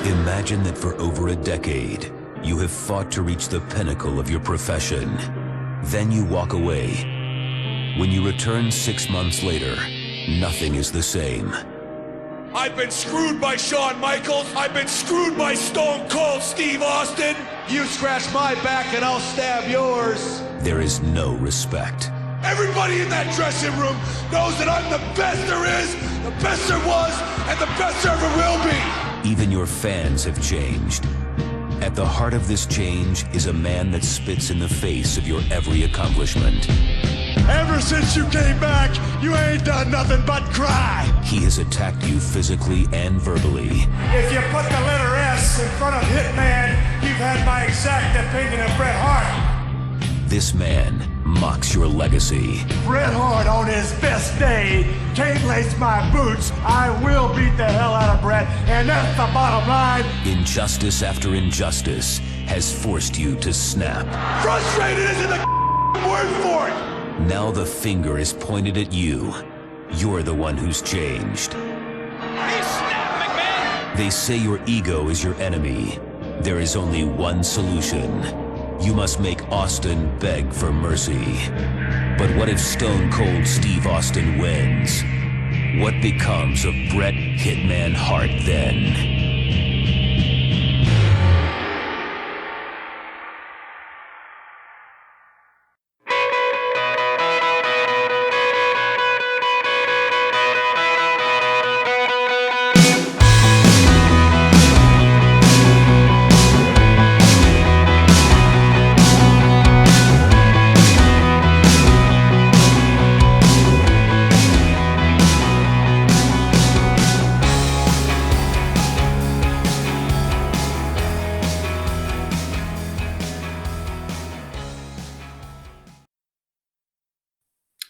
Imagine that for over a decade, you have fought to reach the pinnacle of your profession. Then you walk away. When you return 6 months later, nothing is the same. I've been screwed by Shawn Michaels. I've been screwed by Stone Cold Steve Austin. You scratch my back and I'll stab yours. There is no respect. Everybody in that dressing room knows that I'm the best there is, the best there was, and the best there ever will be. Even your fans have changed. At the heart of this change is a man that spits in the face of your every accomplishment. Ever since you came back, you ain't done nothing but cry. He has attacked you physically and verbally. If you put the letter S in front of Hitman, you've had my exact opinion of Bret Hart. This man mocks your legacy. Bret Hart on his best day can't lace my boots. I will beat the hell out of Bret, and that's the bottom line. Injustice after injustice has forced you to snap. Frustrated isn't the word for it. Now the finger is pointed at you. You're the one who's changed. He snapped, McMahon! They say your ego is your enemy. There is only one solution. You must make Austin beg for mercy. But what if Stone Cold Steve Austin wins? What becomes of Bret Hitman Hart then?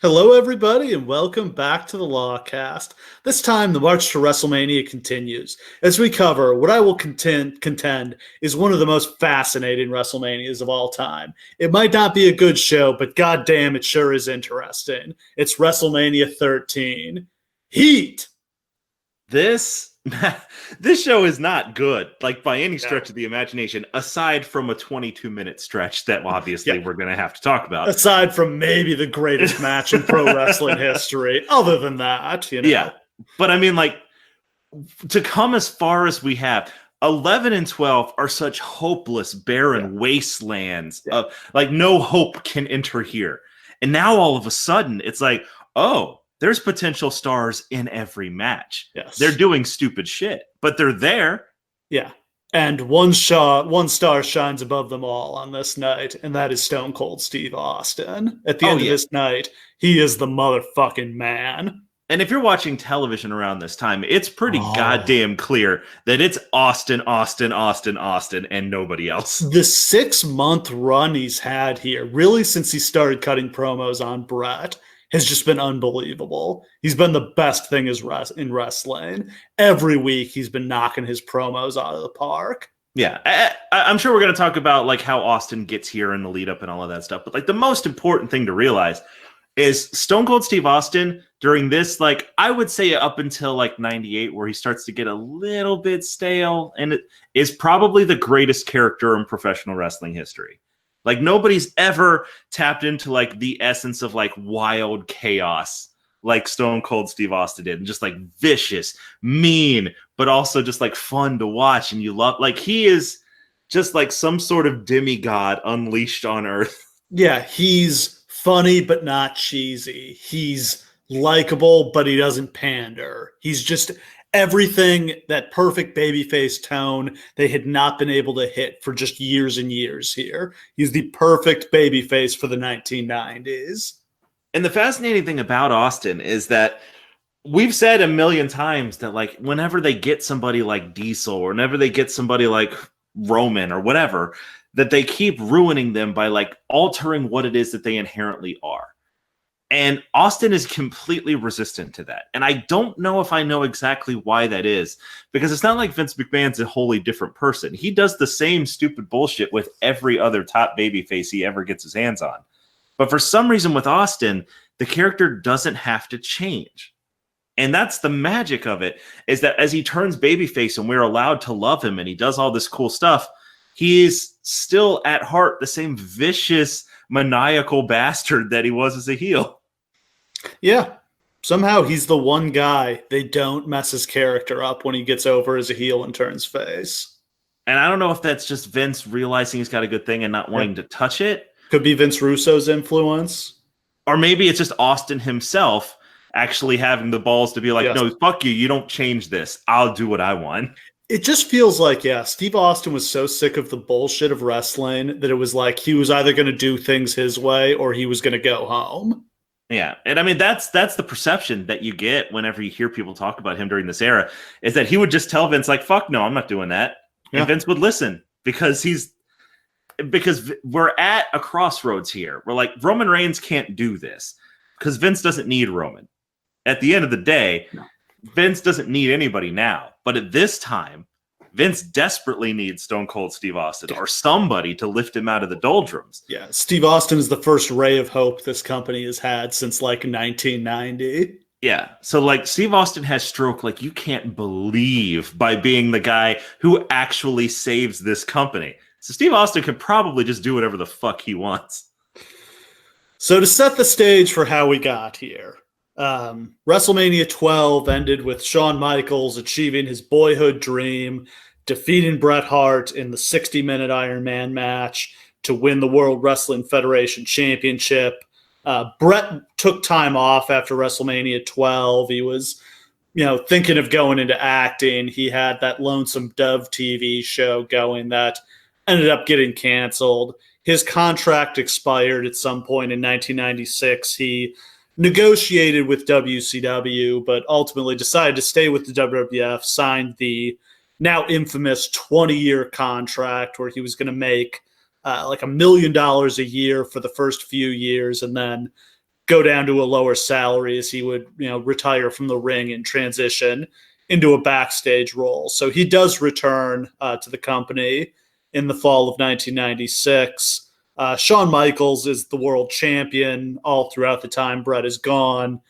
Hello, everybody, and welcome back to the Lawcast. This time, the march to WrestleMania continues as we cover what I will contend is one of the most fascinating WrestleManias of all time. It might not be a good show, but goddamn, it sure is interesting. It's WrestleMania 13. Heat! This show is not good, like by any stretch of the imagination, aside from a 22-minute stretch that obviously we're going to have to talk about. Aside from maybe the greatest match in pro wrestling history. Other than that, you know. Yeah, but I mean, like, to come as far as we have, 11 and 12 are such hopeless, barren wastelands of, like, no hope can enter here. And now all of a sudden, it's like, oh, there's potential stars in every match. Yes. They're doing stupid shit, but they're there. Yeah. And one star shines above them all on this night, and that is Stone Cold Steve Austin. At the end of this night, he is the motherfucking man. And if you're watching television around this time, it's pretty goddamn clear that it's Austin, Austin, Austin, Austin, and nobody else. The 6-month run he's had here, really since he started cutting promos on Bret, has just been unbelievable. He's been the best thing in wrestling. Every week, he's been knocking his promos out of the park. Yeah, I'm sure we're going to talk about like how Austin gets here and the lead up and all of that stuff. But like the most important thing to realize is Stone Cold Steve Austin during this, like I would say up until like 98, where he starts to get a little bit stale, and it is probably the greatest character in professional wrestling history. Like nobody's ever tapped into like the essence of like wild chaos like Stone Cold Steve Austin did, and just like vicious, mean, but also just like fun to watch, and you love, like he is just like some sort of demigod unleashed on earth. Yeah, he's funny but not cheesy. He's likable, but he doesn't pander. He's just everything, that perfect babyface tone they had not been able to hit for just years and years here. He's the perfect babyface for the 1990s. And the fascinating thing about Austin is that we've said a million times that like whenever they get somebody like Diesel or whenever they get somebody like Roman or whatever, that they keep ruining them by like altering what it is that they inherently are. And Austin is completely resistant to that. And I don't know if I know exactly why that is, because it's not like Vince McMahon's a wholly different person. He does the same stupid bullshit with every other top babyface he ever gets his hands on. But for some reason with Austin, the character doesn't have to change. And that's the magic of it, is that as he turns babyface and we're allowed to love him and he does all this cool stuff, he's still at heart the same vicious, maniacal bastard that he was as a heel. Yeah. Somehow he's the one guy they don't mess his character up when he gets over as a heel and turns face. And I don't know if that's just Vince realizing he's got a good thing and not wanting to touch it. Could be Vince Russo's influence. Or maybe it's just Austin himself actually having the balls to be like, Yes. no, fuck you. You don't change this. I'll do what I want. It just feels like, Steve Austin was so sick of the bullshit of wrestling that it was like he was either going to do things his way or he was going to go home. Yeah. And I mean, that's the perception that you get whenever you hear people talk about him during this era, is that he would just tell Vince, like, fuck no, I'm not doing that. Yeah. And Vince would listen because we're at a crossroads here. We're like, Roman Reigns can't do this because Vince doesn't need Roman. At the end of the day, Vince doesn't need anybody now. But at this time, Vince desperately needs Stone Cold Steve Austin or somebody to lift him out of the doldrums. Yeah, Steve Austin is the first ray of hope this company has had since like 1990. Yeah, so like Steve Austin has stroke like you can't believe by being the guy who actually saves this company. So Steve Austin could probably just do whatever the fuck he wants. So to set the stage for how we got here, WrestleMania 12 ended with Shawn Michaels achieving his boyhood dream, defeating Bret Hart in the 60-minute Iron Man match to win the World Wrestling Federation Championship. Bret took time off after WrestleMania 12. He was, thinking of going into acting. He had that Lonesome Dove TV show going that ended up getting canceled. His contract expired at some point in 1996. He negotiated with WCW, but ultimately decided to stay with the WWF, signed the now infamous 20-year contract where he was going to make like $1 million a year for the first few years and then go down to a lower salary as he would, retire from the ring and transition into a backstage role. So he does return to the company in the fall of 1996. Shawn Michaels is the world champion all throughout the time Bret is gone.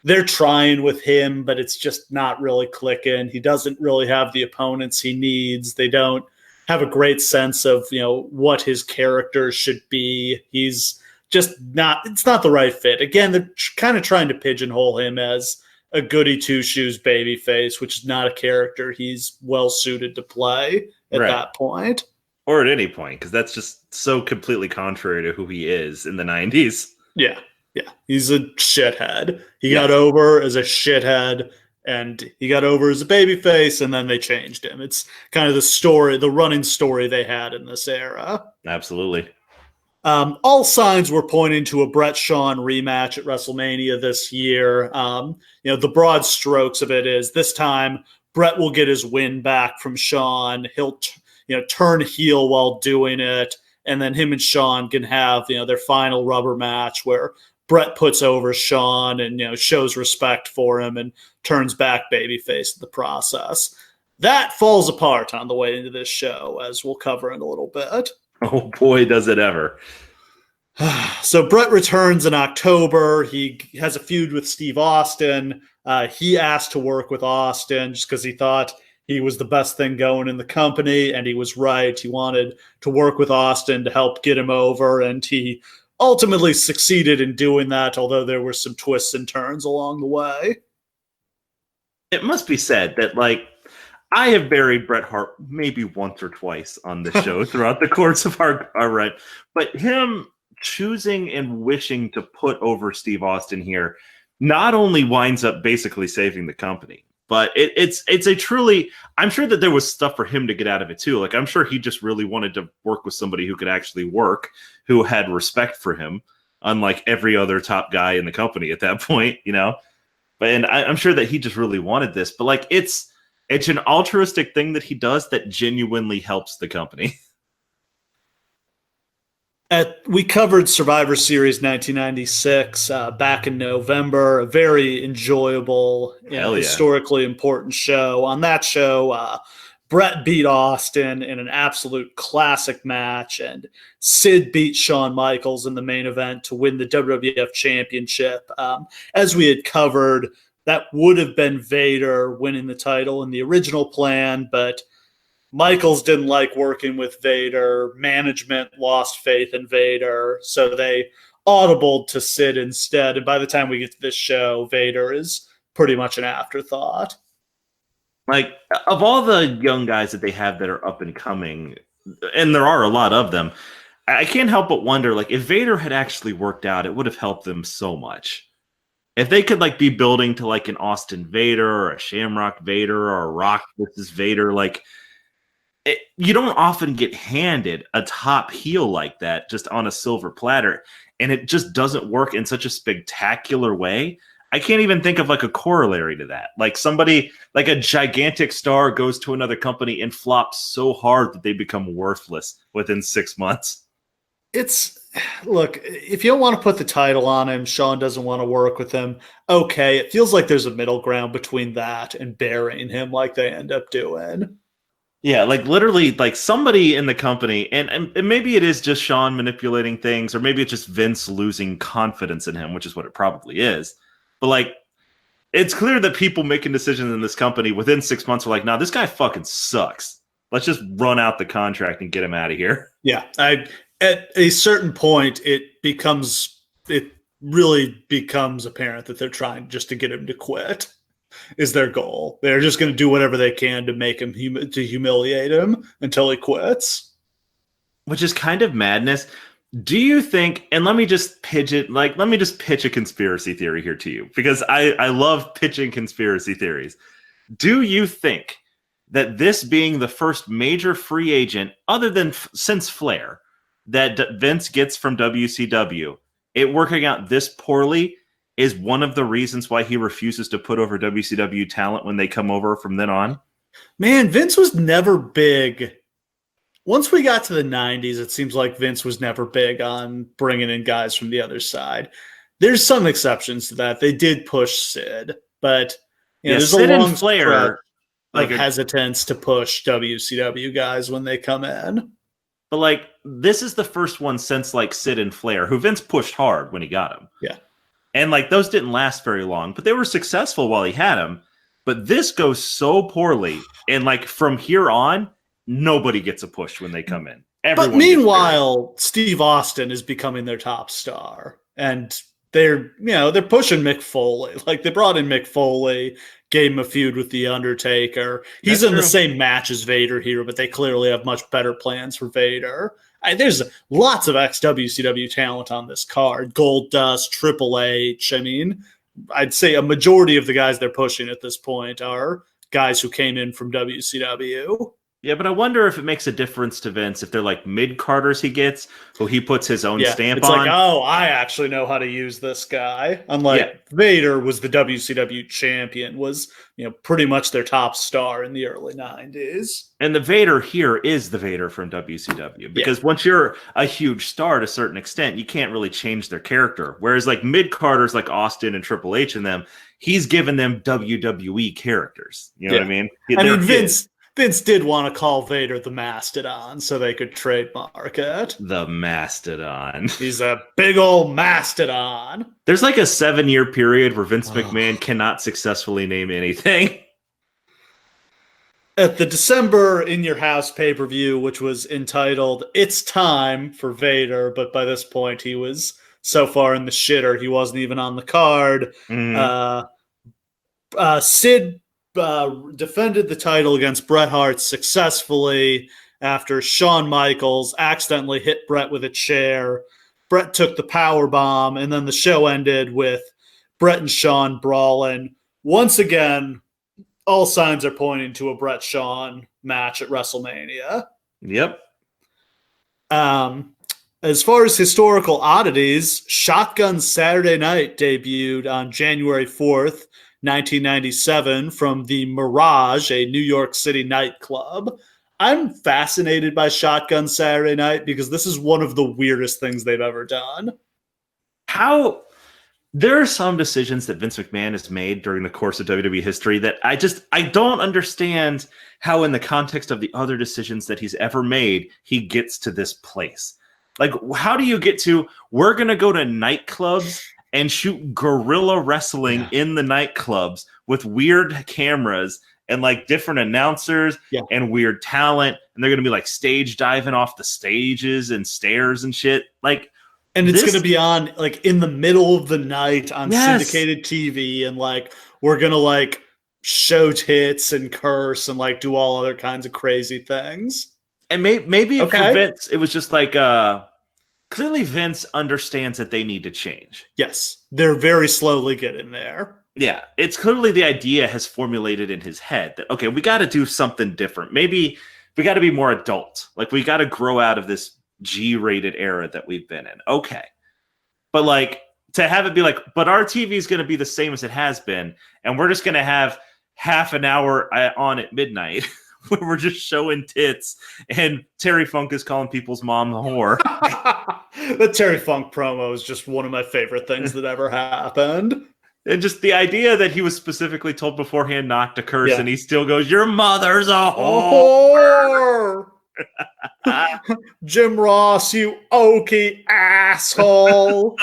They're trying with him, but it's just not really clicking. He doesn't really have the opponents he needs. They don't have a great sense of, what his character should be. He's just it's not the right fit. Again, they're kind of trying to pigeonhole him as a goody two-shoes babyface, which is not a character he's well suited to play at that point. Or at any point, because that's just so completely contrary to who he is in the 90s. Yeah. He's a shithead. He got over as a shithead, and he got over as a babyface, and then they changed him. It's kind of the running story they had in this era. Absolutely. All signs were pointing to a Bret-Shawn rematch at WrestleMania this year. The broad strokes of it is this time Bret will get his win back from Shawn. He'll turn heel while doing it, and then him and Shawn can have, their final rubber match where Bret puts over Shawn and, shows respect for him and turns back babyface in the process. That falls apart on the way into this show, as we'll cover in a little bit. Oh boy, does it ever. So Bret returns in October. He has a feud with Steve Austin. He asked to work with Austin just because he thought he was the best thing going in the company, and he was right. He wanted to work with Austin to help get him over, and he ultimately succeeded in doing that, although there were some twists and turns along the way. It must be said that, I have buried Bret Hart maybe once or twice on the show throughout the course of our run, but him choosing and wishing to put over Steve Austin here not only winds up basically saving the company, but it's a truly, I'm sure that there was stuff for him to get out of it too. I'm sure he just really wanted to work with somebody who could actually work, who had respect for him, unlike every other top guy in the company at that point, But I'm sure that he just really wanted this. But it's an altruistic thing that he does that genuinely helps the company. We covered Survivor Series 1996 back in November, a very enjoyable, historically important show. On that show, Bret beat Austin in an absolute classic match, and Sid beat Shawn Michaels in the main event to win the WWF Championship. As we had covered, that would have been Vader winning the title in the original plan, but Michaels didn't like working with Vader. Management lost faith in Vader, so they audibled to Sid instead. And by the time we get to this show, Vader is pretty much an afterthought. Like, of all the young guys that they have that are up and coming, and there are a lot of them, I can't help but wonder, like, if Vader had actually worked out, it would have helped them so much. If they could, like, be building to, like, an Austin Vader or a Shamrock Vader or a Rock versus Vader, like, you don't often get handed a top heel like that just on a silver platter, and it just doesn't work in such a spectacular way. I can't even think of like a corollary to that. Like somebody, like a gigantic star goes to another company and flops so hard that they become worthless within 6 months. Look, if you don't want to put the title on him, Sean doesn't want to work with him. Okay, it feels like there's a middle ground between that and burying him like they end up doing. Yeah, like literally, like somebody in the company, and maybe it is just Sean manipulating things, or maybe it's just Vince losing confidence in him, which is what it probably is. But like, it's clear that people making decisions in this company within 6 months are like, nah, this guy fucking sucks. Let's just run out the contract and get him out of here. Yeah, at a certain point, it really becomes apparent that they're trying just to get him to quit. Is their goal. They're just going to do whatever they can to make him to humiliate him until he quits. Which is kind of madness. Do you think, and let me just pitch a conspiracy theory here to you, because I love pitching conspiracy theories. Do you think that this being the first major free agent, other than since Flair, that Vince gets from WCW, it working out this poorly is one of the reasons why he refuses to put over WCW talent when they come over from then on? Man, Vince was never big. Once we got to the 90s, it seems like Vince was never big on bringing in guys from the other side. There's some exceptions to that. They did push Sid, but there's Sid a long and Flair of hesitance to push WCW guys when they come in. But like, this is the first one since like Sid and Flair, who Vince pushed hard when he got him. Yeah. And like those didn't last very long, but they were successful while he had them. But this goes so poorly, and like from here on, nobody gets a push when they come in. Everyone but meanwhile, Steve Austin is becoming their top star, and they're pushing Mick Foley. Like they brought in Mick Foley, gave him a feud with The Undertaker. He's in the same match as Vader here, but they clearly have much better plans for Vader. There's lots of ex-WCW talent on this card. Goldust, Triple H. I mean, I'd say a majority of the guys they're pushing at this point are guys who came in from WCW. Yeah, but I wonder if it makes a difference to Vince if they're like mid-carders he gets, who he puts his own stamp it's on. It's like, oh, I actually know how to use this guy. Unlike Vader was the WCW champion, was pretty much their top star in the early 90s. And the Vader here is the Vader from WCW. Because once you're a huge star to a certain extent, you can't really change their character. Whereas like mid-carders like Austin and Triple H and them, he's given them WWE characters. You know what I mean? Vince did want to call Vader the Mastodon so they could trademark it. The Mastodon. He's a big old Mastodon. There's like a 7-year period where Vince McMahon cannot successfully name anything. At the December In Your House pay-per-view, which was entitled It's Time for Vader, but by this point he was so far in the shitter he wasn't even on the card. Sid defended the title against Bret Hart successfully after Shawn Michaels accidentally hit Bret with a chair. Bret took the power bomb, and then the show ended with Bret and Shawn brawling. Once again, all signs are pointing to a Bret-Shawn match at WrestleMania. Yep. As far as historical oddities, Shotgun Saturday Night debuted on January 4th, 1997 from the Mirage, a New York City nightclub. I'm fascinated by Shotgun Saturday Night because this is one of the weirdest things they've ever done. There are some decisions that Vince McMahon has made during the course of WWE history that I don't understand how in the context of the other decisions that he's ever made, he gets to this place. Like, how do you get to, we're going to go to nightclubs and shoot guerrilla wrestling in the nightclubs with weird cameras and like different announcers and weird talent. And they're going to be like stage diving off the stages and stairs and shit. Like, and it's going to be on like in the middle of the night on syndicated TV. And like, we're going to like show tits and curse and like do all other kinds of crazy things. And maybe for Vince, it was just like, clearly Vince understands that they need to change. Yes. They're very slowly getting there. Yeah, it's clearly the idea has formulated in his head that, okay, we got to do something different. Maybe we got to be more adult. Like, we got to grow out of this G-rated era that we've been in. Okay. But, like, to have it be like, but our TV is going to be the same as it has been, and we're just going to have half an hour on at midnight where we're just showing tits, and Terry Funk is calling people's mom a whore. The Terry Funk promo is just one of my favorite things that ever happened. And just the idea that he was specifically told beforehand not to curse, and he still goes, "Your mother's a whore." Jim Ross, you oaky asshole.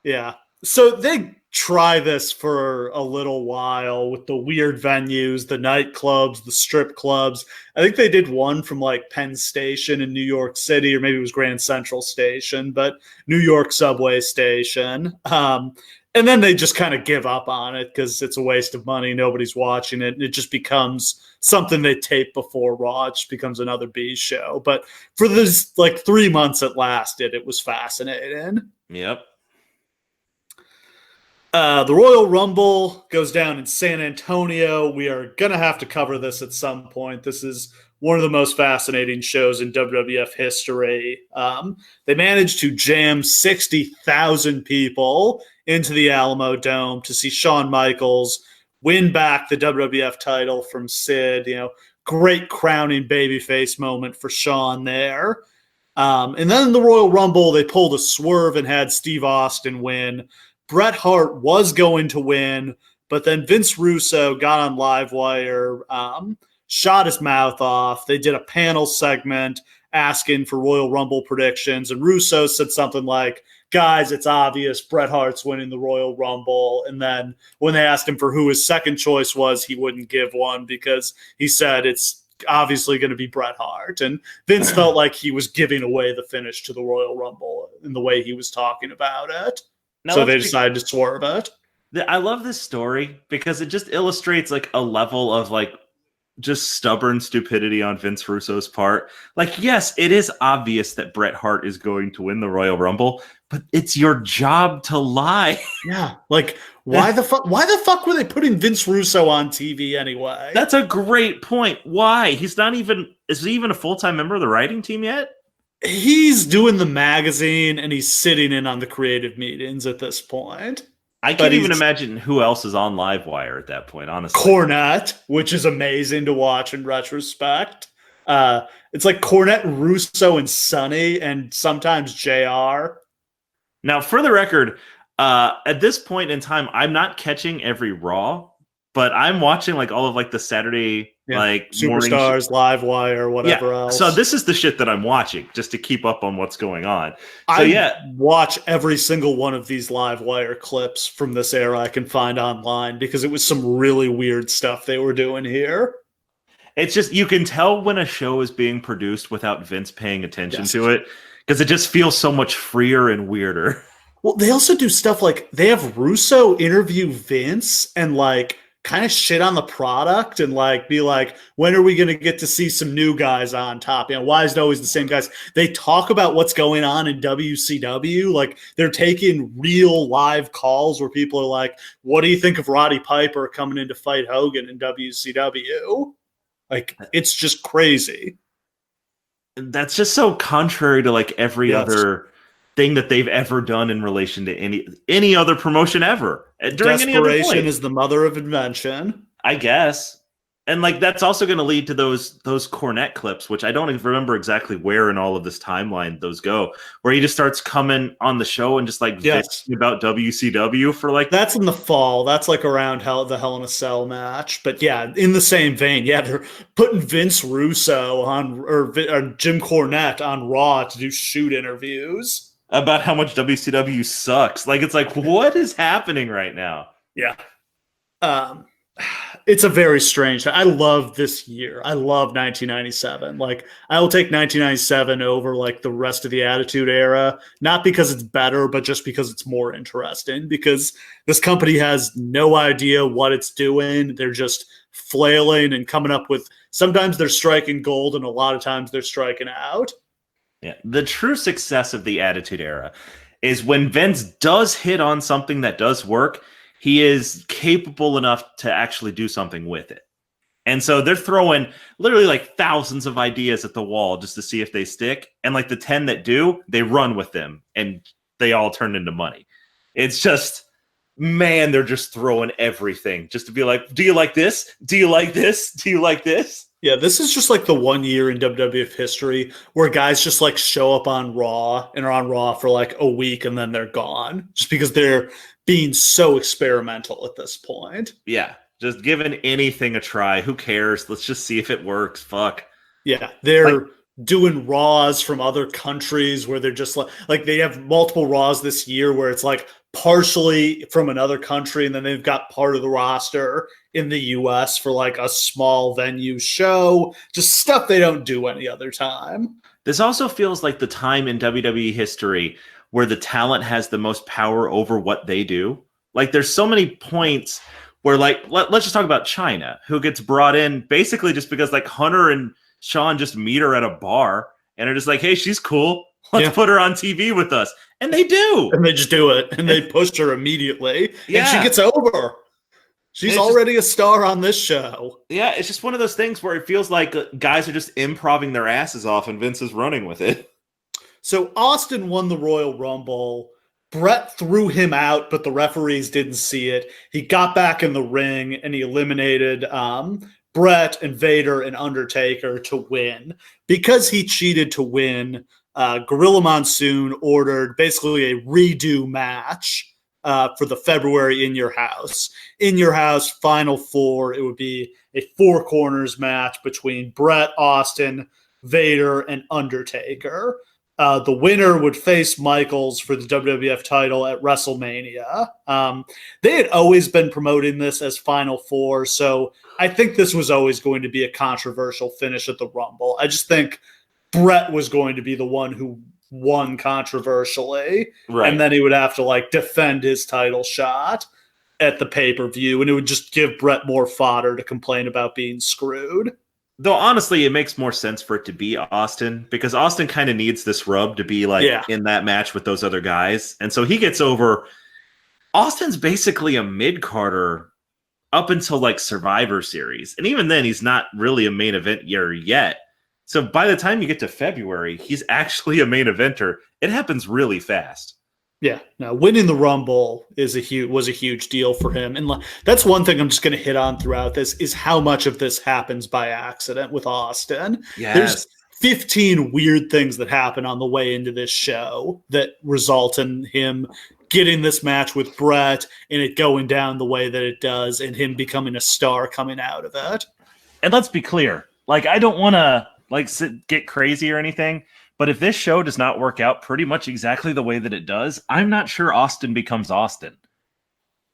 Yeah. So they try this for a little while with the weird venues, the nightclubs, the strip clubs. I think they did one from like Penn Station in New York City, or maybe it was Grand Central Station, but New York subway station. And then they just kind of give up on it because it's a waste of money. Nobody's watching it. And it just becomes something they tape before Raw. It just becomes another B show. But for this like 3 months it lasted, it was fascinating. Yep. The Royal Rumble goes down in San Antonio. We are going to have to cover this at some point. This is one of the most fascinating shows in WWF history. They managed to jam 60,000 people into the Alamo Dome to see Shawn Michaels win back the WWF title from Sid. You know, great crowning babyface moment for Shawn there. And then in the Royal Rumble, they pulled a swerve and had Steve Austin win. Bret Hart was going to win, but then Vince Russo got on Livewire, shot his mouth off. They did a panel segment asking for Royal Rumble predictions, and Russo said something like, "Guys, it's obvious Bret Hart's winning the Royal Rumble." And then when they asked him for who his second choice was, he wouldn't give one because he said it's obviously going to be Bret Hart. And Vince felt like he was giving away the finish to the Royal Rumble in the way he was talking about it. Now, so they decided to swerve it. I love this story because it just illustrates like a level of like just stubborn stupidity on Vince Russo's part. Like, yes, it is obvious that Bret Hart is going to win the Royal Rumble, but it's your job to lie. Yeah. Like, why the fuck were they putting Vince Russo on TV anyway? That's a great point. Why? Is he even a full-time member of the writing team yet? He's doing the magazine and he's sitting in on the creative meetings at this point. I can't even imagine who else is on Livewire at that point, honestly. Cornette, which is amazing to watch in retrospect. It's like Cornette, Russo, and Sonny, and sometimes JR. Now, for the record, at this point in time, I'm not catching every Raw, but I'm watching like all of like the Saturday like Superstars, Livewire, whatever else. So this is the shit that I'm watching just to keep up on what's going on. So I watch every single one of these Livewire clips from this era I can find online because it was some really weird stuff they were doing here. It's just, you can tell when a show is being produced without Vince paying attention to it because it just feels so much freer and weirder. Well, they also do stuff like they have Russo interview Vince and like kind of shit on the product and like be like, when are we going to get to see some new guys on top? You know, why is it always the same guys? They talk about what's going on in WCW. Like they're taking real live calls where people are like, what do you think of Roddy Piper coming in to fight Hogan in WCW? Like, it's just crazy. That's just so contrary to like every other thing that they've ever done in relation to any other promotion ever. During any other point. Desperation is the mother of invention, I guess. And like that's also going to lead to those Cornette clips, which I don't even remember exactly where in all of this timeline those go, where he just starts coming on the show and just like bitching about WCW for like that's in the fall. That's like around the Hell in a Cell match. But yeah, in the same vein, they're putting Vince Russo on or Jim Cornette on Raw to do shoot interviews. about how much WCW sucks. Like, it's like, what is happening right now? Yeah. It's a very strange. I love this year. I love 1997. Like, I will take 1997 over like the rest of the Attitude Era, not because it's better, but just because it's more interesting. Because this company has no idea what it's doing. They're just flailing and coming up with. Sometimes they're striking gold, and a lot of times they're striking out. Yeah, the true success of the Attitude Era is when Vince does hit on something that does work. He is capable enough to actually do something with it. And so they're throwing literally like thousands of ideas at the wall just to see if they stick. And like the 10 that do, they run with them and they all turn into money. It's just, man, they're just throwing everything just to be like, do you like this? Do you like this? Do you like this? Yeah, this is just like the one year in WWF history where guys just like show up on Raw and are on Raw for like a week and then they're gone just because they're being so experimental at this point. Yeah, just giving anything a try. Who cares? Let's just see if it works. Fuck. Yeah, they're doing Raws from other countries where they're just like they have multiple Raws this year where it's like partially from another country and then they've got part of the roster in the US for like a small venue show, just stuff they don't do any other time. This also feels like the time in WWE history where the talent has the most power over what they do. Like there's so many points where like, let's just talk about China, who gets brought in basically just because like Hunter and Sean just meet her at a bar and are just like, hey, she's cool. Let's put her on TV with us. And they do. And they just do it. And they push her immediately. Yeah. And she gets over. She's already a star on this show. Yeah, it's just one of those things where it feels like guys are just improvising their asses off and Vince is running with it. So Austin won the Royal Rumble. Brett threw him out, but the referees didn't see it. He got back in the ring and he eliminated Brett and Vader and Undertaker to win. Because he cheated to win, Gorilla Monsoon ordered basically a redo match for the February In Your House. In Your House Final Four, it would be a four corners match between Brett, Austin, Vader, and Undertaker. The winner would face Michaels for the WWF title at WrestleMania. They had always been promoting this as Final Four, so I think this was always going to be a controversial finish at the Rumble. I just think Brett was going to be the one who won controversially, right. And then he would have to like defend his title shot at the pay-per-view, and it would just give Brett more fodder to complain about being screwed. Though honestly, it makes more sense for it to be Austin because Austin kind of needs this rub to be like in that match with those other guys. And so he gets over. Austin's basically a mid-carder up until like Survivor Series. And even then, he's not really a main event year yet. So by the time you get to February, he's actually a main eventer. It happens really fast. Yeah, no, winning the Rumble was a huge deal for him. And that's one thing I'm just going to hit on throughout this is how much of this happens by accident with Austin. Yes. There's 15 weird things that happen on the way into this show that result in him getting this match with Brett and it going down the way that it does and him becoming a star coming out of it. And let's be clear. Like, I don't want to get crazy or anything. But if this show does not work out pretty much exactly the way that it does, I'm not sure Austin becomes Austin.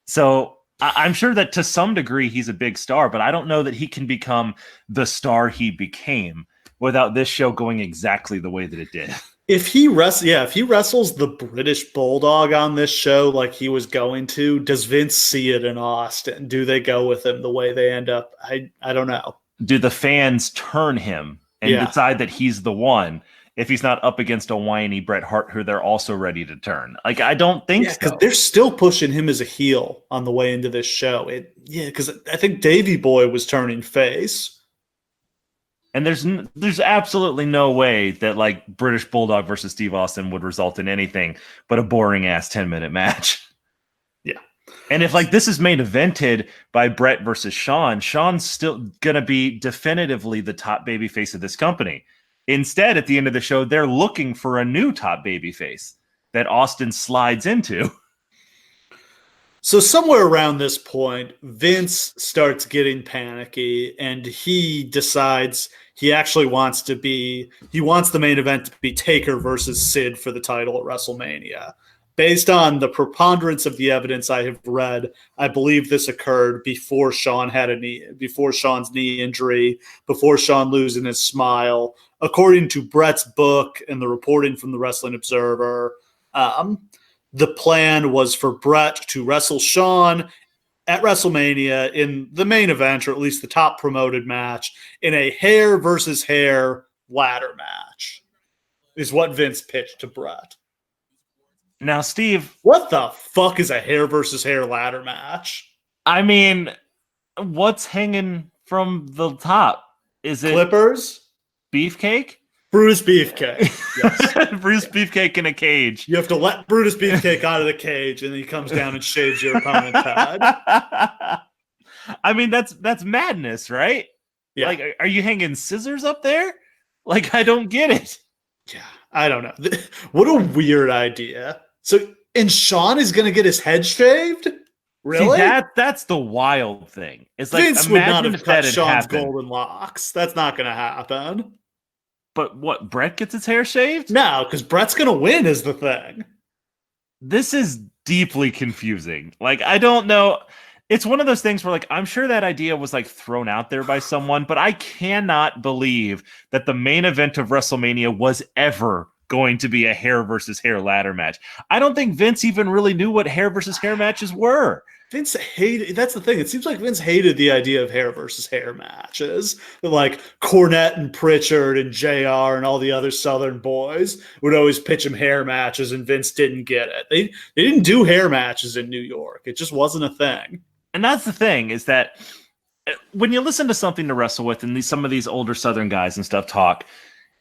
So I'm sure that to some degree he's a big star, but I don't know that he can become the star he became without this show going exactly the way that it did. If he wrestles the British Bulldog on this show like he was going to, does Vince see it in Austin? Do they go with him the way they end up? I don't know. Do the fans turn him and decide that he's the one? If he's not up against a whiny Bret Hart who they're also ready to turn. Like, I don't think so. Because they're still pushing him as a heel on the way into this show. Because I think Davey Boy was turning face. And there's absolutely no way that, like, British Bulldog versus Steve Austin would result in anything but a boring-ass 10-minute match. Yeah. And if, like, this is main evented by Bret versus Shawn, Shawn's still going to be definitively the top babyface of this company. Instead, at the end of the show, they're looking for a new top babyface that Austin slides into. So somewhere around this point, Vince starts getting panicky and he decides he actually wants the main event to be Taker versus Sid for the title at WrestleMania. Based on the preponderance of the evidence I have read, I believe this occurred before before Sean's knee injury, before Sean losing his smile. According to Brett's book and the reporting from the Wrestling Observer, the plan was for Brett to wrestle Sean at WrestleMania in the main event, or at least the top promoted match, in a hair versus hair ladder match, is what Vince pitched to Brett. Now, Steve, what the fuck is a hair versus hair ladder match? I mean, what's hanging from the top? Is it Clippers? Beefcake? Brutus Beefcake. Yes. Brutus Beefcake in a cage. You have to let Brutus Beefcake out of the cage, and then he comes down and shaves your opponent's head. I mean, that's madness, right? Yeah. Like, are you hanging scissors up there? Like, I don't get it. Yeah, I don't know. What a weird idea. So, and Sean is going to get his head shaved? Really? See, that's the wild thing. It's like, Vince would not have cut Sean's happened. golden locks. That's not going to happen. But what, Brett gets his hair shaved? No, because Brett's going to win is the thing. This is deeply confusing. Like, I don't know. It's one of those things where, like, I'm sure that idea was, like, thrown out there by someone, but I cannot believe that the main event of WrestleMania was ever going to be a hair versus hair ladder match. I don't think Vince even really knew what hair versus hair matches were. Vince hated, that's the thing. It seems like Vince hated the idea of hair versus hair matches. Like Cornette and Pritchard and JR and all the other Southern boys would always pitch him hair matches, and Vince didn't get it. They didn't do hair matches in New York. It just wasn't a thing. And that's the thing, is that when you listen to Something to Wrestle With and some of these older Southern guys and stuff talk,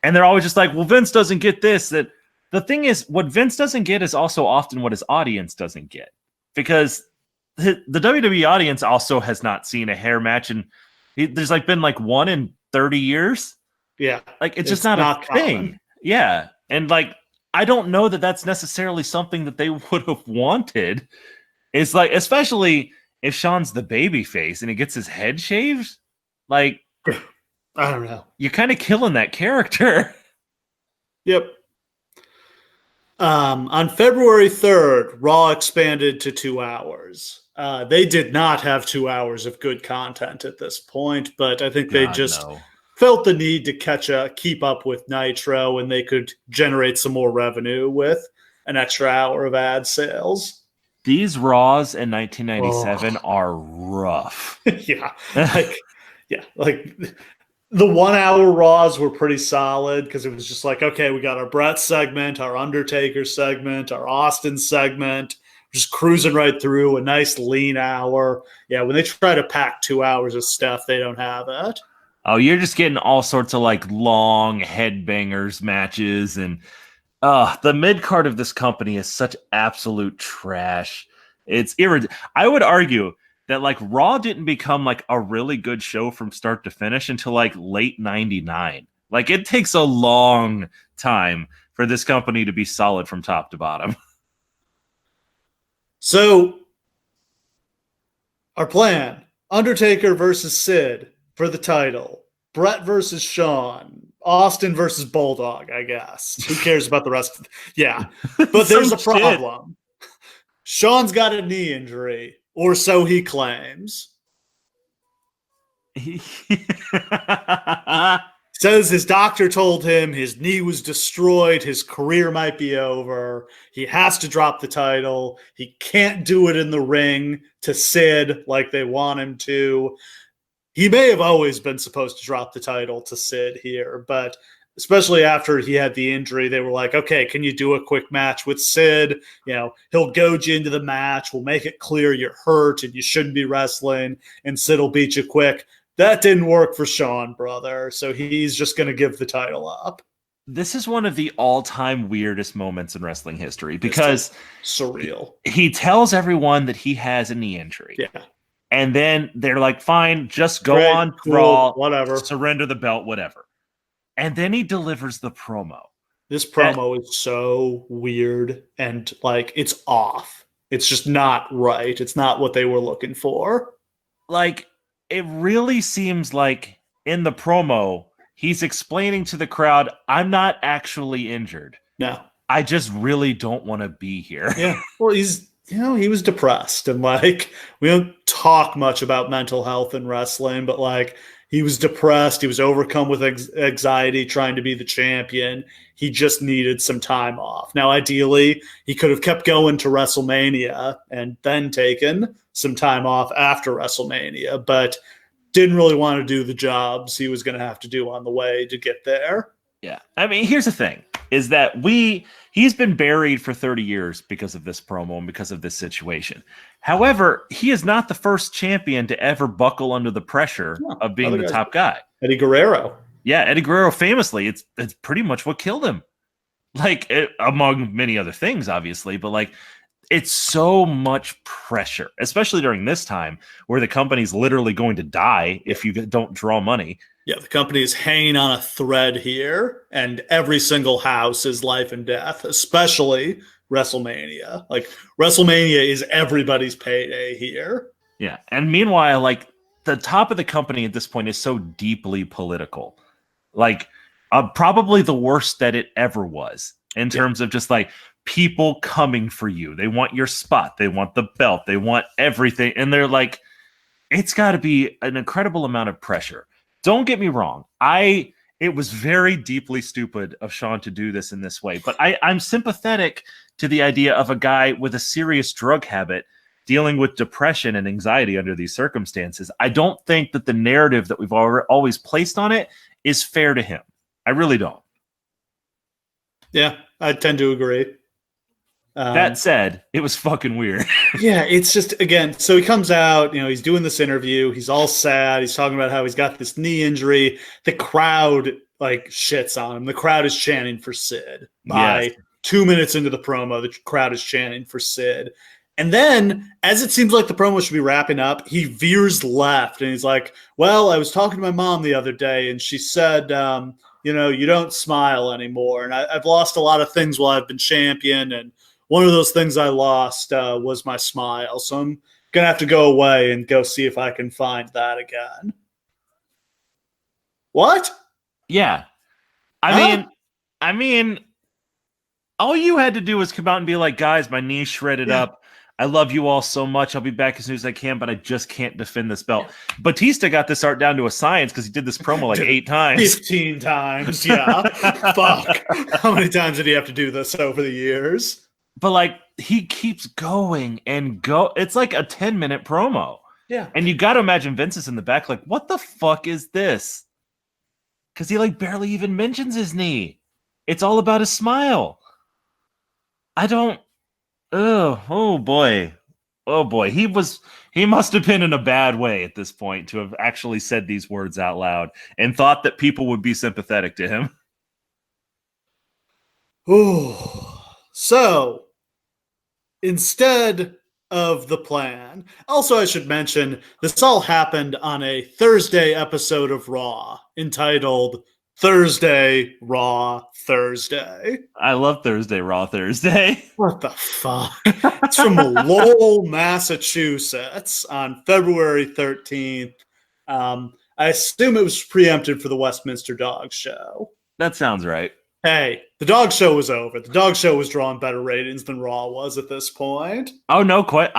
and they're always just like, well, Vince doesn't get this. That the thing is, what Vince doesn't get is also often what his audience doesn't get. Because the WWE audience also has not seen a hair match, and there's like been like one in 30 years. Yeah. Like, it's just not a thing. Common. Yeah. And like, I don't know that that's necessarily something that they would have wanted. It's like, especially if Sean's the baby face and he gets his head shaved, like, I don't know. You're kind of killing that character. Yep. On February 3rd, Raw expanded to 2 hours. They did not have 2 hours of good content at this point, but I think they felt the need to keep up with Nitro, and they could generate some more revenue with an extra hour of ad sales. These Raws in 1997 are rough. Yeah. The 1 hour Raws were pretty solid because it was just like, okay, we got our Brett segment, our Undertaker segment, our Austin segment, just cruising right through a nice lean hour. Yeah, when they try to pack 2 hours of stuff, they don't have it. Oh, you're just getting all sorts of like long headbangers matches, and the mid card of this company is such absolute trash. It's irritating. I would argue that like Raw didn't become like a really good show from start to finish until like late 99. Like, it takes a long time for this company to be solid from top to bottom. So our plan, Undertaker versus Sid for the title, Brett versus Sean, Austin versus Bulldog, I guess. Who cares about the rest? Yeah. But there's a problem. Sean's got a knee injury. Or so he claims. Says his doctor told him his knee was destroyed, his career might be over, he has to drop the title, he can't do it in the ring to Sid like they want him to. He may have always been supposed to drop the title to Sid here, but especially after he had the injury, they were like, okay, can you do a quick match with Sid? You know, he'll goad you into the match. We'll make it clear you're hurt and you shouldn't be wrestling, and Sid will beat you quick. That didn't work for Sean, brother. So he's just going to give the title up. This is one of the all-time weirdest moments in wrestling history because surreal. He tells everyone that he has a knee injury. Yeah. And then they're like, fine, just go on Raw, whatever, surrender the belt, whatever. And then he delivers the promo. This promo is so weird and like it's off. It's just not right. It's not what they were looking for. Like, it really seems like in the promo, he's explaining to the crowd, I'm not actually injured. No. I just really don't want to be here. Yeah. Well, he was depressed, and like, we don't talk much about mental health in wrestling, but like, he was depressed. He was overcome with anxiety trying to be the champion. He just needed some time off. Now, ideally, he could have kept going to WrestleMania and then taken some time off after WrestleMania, but didn't really want to do the jobs he was going to have to do on the way to get there. Yeah. I mean, here's the thing, is that he's been buried for 30 years because of this promo and because of this situation. However, he is not the first champion to ever buckle under the pressure of being the top guy. Eddie Guerrero. Yeah, Eddie Guerrero famously, it's pretty much what killed him. Like, among many other things, obviously, but like, it's so much pressure, especially during this time where the company's literally going to die if you don't draw money. Yeah, the company is hanging on a thread here, and every single house is life and death, especially WrestleMania. Like, WrestleMania is everybody's payday here. Yeah, and meanwhile, like, the top of the company at this point is so deeply political. Like, probably the worst that it ever was in terms of just like people coming for you. They want your spot. They want the belt. They want everything. And they're like, it's got to be an incredible amount of pressure. Don't get me wrong. It was very deeply stupid of Sean to do this in this way, but I'm sympathetic to the idea of a guy with a serious drug habit dealing with depression and anxiety under these circumstances. I don't think that the narrative that we've always placed on it is fair to him. I really don't. Yeah, I tend to agree. That said, it was fucking weird. Yeah, it's just, again, so he comes out, he's doing this interview. He's all sad. He's talking about how he's got this knee injury. The crowd, like, shits on him. The crowd is chanting for Sid. By 2 minutes into the promo, the crowd is chanting for Sid. And then, as it seems like the promo should be wrapping up, he veers left. And he's like, well, I was talking to my mom the other day, and she said, you don't smile anymore. And I've lost a lot of things while I've been champion, and one of those things I lost was my smile. So I'm going to have to go away and go see if I can find that again. What? Yeah. I mean, all you had to do was come out and be like, guys, my knee's shredded up. I love you all so much. I'll be back as soon as I can, but I just can't defend this belt. Batista got this art down to a science because he did this promo like 8 times. 15 times, yeah. Fuck. How many times did he have to do this over the years? But like, he keeps going and go. It's like a 10-minute promo. Yeah. And you got to imagine Vince is in the back like, what the fuck is this? Because he like barely even mentions his knee. It's all about his smile. Oh boy. He must have been in a bad way at this point to have actually said these words out loud and thought that people would be sympathetic to him. Ooh. So, instead of the plan, also I should mention, this all happened on a Thursday episode of Raw entitled Thursday, Raw, Thursday. I love Thursday, Raw, Thursday. What the fuck? It's from Lowell, Massachusetts on February 13th. I assume it was preempted for the Westminster Dog Show. That sounds right. Hey, the dog show was over. The dog show was drawing better ratings than Raw was at this point. Oh, no, quite.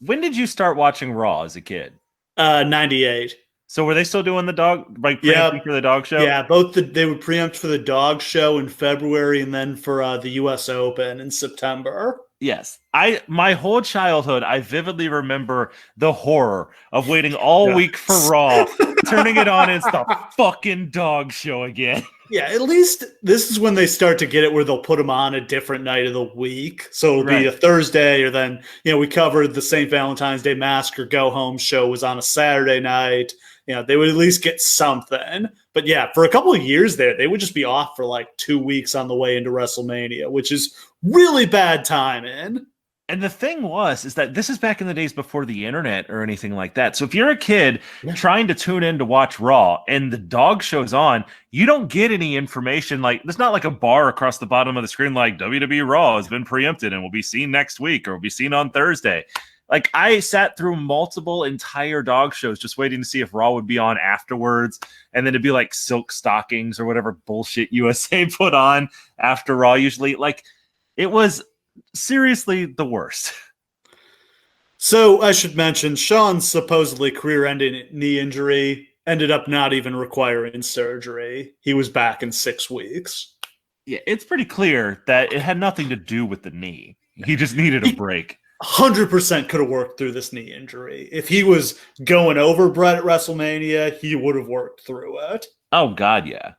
When did you start watching Raw as a kid? 98. So were they still doing the dog, like preempting for the dog show? Yeah, they would preempt for the dog show in February and then for the U.S. Open in September. Yes. My whole childhood, I vividly remember the horror of waiting all week for Raw, turning it on, and it's the fucking dog show again. Yeah, at least this is when they start to get it where they'll put them on a different night of the week. So it'll be a Thursday, or then, we covered the St. Valentine's Day Mask or Go Home show was on a Saturday night. They would at least get something. But yeah, for a couple of years there, they would just be off for like 2 weeks on the way into WrestleMania, which is really bad timing. And the thing is that this is back in the days before the internet or anything like that. So if you're a kid trying to tune in to watch Raw and the dog show's on, you don't get any information. Like, there's not like a bar across the bottom of the screen like WWE Raw has been preempted and will be seen next week or will be seen on Thursday. Like, I sat through multiple entire dog shows just waiting to see if Raw would be on afterwards. And then it'd be like silk stockings or whatever bullshit USA put on after Raw usually. Like, it was seriously the worst. So I should mention, Sean's supposedly career-ending knee injury ended up not even requiring surgery. He was back in 6 weeks. Yeah, it's pretty clear that it had nothing to do with the knee. He just needed a break. 100% could have worked through this knee injury. If he was going over Brett at WrestleMania, he would have worked through it. Oh, God, yeah.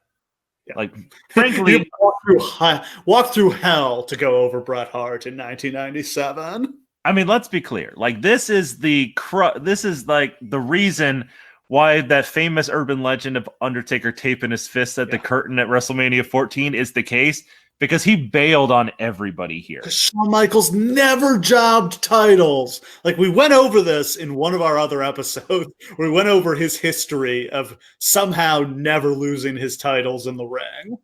Yeah. Like, frankly, walk through hell to go over Bret Hart in 1997. I mean, let's be clear. Like, this is like the reason why that famous urban legend of Undertaker taping his fist at the curtain at WrestleMania 14 is the case, because he bailed on everybody here. Shawn Michaels never jobbed titles. Like, we went over this in one of our other episodes. We went over his history of somehow never losing his titles in the ring.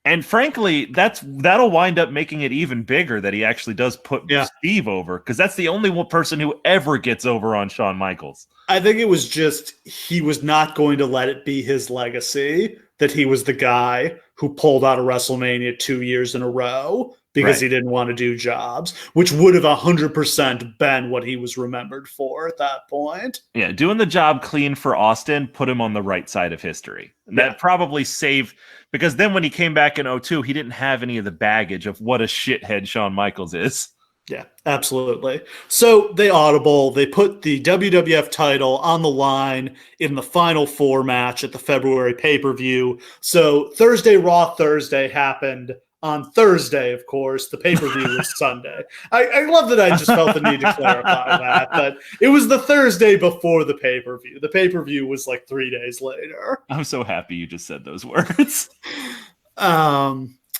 And frankly, that'll wind up making it even bigger that he actually does put Steve over, because that's the only one person who ever gets over on Shawn Michaels. I think it was just he was not going to let it be his legacy that he was the guy who pulled out of WrestleMania 2 years in a row because he didn't want to do jobs, which would have 100% been what he was remembered for at that point. Yeah, doing the job clean for Austin put him on the right side of history. That probably saved, because then when he came back in 2002, he didn't have any of the baggage of what a shithead Shawn Michaels is. Yeah, absolutely. So they put the WWF title on the line in the Final Four match at the February pay-per-view. So Raw Thursday happened on Thursday, of course. The pay-per-view was Sunday. I love that I just felt the need to clarify that, but it was the Thursday before the pay-per-view. The pay-per-view was like 3 days later. I'm so happy you just said those words.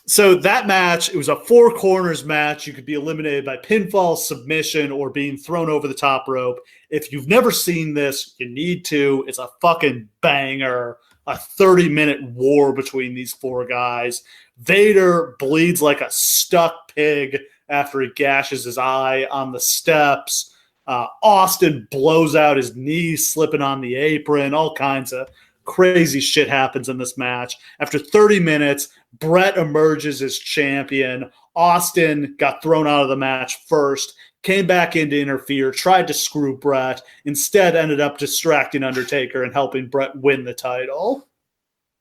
So that match, it was a 4 corners match. You could be eliminated by pinfall, submission, or being thrown over the top rope. If you've never seen this, you need to. It's a fucking banger. A 30-minute war between these 4 guys. Vader bleeds like a stuck pig after he gashes his eye on the steps. Austin blows out his knee, slipping on the apron. All kinds of crazy shit happens in this match. After 30 minutes, Brett emerges as champion. Austin got thrown out of the match first, came back in to interfere, tried to screw Brett, instead ended up distracting Undertaker and helping Brett win the title.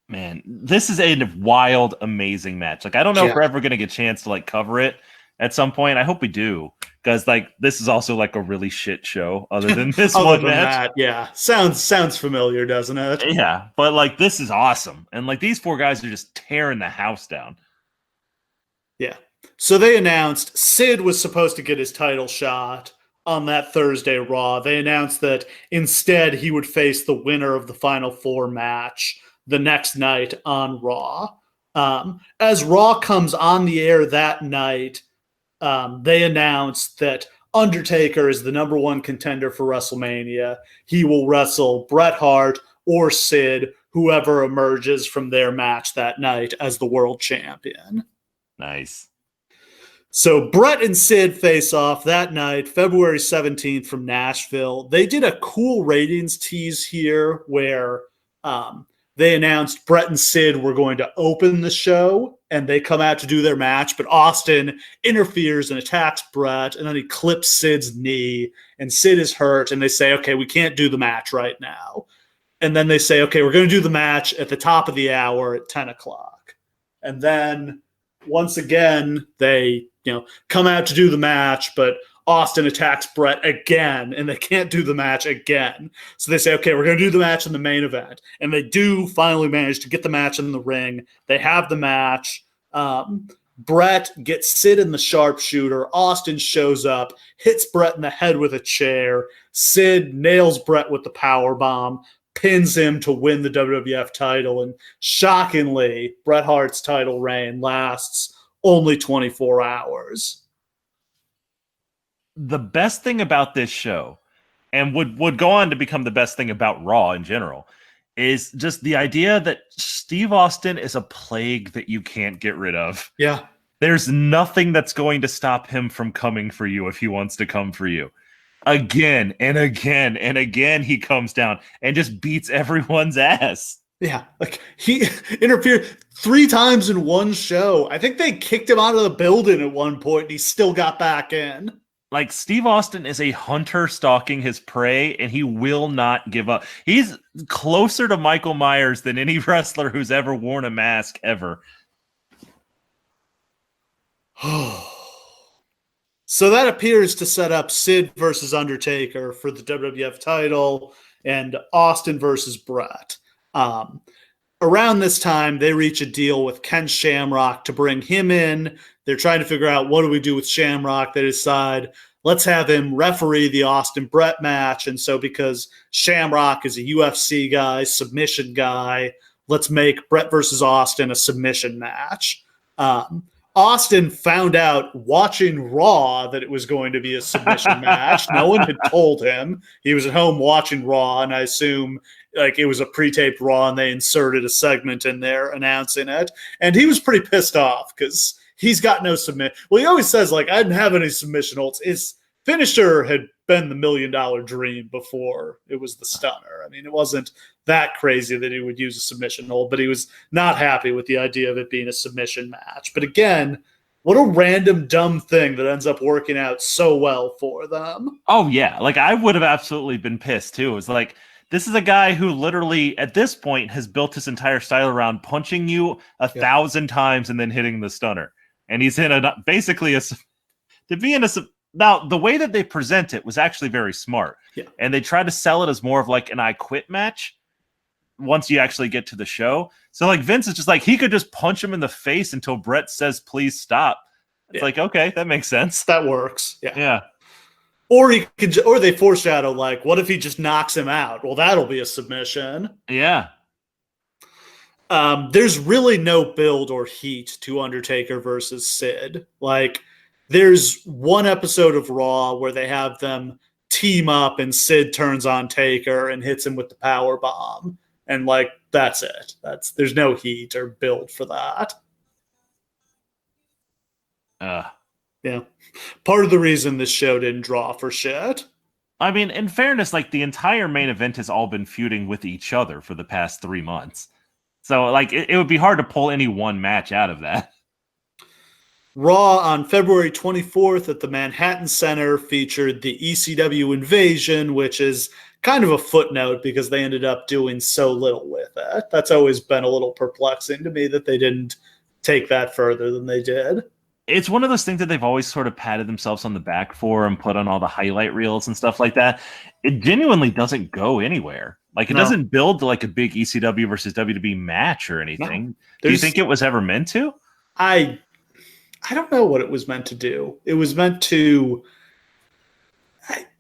Man, this is a wild, amazing match. Like, I don't know if we're ever going to get a chance to like cover it at some point. I hope we do, because like this is also like a really shit show other than this one match. Yeah, sounds familiar, doesn't it? Yeah, but like this is awesome, and like these 4 guys are just tearing the house down. Yeah. So they announced Sid was supposed to get his title shot on that Thursday Raw. They announced that instead he would face the winner of the Final Four match the next night on Raw. As Raw comes on the air that night, they announced that Undertaker is the number 1 contender for WrestleMania. He will wrestle Bret Hart or Sid, whoever emerges from their match that night as the world champion. Nice. So Bret and Sid face off that night, February 17th from Nashville. They did a cool ratings tease here where they announced Bret and Sid were going to open the show, and they come out to do their match, but Austin interferes and attacks Bret, and then he clips Sid's knee, and Sid is hurt, and they say, okay, we can't do the match right now. And then they say, okay, we're going to do the match at the top of the hour at 10 o'clock. And then once again, they come out to do the match, but Austin attacks Bret again, and they can't do the match again. So they say, okay, we're going to do the match in the main event. And they do finally manage to get the match in the ring. They have the match. Bret gets Sid in the sharpshooter. Austin shows up, hits Bret in the head with a chair. Sid nails Bret with the power bomb, pins him to win the WWF title. And shockingly, Bret Hart's title reign lasts only 24 hours. the best thing about this show, and would go on to become the best thing about Raw in general, is just the idea that Steve Austin is a plague that you can't get rid of. Yeah. There's nothing that's going to stop him from coming for you if he wants to come for you. Again and again and again, he comes down and just beats everyone's ass. Yeah, like he interfered 3 times in one show. I think they kicked him out of the building at one point, and he still got back in. Like, Steve Austin is a hunter stalking his prey, and he will not give up. He's closer to Michael Myers than any wrestler who's ever worn a mask ever. So that appears to set up Sid versus Undertaker for the WWF title and Austin versus Brett. Around this time, they reach a deal with Ken Shamrock to bring him in. They're trying to figure out, what do we do with Shamrock? They decide, let's have him referee the Austin Brett match. And so because Shamrock is a UFC guy, submission guy, let's make Brett versus Austin a submission match. Austin found out watching Raw that it was going to be a submission match. No one had told him. He was at home watching Raw, and I assume like it was a pre-taped Raw, and they inserted a segment in there announcing it. And he was pretty pissed off because he's got no submit. Well, he always says, like, I didn't have any submission holds. His finisher had been the $1 million dream before it was the stunner. I mean, it wasn't that crazy that he would use a submission hold, but he was not happy with the idea of it being a submission match. But again, what a random dumb thing that ends up working out so well for them. Oh, yeah. Like, I would have absolutely been pissed, too. It's like, this is a guy who literally, at this point, has built his entire style around punching you 1,000 times and then hitting the stunner. And he's in now, the way that they present it was actually very smart. Yeah. And they try to sell it as more of like an I Quit match once you actually get to the show. So like Vince is just like, he could just punch him in the face until Brett says, please stop. It's like, okay, that makes sense. That works. Yeah. Yeah. Or he could, or they foreshadow, like, what if he just knocks him out? Well, that'll be a submission. Yeah. There's really no build or heat to Undertaker versus Sid. Like, there's one episode of Raw where they have them team up and Sid turns on Taker and hits him with the power bomb. And like, that's it. There's no heat or build for that. Yeah. Part of the reason this show didn't draw for shit. I mean, in fairness, like the entire main event has all been feuding with each other for the past 3 months. So like, it would be hard to pull any one match out of that. Raw on February 24th at the Manhattan Center featured the ECW Invasion, which is kind of a footnote because they ended up doing so little with it. That's always been a little perplexing to me that they didn't take that further than they did. It's one of those things that they've always sort of patted themselves on the back for and put on all the highlight reels and stuff like that. It genuinely doesn't go anywhere. Like, it doesn't build to like a big ECW versus WWE match or anything. No. Do you think it was ever meant to? I don't know what it was meant to do. It was meant to...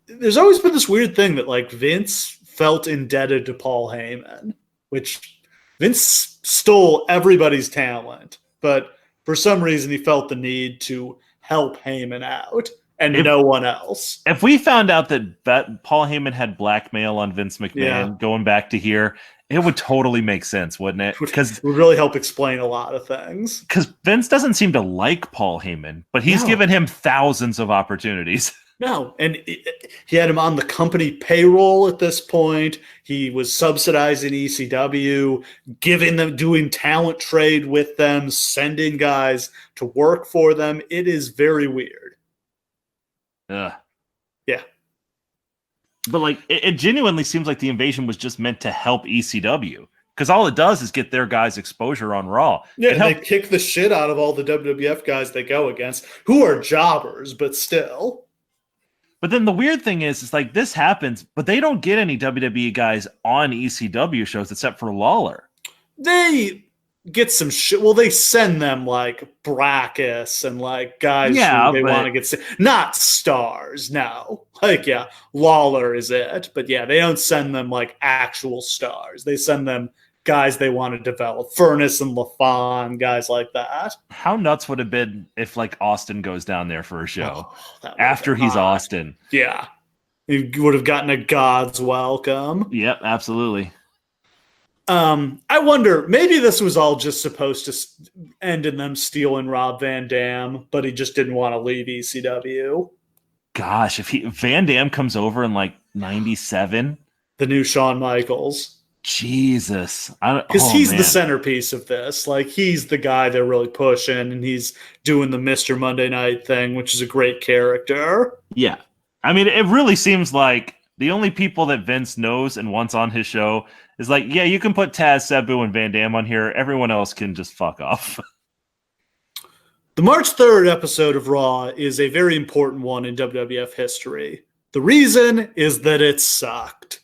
there's always been this weird thing that, like, Vince felt indebted to Paul Heyman, which Vince stole everybody's talent, but for some reason he felt the need to help Heyman out and no one else. If we found out that Paul Heyman had blackmail on Vince McMahon going back to here, it would totally make sense, wouldn't it? Because it would really help explain a lot of things. Because Vince doesn't seem to like Paul Heyman, but he's given him thousands of opportunities. No, and he had him on the company payroll at this point. He was subsidizing ECW, doing talent trade with them, sending guys to work for them. It is very weird. Yeah. But like, it genuinely seems like the invasion was just meant to help ECW, because all it does is get their guys exposure on Raw. Yeah, and they kick the shit out of all the WWF guys they go against, who are jobbers, but still. But then the weird thing is like, this happens, but they don't get any WWE guys on ECW shows except for Lawler. They get some shit. Well, they send them like Brackus and like guys who they want to get not stars. No, like, Lawler is it. But they don't send them like actual stars. They send them guys they want to develop. Furnace and LaFon, guys like that. How nuts would it have been if like Austin goes down there for a show After he's Austin? Yeah. He would have gotten a God's welcome. Yep, absolutely. I wonder, maybe this was all just supposed to end in them stealing Rob Van Dam, but he just didn't want to leave ECW. Gosh, if Van Dam comes over in like 97, the new Shawn Michaels. Jesus. Because he's the centerpiece of this. Like, he's the guy they're really pushing, and he's doing the Mr. Monday Night thing, which is a great character. Yeah. I mean, it really seems like the only people that Vince knows and wants on his show is like, yeah, you can put Taz, Sabu, and Van Dam on here. Everyone else can just fuck off. The March 3rd episode of Raw is a very important one in WWF history. The reason is that it sucked.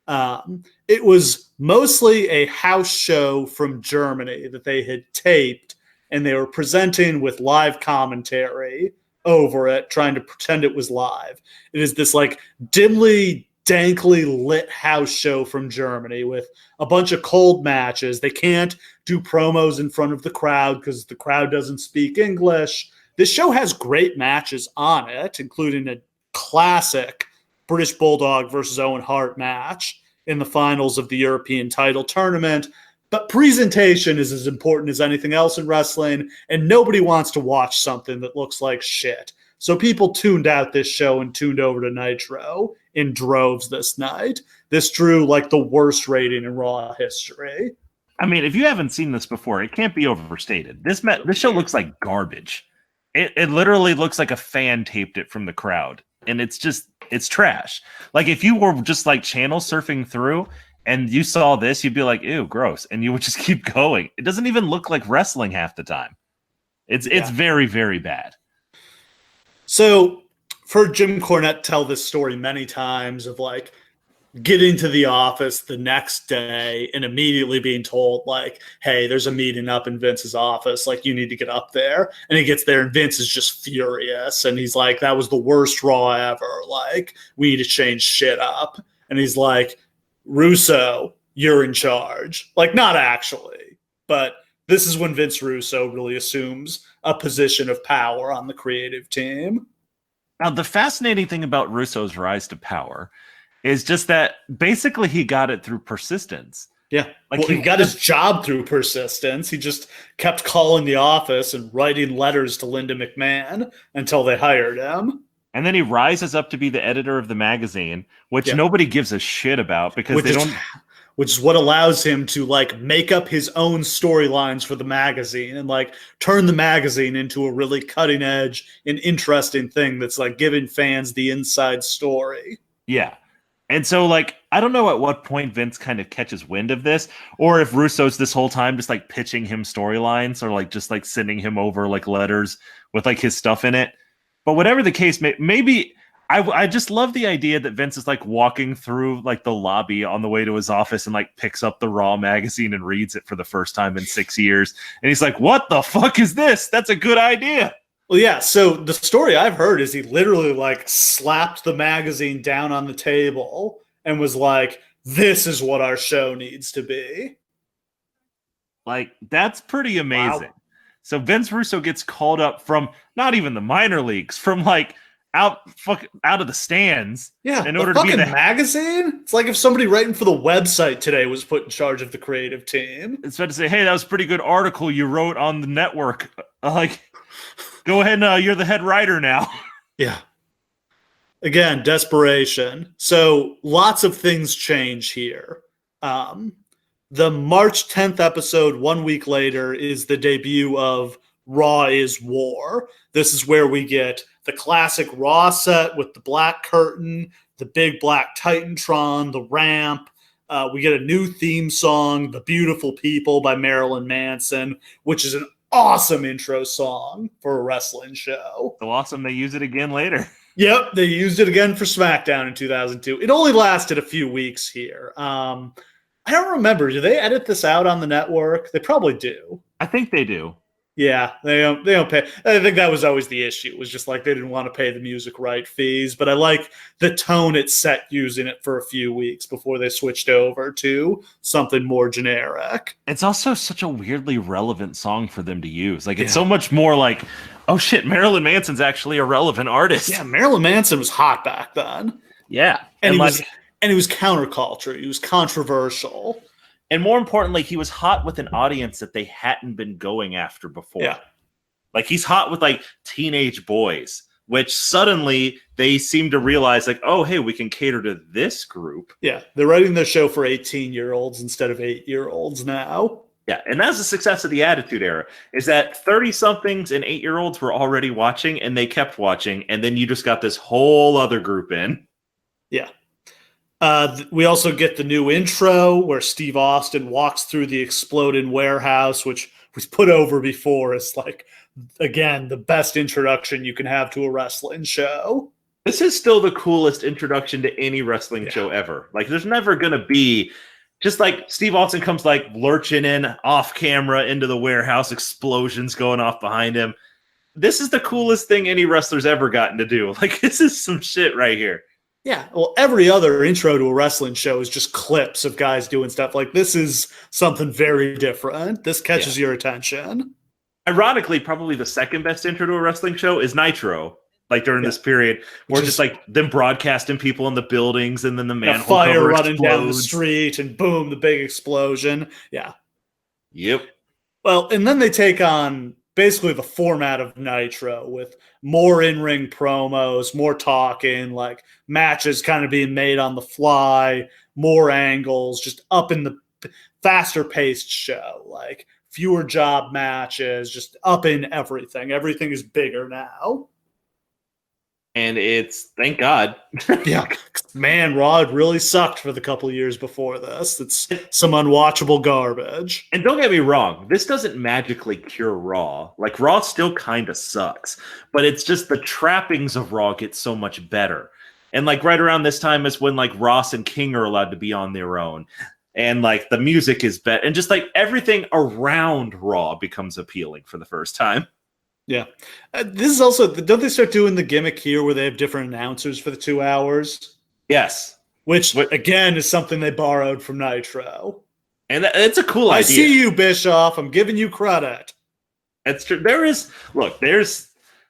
It was mostly a house show from Germany that they had taped, and they were presenting with live commentary over it, trying to pretend it was live. It is this like dimly, dankly lit house show from Germany with a bunch of cold matches. They can't do promos in front of the crowd because the crowd doesn't speak English. This show has great matches on it, including a classic British Bulldog versus Owen Hart match in the finals of the European title tournament. But presentation is as important as anything else in wrestling, and nobody wants to watch something that looks like shit. So people tuned out this show and tuned over to Nitro in droves this night. This drew like the worst rating in Raw history. I mean, if you haven't seen this before, it can't be overstated. This show looks like garbage. It literally looks like a fan taped it from the crowd, and it's trash. Like if you were just like channel surfing through and you saw this, you'd be like, ew, gross. And you would just keep going. It doesn't even look like wrestling half the time. It's very, very bad. So for Jim Cornette tell this story many times of like getting to the office the next day and immediately being told like, hey, there's a meeting up in Vince's office. Like you need to get up there. And he gets there and Vince is just furious. And he's like, that was the worst Raw ever. Like we need to change shit up. And he's like, Russo, you're in charge. Like not actually, but this is when Vince Russo really assumes a position of power on the creative team. Now, the fascinating thing about Russo's rise to power is just that basically he got it through persistence. Yeah. Like he got his job through persistence. He just kept calling the office and writing letters to Linda McMahon until they hired him. And then he rises up to be the editor of the magazine, which nobody gives a shit about because which is what allows him to like make up his own storylines for the magazine and like turn the magazine into a really cutting edge and interesting thing that's like giving fans the inside story. Yeah. And so like, I don't know at what point Vince kind of catches wind of this or if Russo's this whole time just like pitching him storylines or like just like sending him over like letters with like his stuff in it. But whatever the case, maybe I just love the idea that Vince is like walking through like the lobby on the way to his office and like picks up the Raw magazine and reads it for the first time in 6 years. And he's like, what the fuck is this? That's a good idea. Well, yeah. So the story I've heard is he literally like slapped the magazine down on the table and was like, this is what our show needs to be. Like, that's pretty amazing. Wow. So Vince Russo gets called up from not even the minor leagues, from like out of the stands. Yeah, in order to be the magazine. It's like if somebody writing for the website today was put in charge of the creative team. It's about to say, hey, that was a pretty good article you wrote on the network. Like, go ahead and you're the head writer now. Yeah. Again, desperation. So lots of things change here. The March 10th episode, 1 week later, is the debut of Raw is War. This is where we get the classic Raw set with the black curtain, the big black Titantron, the ramp. We get a new theme song, The Beautiful People by Marilyn Manson, which is an awesome intro song for a wrestling show. So awesome they use it again later. Yep, they used it again for SmackDown in 2002. It only lasted a few weeks here. I don't remember. Do they edit this out on the network? They probably do. I think they do. Yeah, they don't pay. I think that was always the issue. It was just like they didn't want to pay the music right fees. But I like the tone it set using it for a few weeks before they switched over to something more generic. It's also such a weirdly relevant song for them to use. Like, it's so much more like, oh shit, Marilyn Manson's actually a relevant artist. Yeah, Marilyn Manson was hot back then. Yeah. And he was counterculture. He was controversial. And more importantly, he was hot with an audience that they hadn't been going after before. Yeah. Like, he's hot with like teenage boys, which suddenly they seem to realize like, oh, hey, we can cater to this group. Yeah. They're writing their show for 18-year-olds instead of 8-year-olds now. Yeah. And that's the success of the Attitude Era, is that 30-somethings and 8-year-olds were already watching and they kept watching. And then you just got this whole other group in. Yeah. We also get the new intro where Steve Austin walks through the exploding warehouse, which was put over before as like, again, the best introduction you can have to a wrestling show. This is still the coolest introduction to any wrestling show ever. Like, there's never going to be just like Steve Austin comes like lurching in off camera into the warehouse, explosions going off behind him. This is the coolest thing any wrestler's ever gotten to do. Like, this is some shit right here. Yeah, well, every other intro to a wrestling show is just clips of guys doing stuff. Like, this is something very different. This catches your attention. Ironically, probably the second best intro to a wrestling show is Nitro. Like, during this period, where just like them broadcasting people in the buildings, and then the manhole fire running explodes down the street, and boom, the big explosion. Yeah. Yep. Well, and then they take on basically the format of Nitro with more in-ring promos, more talking, like matches kind of being made on the fly, more angles, just up in the faster paced show, like fewer job matches, just up in everything. Everything is bigger now. And it's, thank God. Yeah. Man, Raw had really sucked for the couple of years before this. It's some unwatchable garbage. And don't get me wrong, this doesn't magically cure Raw. Like, Raw still kind of sucks. But it's just the trappings of Raw get so much better. And, like, right around this time is when, like, Ross and King are allowed to be on their own. And, like, the music is better. And just, like, everything around Raw becomes appealing for the first time. Yeah. This is also, don't they start doing the gimmick here where they have different announcers for the 2 hours? Yes. Which, again, is something they borrowed from Nitro. And it's a cool idea. I see you, Bischoff. I'm giving you credit. That's true.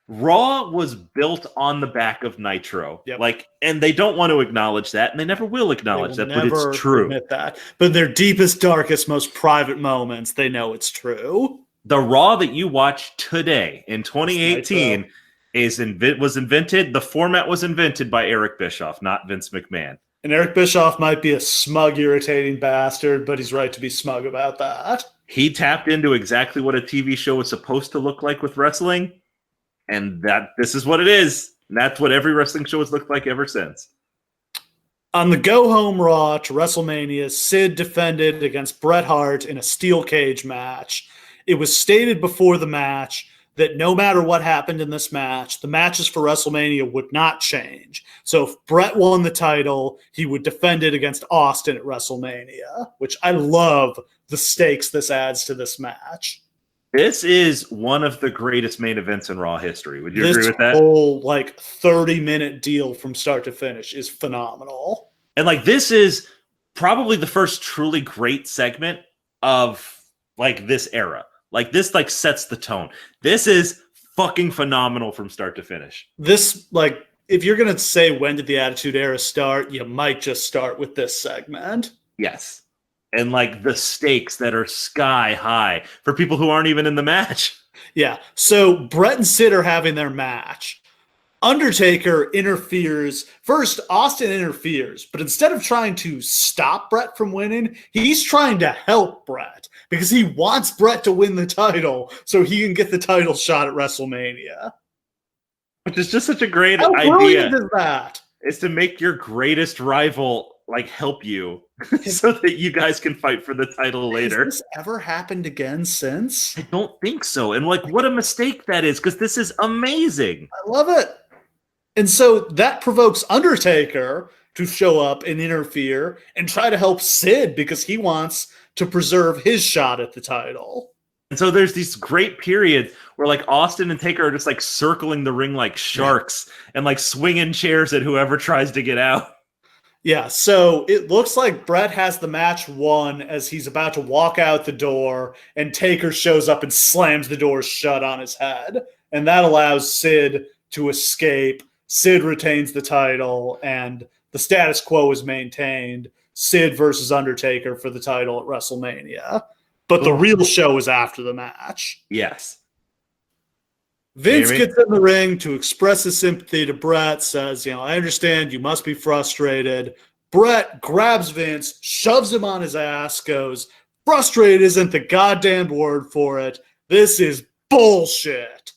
Raw was built on the back of Nitro. Yep. Like, and they don't want to acknowledge that, and they never will acknowledge that, but it's true. Admit that. But in their deepest, darkest, most private moments, they know it's true. The Raw that you watch today in 2018 was invented. The format was invented by Eric Bischoff, not Vince McMahon. And Eric Bischoff might be a smug, irritating bastard, but he's right to be smug about that. He tapped into exactly what a TV show was supposed to look like with wrestling, and this is what it is. And that's what every wrestling show has looked like ever since. On the go-home Raw to WrestleMania, Sid defended against Bret Hart in a steel cage match. It was stated before the match that no matter what happened in this match, the matches for WrestleMania would not change. So if Bret won the title, he would defend it against Austin at WrestleMania, which I love the stakes this adds to this match. This is one of the greatest main events in Raw history. Would you agree with that? This whole 30-minute deal from start to finish is phenomenal. And like, this is probably the first truly great segment of like this era. Like, this like sets the tone. This is fucking phenomenal from start to finish. This, like, if you're going to say when did the Attitude Era start, you might just start with this segment. Yes. And like the stakes that are sky high for people who aren't even in the match. Yeah. So Bret and Sid are having their match. Undertaker interferes. First, Austin interferes, but instead of trying to stop Bret from winning, he's trying to help Bret because he wants Bret to win the title so he can get the title shot at WrestleMania. Which is just such a great How idea. brilliant is that? Is to make your greatest rival like help you so that you guys can fight for the title later. Has this ever happened again since? I don't think so. And like, what a mistake that is, because this is amazing. I love it. And so that provokes Undertaker to show up and interfere and try to help Sid because he wants to preserve his shot at the title. And so there's these great periods where like Austin and Taker are just like circling the ring like sharks and like swinging chairs at whoever tries to get out. Yeah, so it looks like Brett has the match won as he's about to walk out the door, and Taker shows up and slams the door shut on his head. And that allows Sid to escape. Sid retains the title, and the status quo is maintained. Sid versus Undertaker for the title at WrestleMania. But the real show is after the match. Yes. Vince gets in the ring to express his sympathy to Brett, says, I understand you must be frustrated. Brett grabs Vince, shoves him on his ass, goes, frustrated isn't the goddamn word for it. This is bullshit.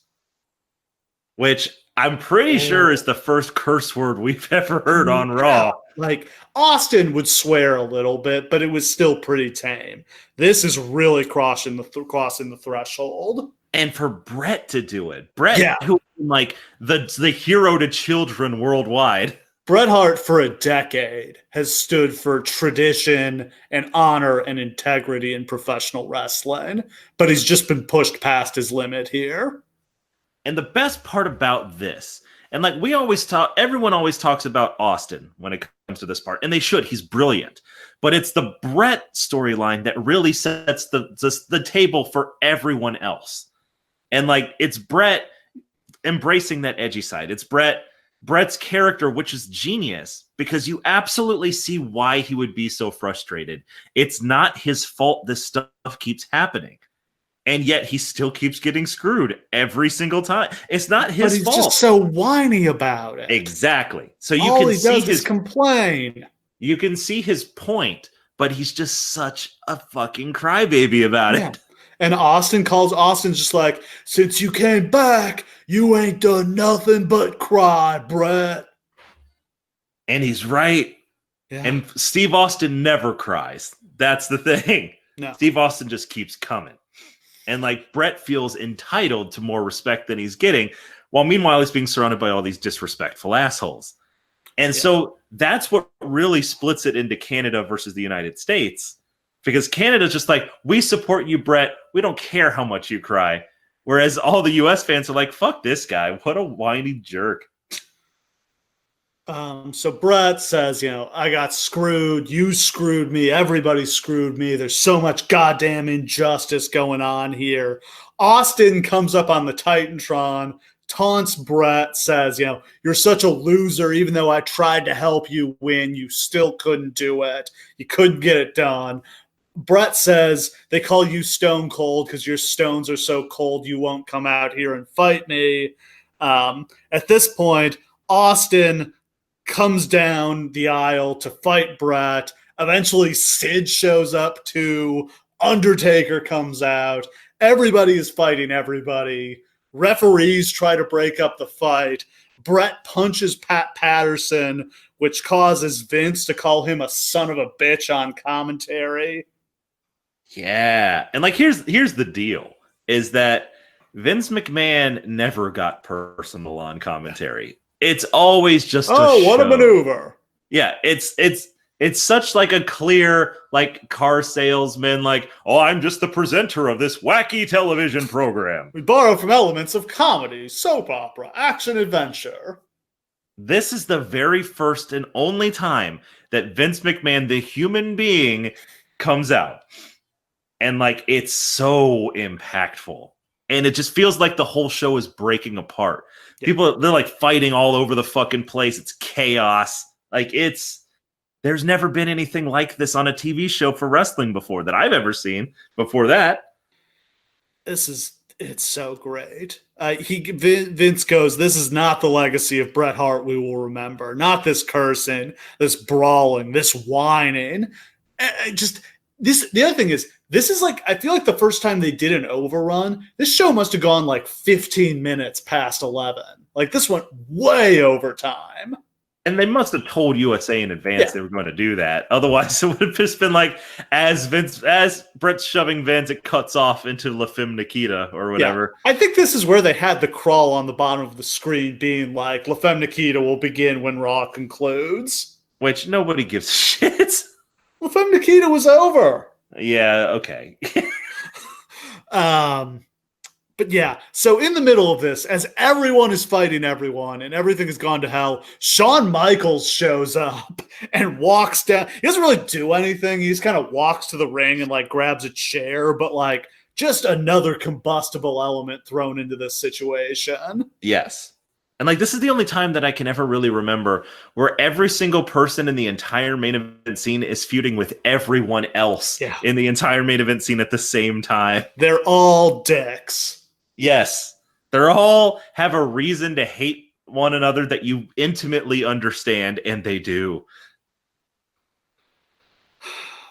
Which I'm pretty sure is the first curse word we've ever heard on Raw. Like, Austin would swear a little bit, but it was still pretty tame. This is really crossing the threshold. And for Brett to do it. Brett, who like the hero to children worldwide. Bret Hart, for a decade, has stood for tradition and honor and integrity in professional wrestling, but he's just been pushed past his limit here. And the best part about this, and like everyone always talks about Austin when it comes to this part, and they should. He's brilliant. But it's the Brett storyline that really sets the table for everyone else. And like it's Brett embracing that edgy side. It's Brett's character, which is genius because you absolutely see why he would be so frustrated. It's not his fault this stuff keeps happening. And yet he still keeps getting screwed every single time. It's not his fault. But he's just so whiny about it. Exactly. So you All can he see does is complain. You can see his point, but he's just such a fucking crybaby about it. And Austin's just like, since you came back, you ain't done nothing but cry, Brett. And he's right. Yeah. And Steve Austin never cries. That's the thing. No. Steve Austin just keeps coming. And like Brett feels entitled to more respect than he's getting, while meanwhile he's being surrounded by all these disrespectful assholes. And so that's what really splits it into Canada versus the United States. Because Canada's just like, we support you, Brett. We don't care how much you cry. Whereas all the US fans are like, fuck this guy. What a whiny jerk. So Brett says, I got screwed. You screwed me. Everybody screwed me. There's so much goddamn injustice going on here. Austin comes up on the Titantron, taunts Brett, says, you're such a loser. Even though I tried to help you win, you still couldn't do it. You couldn't get it done. Brett says they call you Stone Cold because your stones are so cold you won't come out here and fight me. At this point, Austin comes down the aisle to fight Brett. Eventually, Sid shows up too. Undertaker comes out. Everybody is fighting everybody. Referees try to break up the fight. Brett punches Pat Patterson, which causes Vince to call him a son of a bitch on commentary. Yeah. And like here's the deal is that Vince McMahon never got personal on commentary. It's always just a show. What a maneuver. Yeah, it's such like a clear like car salesman like, I'm just the presenter of this wacky television program. We borrow from elements of comedy, soap opera, action adventure. This is the very first and only time that Vince McMahon, the human being, comes out. And like it's so impactful. And it just feels like the whole show is breaking apart. Yeah. People, they're like fighting all over the fucking place. It's chaos. Like there's never been anything like this on a TV show for wrestling before that I've ever seen before that. It's so great. Vince goes, this is not the legacy of Bret Hart we will remember. Not this cursing, this brawling, this whining. The other thing is, this is like, I feel like the first time they did an overrun, this show must have gone like 15 minutes past 11. Like this went way over time. And they must have told USA in advance they were going to do that. Otherwise, it would have just been like, as Brett's shoving Vince, it cuts off into La Femme Nikita or whatever. Yeah. I think this is where they had the crawl on the bottom of the screen being like, La Femme Nikita will begin when Raw concludes. Which nobody gives a shit. La Femme Nikita was over. Yeah, okay. But yeah, so in the middle of this, as everyone is fighting everyone and everything has gone to hell, Shawn Michaels shows up and walks down. He doesn't really do anything. He just kind of walks to the ring and like grabs a chair, but like just another combustible element thrown into this situation. Yes. And like this is the only time that I can ever really remember where every single person in the entire main event scene is feuding with everyone else in the entire main event scene at the same time. They're all dicks. Yes. They're all have a reason to hate one another that you intimately understand, and they do.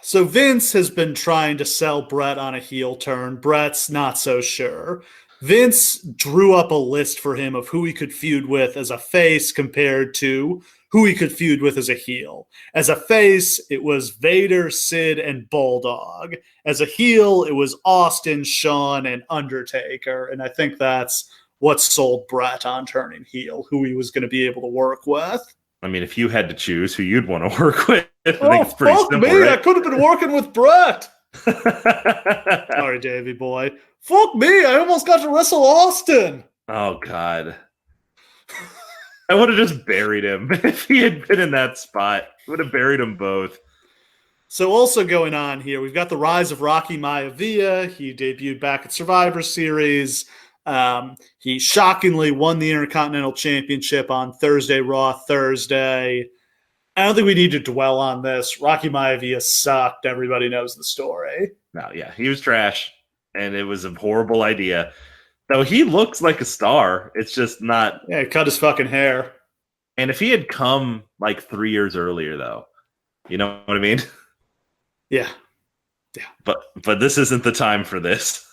So Vince has been trying to sell Brett on a heel turn. Brett's not so sure. Vince drew up a list for him of who he could feud with as a face compared to who he could feud with as a heel. As a face, it was Vader, Sid, and Bulldog. As a heel, it was Austin, Shawn, and Undertaker. And I think that's what sold Brett on turning heel, who he was going to be able to work with. I mean, if you had to choose who you'd want to work with, I think Oh, it's pretty fuck simple, me! right? I could have been working with Brett. Sorry, Davey boy. Fuck me! I almost got to wrestle Austin. Oh God, I would have just buried him if he had been in that spot. Would have buried them both. So also going on here, we've got the rise of Rocky Maivia. He debuted back at Survivor Series. He shockingly won the Intercontinental Championship on Thursday Raw Thursday. I don't think we need to dwell on this. Rocky Maivia sucked. Everybody knows the story. No, yeah, he was trash, and it was a horrible idea. Though he looks like a star, it's just not. Yeah, he cut his fucking hair. And if he had come like 3 years earlier, though, you know what I mean? Yeah. But this isn't the time for this.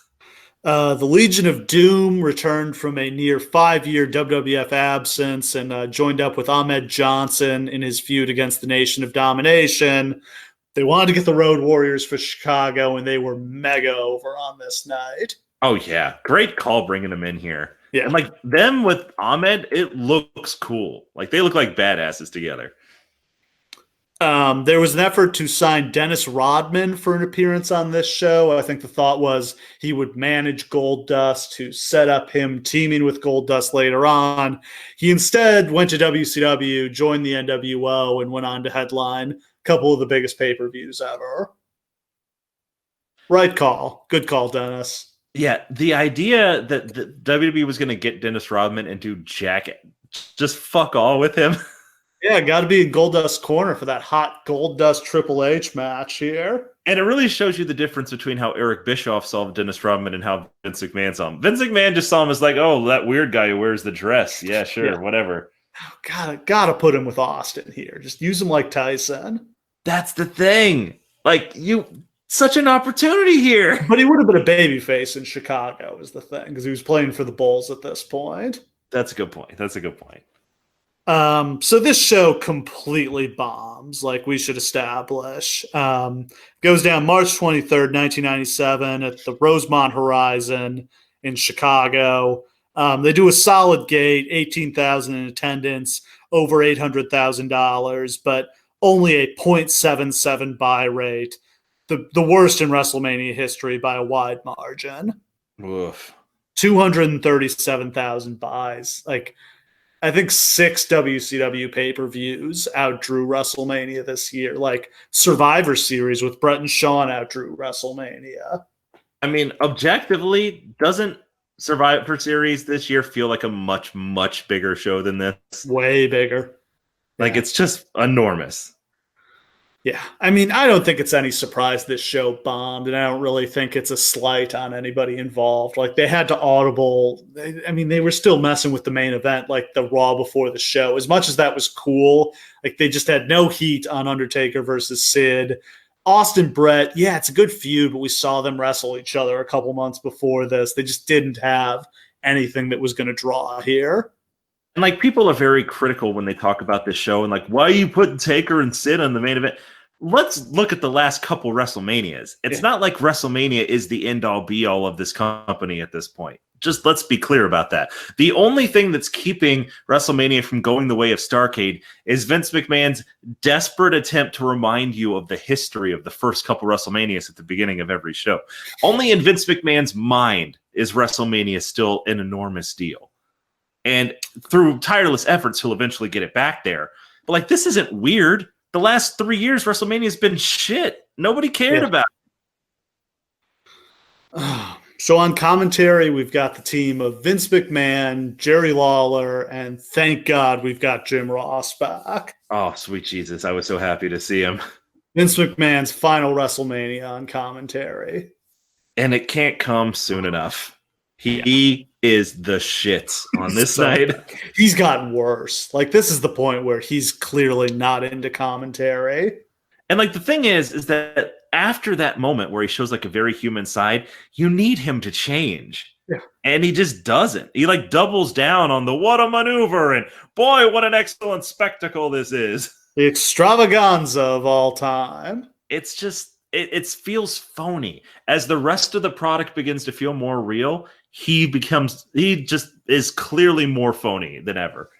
The Legion of Doom returned from a near 5-year WWF absence and joined up with Ahmed Johnson in his feud against the Nation of Domination. They wanted to get the Road Warriors for Chicago, and they were mega over on this night. Oh, yeah. Great call bringing them in here. Yeah. And like them with Ahmed, it looks cool. Like they look like badasses together. There was an effort to sign Dennis Rodman for an appearance on this show. I think the thought was he would manage Goldust to set up him teaming with Goldust later on. He instead went to WCW, joined the NWO, and went on to headline a couple of the biggest pay-per-views ever. Right call. Good call, Dennis. Yeah, the idea that the WWE was going to get Dennis Rodman and do just fuck all with him. Yeah, got to be in Goldust's corner for that hot Goldust Triple H match here. And it really shows you the difference between how Eric Bischoff saw Dennis Rodman and how Vince McMahon saw him. Vince McMahon just saw him as like, oh, that weird guy who wears the dress. Yeah, sure, whatever. Oh, gotta put him with Austin here. Just use him like Tyson. That's the thing. Like, such an opportunity here. But he would have been a babyface in Chicago is the thing, because he was playing for the Bulls at this point. That's a good point. So this show completely bombs, like we should establish. Goes down March 23rd, 1997 at the Rosemont Horizon in Chicago. They do a solid gate, 18,000 in attendance, over $800,000, but only a 0.77 buy rate. The worst in WrestleMania history by a wide margin. Oof. 237,000 buys. Like, I think 6 WCW pay-per-views outdrew WrestleMania this year. Like Survivor Series with Brett and Shawn outdrew WrestleMania. I mean, objectively, doesn't Survivor Series this year feel like a much, much bigger show than this? Way bigger. Like, it's just enormous. Yeah. I mean, I don't think it's any surprise this show bombed, and I don't really think it's a slight on anybody involved. Like, they had to audible. I mean, they were still messing with the main event, like the Raw before the show. As much as that was cool, like, they just had no heat on Undertaker versus Sid. Austin Brett, yeah, it's a good feud, but we saw them wrestle each other a couple months before this. They just didn't have anything that was going to draw here. And like, people are very critical when they talk about this show and like, why are you putting Taker and Sid on the main event? Let's look at the last couple WrestleManias. It's not like WrestleMania is the end all be all of this company at this point. Just let's be clear about that. The only thing that's keeping WrestleMania from going the way of Starrcade is Vince McMahon's desperate attempt to remind you of the history of the first couple WrestleManias at the beginning of every show. Only in Vince McMahon's mind is WrestleMania still an enormous deal. And through tireless efforts, he'll eventually get it back there. But like, this isn't weird. The last 3 years, WrestleMania has been shit. Nobody cared about it. So on commentary, we've got the team of Vince McMahon, Jerry Lawler, and thank God we've got Jim Ross back. Oh, sweet Jesus. I was so happy to see him. Vince McMahon's final WrestleMania on commentary. And it can't come soon enough. He is the shit on this night. He's gotten worse. Like, this is the point where he's clearly not into commentary. And like, the thing is that after that moment where he shows like a very human side, you need him to change. Yeah. And he just doesn't. He like doubles down on the what a maneuver and boy, what an excellent spectacle this is. The extravaganza of all time. It's just, it feels phony. As the rest of the product begins to feel more real, he just is clearly more phony than ever.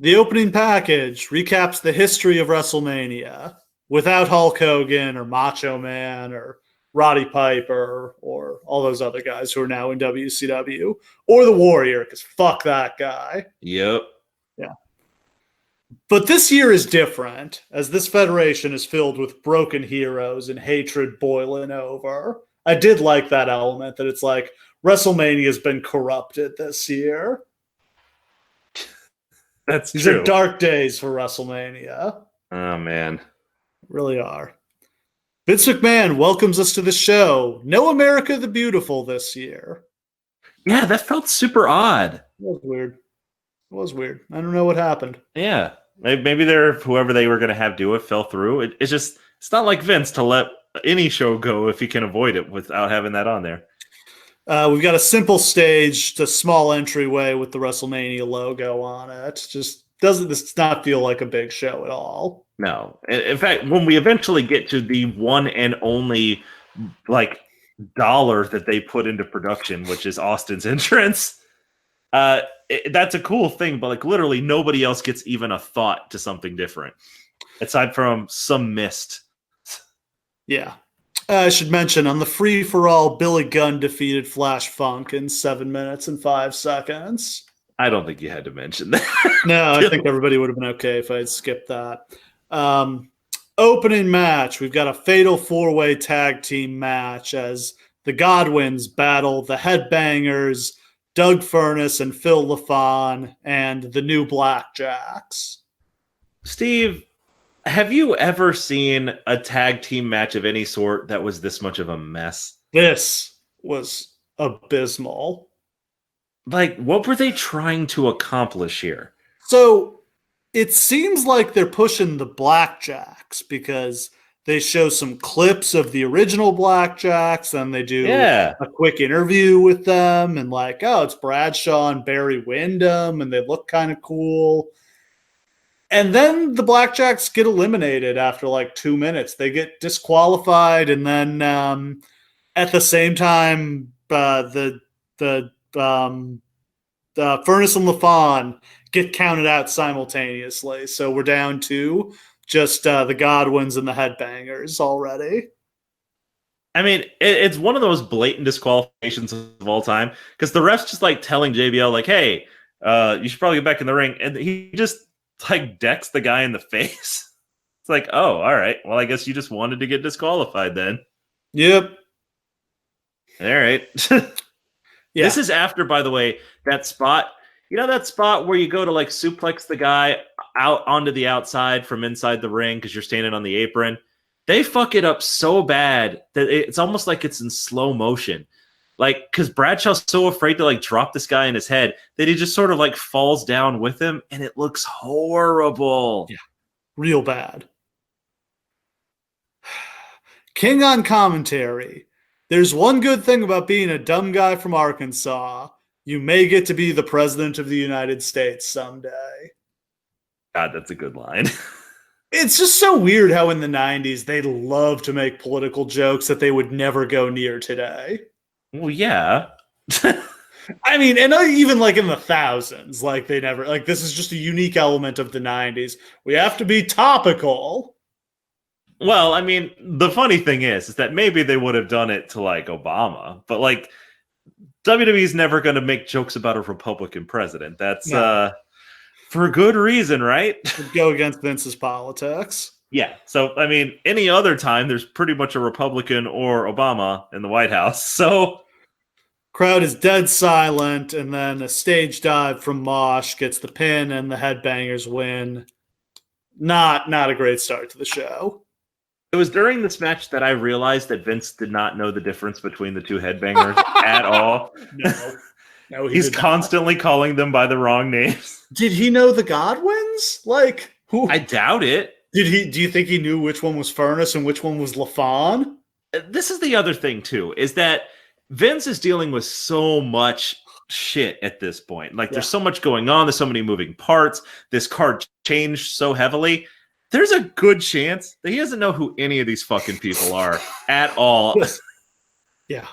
The opening package recaps the history of WrestleMania without Hulk Hogan or Macho Man or Roddy Piper or all those other guys who are now in WCW, or the Warrior, because fuck that guy. Yep. Yeah. But this year is different, as this federation is filled with broken heroes and hatred boiling over. I did like that element, that it's like WrestleMania has been corrupted this year. These are dark days for WrestleMania. Oh, man. Really are. Vince McMahon welcomes us to the show. No America the Beautiful this year. Yeah, that felt super odd. It was weird. I don't know what happened. Yeah. Maybe whoever they were going to have do it fell through. It's not like Vince to let any show go if he can avoid it without having that on there. We've got a simple stage, a small entryway with the WrestleMania logo on it. Just does not feel like a big show at all. No. In fact, when we eventually get to the one and only like dollar that they put into production, which is Austin's entrance, that's a cool thing, but like literally nobody else gets even a thought to something different aside from some mist. Yeah. I should mention, on the free-for-all, Billy Gunn defeated Flash Funk in 7 minutes and 5 seconds. I don't think you had to mention that. No, I think everybody would have been okay if I had skipped that. Opening match, we've got a fatal four-way tag team match as the Godwins battle the Headbangers, Doug Furnace and Phil LaFon, and the New Blackjacks. Steve, have you ever seen a tag team match of any sort that was this much of a mess? This was abysmal. Like, what were they trying to accomplish here? So it seems like they're pushing the Blackjacks because they show some clips of the original Blackjacks, and they do a quick interview with them, and like, oh, it's Bradshaw and Barry Windham, and they look kind of cool. And then the Blackjacks get eliminated after like 2 minutes. They get disqualified, and then at the same time, the Furnace and LaFon get counted out simultaneously. So we're down to just the Godwins and the Headbangers already. I mean, it's one of those blatant disqualifications of all time, because the ref's just like telling JBL, like, hey, you should probably get back in the ring. And he just like decks the guy in the face. It's like, oh, all right. Well, I guess you just wanted to get disqualified then. Yep. All right. Yeah. This is after, by the way, that spot. You know that spot where you go to like suplex the guy out onto the outside from inside the ring because you're standing on the apron? They fuck it up so bad that it's almost like it's in slow motion. Like, because Bradshaw's so afraid to like drop this guy in his head that he just sort of like falls down with him, and it looks horrible. Yeah, real bad. King on commentary. There's one good thing about being a dumb guy from Arkansas. You may get to be the president of the United States someday. God, that's a good line. It's just so weird how in the 90s they love to make political jokes that they would never go near today. Well, yeah. I mean, and even like in the thousands, like they never, like this is just a unique element of the 90s. We have to be topical. Well, I mean, the funny thing is that maybe they would have done it to like Obama, but like WWE's never going to make jokes about a Republican president. That's for good reason, right? Would go against Vince's politics. Yeah. So, I mean, any other time, there's pretty much a Republican or Obama in the White House. So, crowd is dead silent, and then a stage dive from Mosh gets the pin, and the Headbangers win. Not a great start to the show. it was during this match that I realized that Vince did not know the difference between the two Headbangers at all. No, he's constantly calling them by the wrong names. Did he know the Godwins? Like, who? I doubt it. Do you think he knew which one was Furnace and which one was LaFon? This is the other thing too, is that Vince is dealing with so much shit at this point. Like, there's so much going on. There's so many moving parts. This card changed so heavily. There's a good chance that he doesn't know who any of these fucking people are at all. Yeah.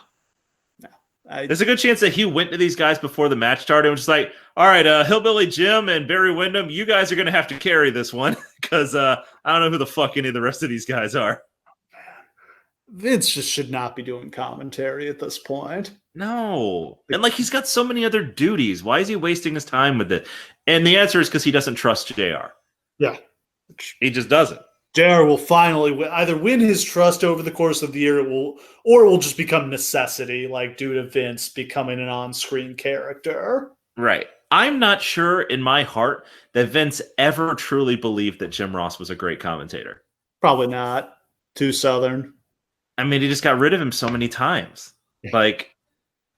There's a good chance that he went to these guys before the match started and was just like, all right, Hillbilly Jim and Barry Windham, you guys are going to have to carry this one because I don't know who the fuck any of the rest of these guys are. Vince just should not be doing commentary at this point. No. And like, he's got so many other duties. Why is he wasting his time with it? And the answer is because he doesn't trust JR. Yeah. He just doesn't. JR will finally either win his trust over the course of the year, or it will just become necessity, like due to Vince becoming an on-screen character. Right. I'm not sure in my heart that Vince ever truly believed that Jim Ross was a great commentator. Probably not. Too Southern. I mean, he just got rid of him so many times. Like,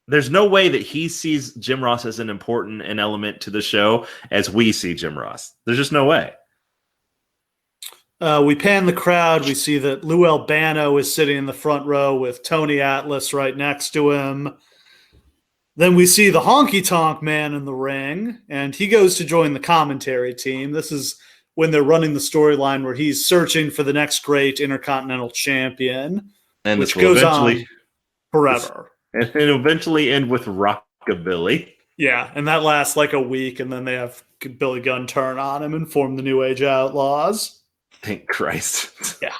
there's no way that he sees Jim Ross as an important an element to the show as we see Jim Ross. There's just no way. We pan the crowd. We see that Lou Albano is sitting in the front row with Tony Atlas right next to him. Then we see the Honky Tonk Man in the ring, and he goes to join the commentary team. This is when they're running the storyline where he's searching for the next great Intercontinental Champion, and which goes on forever. And it'll eventually end with Rockabilly. Yeah, and that lasts like a week, and then they have Billy Gunn turn on him and form the New Age Outlaws. Thank Christ. Yeah.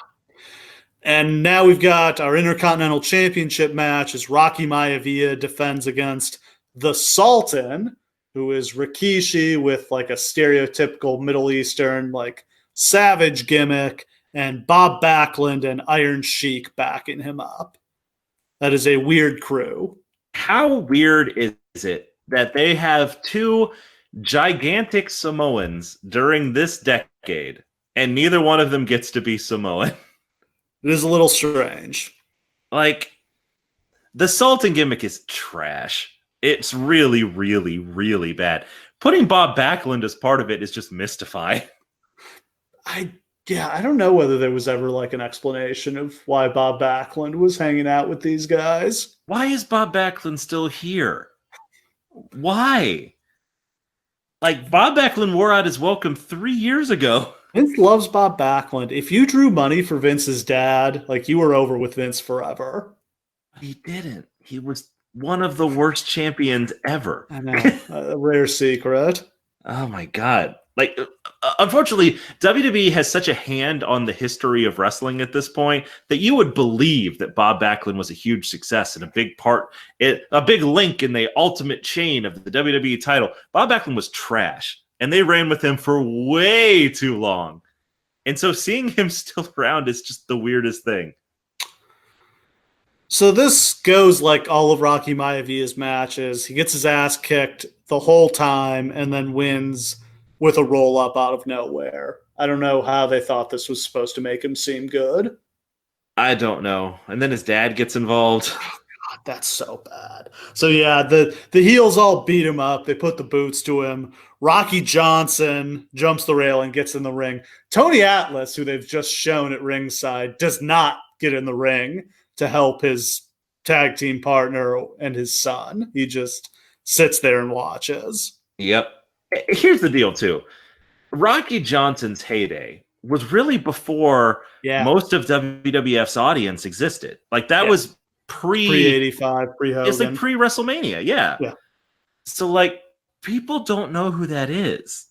And now we've got our Intercontinental Championship match as Rocky Maivia defends against the Sultan, who is Rikishi with like a stereotypical Middle Eastern like savage gimmick, and Bob Backlund and Iron Sheik backing him up. That is a weird crew. How weird is it that they have two gigantic Samoans during this decade, and neither one of them gets to be Samoan? It is a little strange. Like, the Sultan gimmick is trash. It's really, really, really bad. Putting Bob Backlund as part of it is just mystifying. I don't know whether there was ever like an explanation of why Bob Backlund was hanging out with these guys. Why is Bob Backlund still here? Why? Like, Bob Backlund wore out his welcome 3 years ago. Vince loves Bob Backlund. If you drew money for Vince's dad, like, you were over with Vince forever. He didn't. He was one of the worst champions ever. I know. A rare secret. Oh my God. Like, unfortunately, WWE has such a hand on the history of wrestling at this point that you would believe that Bob Backlund was a huge success and a big link in the ultimate chain of the WWE title. Bob Backlund was trash, and they ran with him for way too long. And so seeing him still around is just the weirdest thing. So this goes like all of Rocky Maivia's matches. He gets his ass kicked the whole time and then wins with a roll-up out of nowhere. I don't know how they thought this was supposed to make him seem good. I don't know. And then his dad gets involved. Oh, God, that's so bad. So yeah, the heels all beat him up. They put the boots to him. Rocky Johnson jumps the rail and gets in the ring. Tony Atlas, who they've just shown at ringside, does not get in the ring to help his tag team partner and his son. He just sits there and watches. Yep. Here's the deal, too. Rocky Johnson's heyday was really before most of WWF's audience existed. Like, that was pre-85, pre-Hogan. It's like pre-WrestleMania, yeah. So, like, people don't know who that is.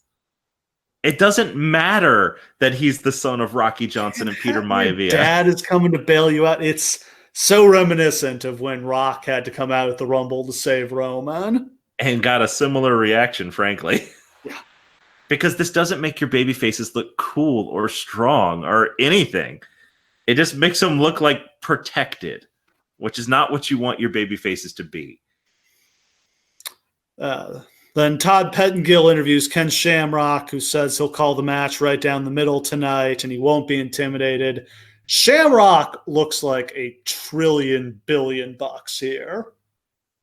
It doesn't matter that he's the son of Rocky Johnson and Peter Maivia. Dad is coming to bail you out. It's so reminiscent of when Rock had to come out at the Rumble to save Roman. And got a similar reaction, frankly. Yeah. Because this doesn't make your baby faces look cool or strong or anything. It just makes them look like protected, which is not what you want your baby faces to be. Then Todd Pettengill interviews Ken Shamrock, who says he'll call the match right down the middle tonight and he won't be intimidated. Shamrock looks like $1 trillion billion here.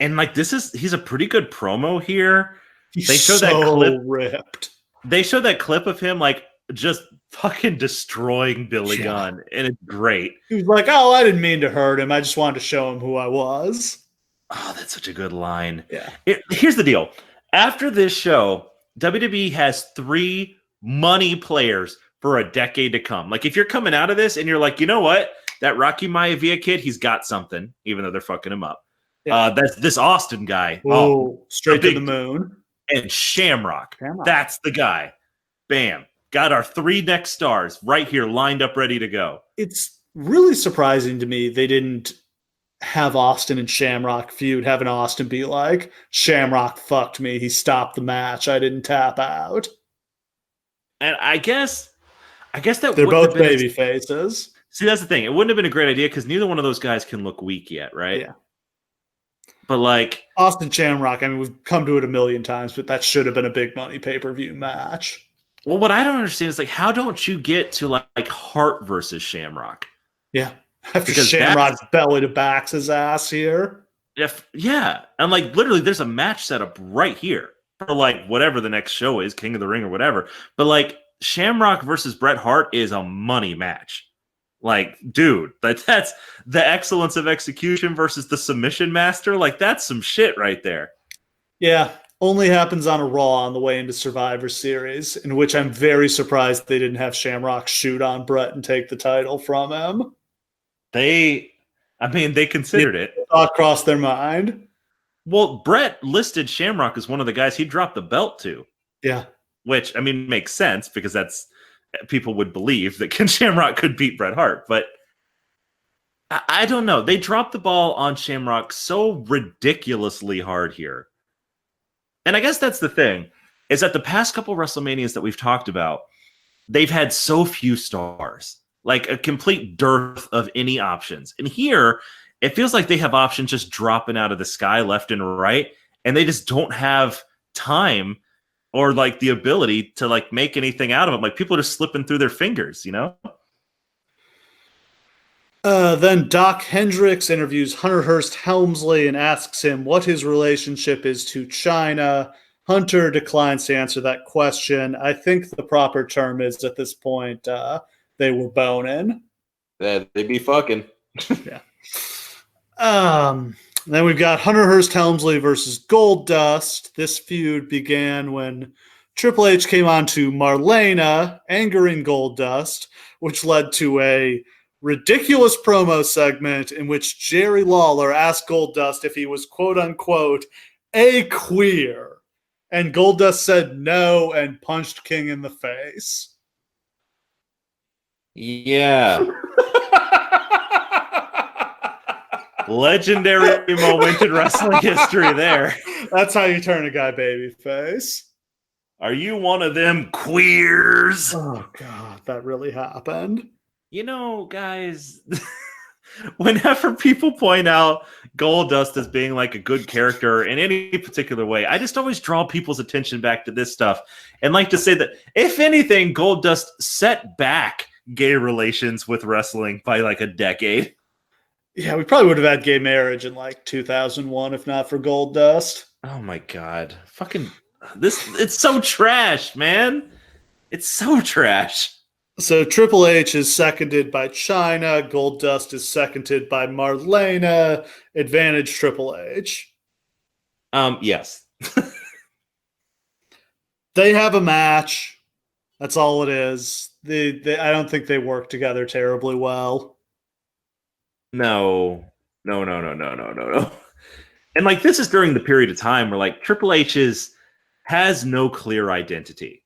And like he's a pretty good promo here. He's they show so that clip ripped. They show that clip of him like just fucking destroying Billy Gunn, and it's great. He was like, "Oh, I didn't mean to hurt him. I just wanted to show him who I was." Oh, that's such a good line. Yeah. Here's the deal. After this show, WWE has 3 money players for a decade to come. Like, if you're coming out of this and you're like, you know what? That Rocky Maivia kid, he's got something, even though they're fucking him up. Yeah. That's this Austin guy. Straight to the moon. And Shamrock. That's the guy. Bam. Got our 3 next stars right here lined up, ready to go. It's really surprising to me they didn't have Austin and Shamrock feud, having Austin be like, Shamrock fucked me. He stopped the match. I didn't tap out. And I guess that they're both baby faces. See, that's the thing. It wouldn't have been a great idea because neither one of those guys can look weak yet, right? Yeah. But like Austin Shamrock, I mean, we've come to it a million times, but that should have been a big money pay-per-view match. Well, what I don't understand is like, how don't you get to like Hart versus Shamrock? Yeah. After Shamrock's belly to backs his ass here. Yeah. And like literally there's a match set up right here for like whatever the next show is, King of the Ring or whatever. But like Shamrock versus Bret Hart is a money match. Like, dude, that's the excellence of execution versus the submission master. Like, that's some shit right there. Yeah. Only happens on a Raw on the way into Survivor Series, in which I'm very surprised they didn't have Shamrock shoot on Bret and take the title from him. They considered it. Thought crossed their mind. Well, Bret listed Shamrock as one of the guys he dropped the belt to. Yeah. Which, I mean, makes sense because that's people would believe that Ken Shamrock could beat Bret Hart. But I don't know. They dropped the ball on Shamrock so ridiculously hard here. And I guess that's the thing, is that the past couple WrestleManias that we've talked about, they've had so few stars. Like a complete dearth of any options. And here, it feels like they have options just dropping out of the sky left and right, and they just don't have time or like the ability to like make anything out of them. Like people are just slipping through their fingers, you know? Then Doc Hendricks interviews Hunter Hearst Helmsley and asks him what his relationship is to China. Hunter declines to answer that question. I think the proper term is at this point, they were boning. They be fucking. Yeah. Then we've got Hunter Hearst Helmsley versus Goldust. This feud began when Triple H came on to Marlena, angering Goldust, which led to a ridiculous promo segment in which Jerry Lawler asked Goldust if he was quote unquote a queer. And Goldust said no and punched King in the face. Yeah. Legendary moment in wrestling history there. That's how you turn a guy babyface. Are you one of them queers? Oh, God, that really happened. You know, guys, whenever people point out Goldust as being like a good character in any particular way, I just always draw people's attention back to this stuff and like to say that, if anything, Goldust set back gay relations with wrestling by like a decade. Yeah, we probably would have had gay marriage in like 2001 if not for Goldust. Oh my God. Fucking this, it's so trash, man. It's so trash. So Triple H is seconded by China. Goldust is seconded by Marlena. Advantage Triple H. Yes. They have a match. That's all it is. I don't think they work together terribly well. No. And like this is during the period of time where like Triple H has no clear identity.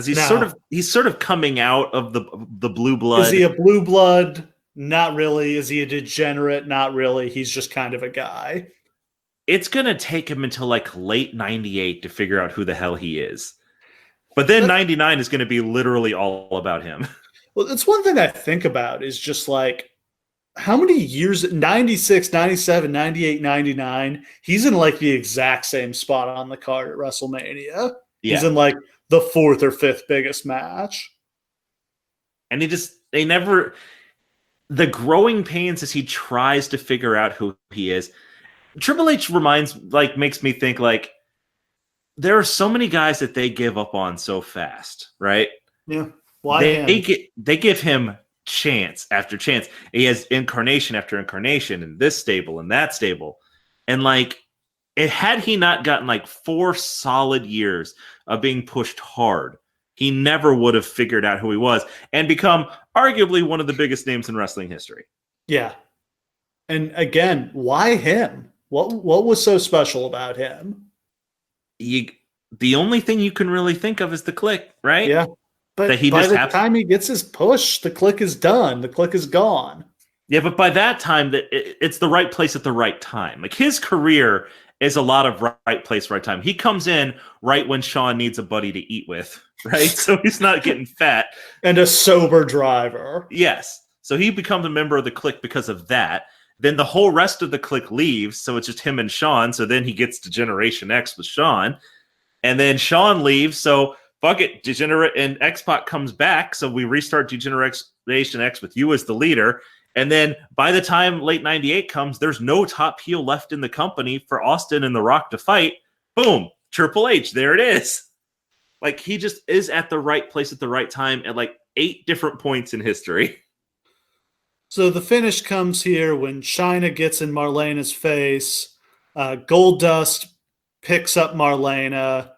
because he's sort of coming out of the blue blood. Is he a blue blood? Not really. Is he a degenerate? Not really. He's just kind of a guy. It's going to take him until like late 98 to figure out who the hell he is. But then 99 is going to be literally all about him. Well, it's one thing I think about is just like how many years, 96, 97, 98, 99, he's in like the exact same spot on the card at WrestleMania. Yeah. He's in like the 4th or 5th biggest match. And the growing pains as he tries to figure out who he is. Triple H makes me think like there are so many guys that they give up on so fast, right? Yeah. Why they give him chance after chance. He has incarnation after incarnation in this stable and that stable. And like had he not gotten like 4 solid years of being pushed hard, he never would have figured out who he was and become arguably one of the biggest names in wrestling history. Yeah. And again, why him? What was so special about him? The only thing you can really think of is the click, right? Yeah. But by the time he gets his push, the click is done. The click is gone. Yeah, but by that time, it's the right place at the right time. Like his career is a lot of right place, right time. He comes in right when Shawn needs a buddy to eat with, right? So he's not getting fat. And a sober driver. Yes. So he becomes a member of the clique because of that. Then the whole rest of the clique leaves, so it's just him and Shawn. So then he gets to Generation X with Shawn. And then Shawn leaves, so fuck it, Degenerate and X-Pac comes back, so we restart Degeneration X with you as the leader. And then by the time late 98 comes, there's no top heel left in the company for Austin and The Rock to fight. Boom, Triple H, there it is. Like, he just is at the right place at the right time at like 8 different points in history. So the finish comes here when Chyna gets in Marlena's face. Goldust picks up Marlena.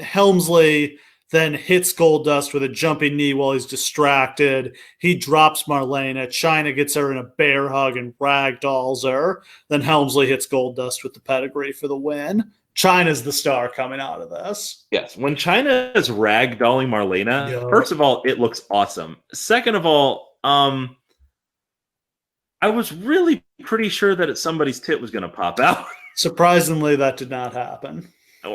Helmsley then hits Goldust with a jumping knee while he's distracted. He drops Marlena. Chyna gets her in a bear hug and ragdolls her. Then Helmsley hits Goldust with the pedigree for the win. Chyna's the star coming out of this. Yes, when Chyna is ragdolling Marlena, First of all, it looks awesome. Second of all, I was really pretty sure that somebody's tit was going to pop out. Surprisingly, that did not happen.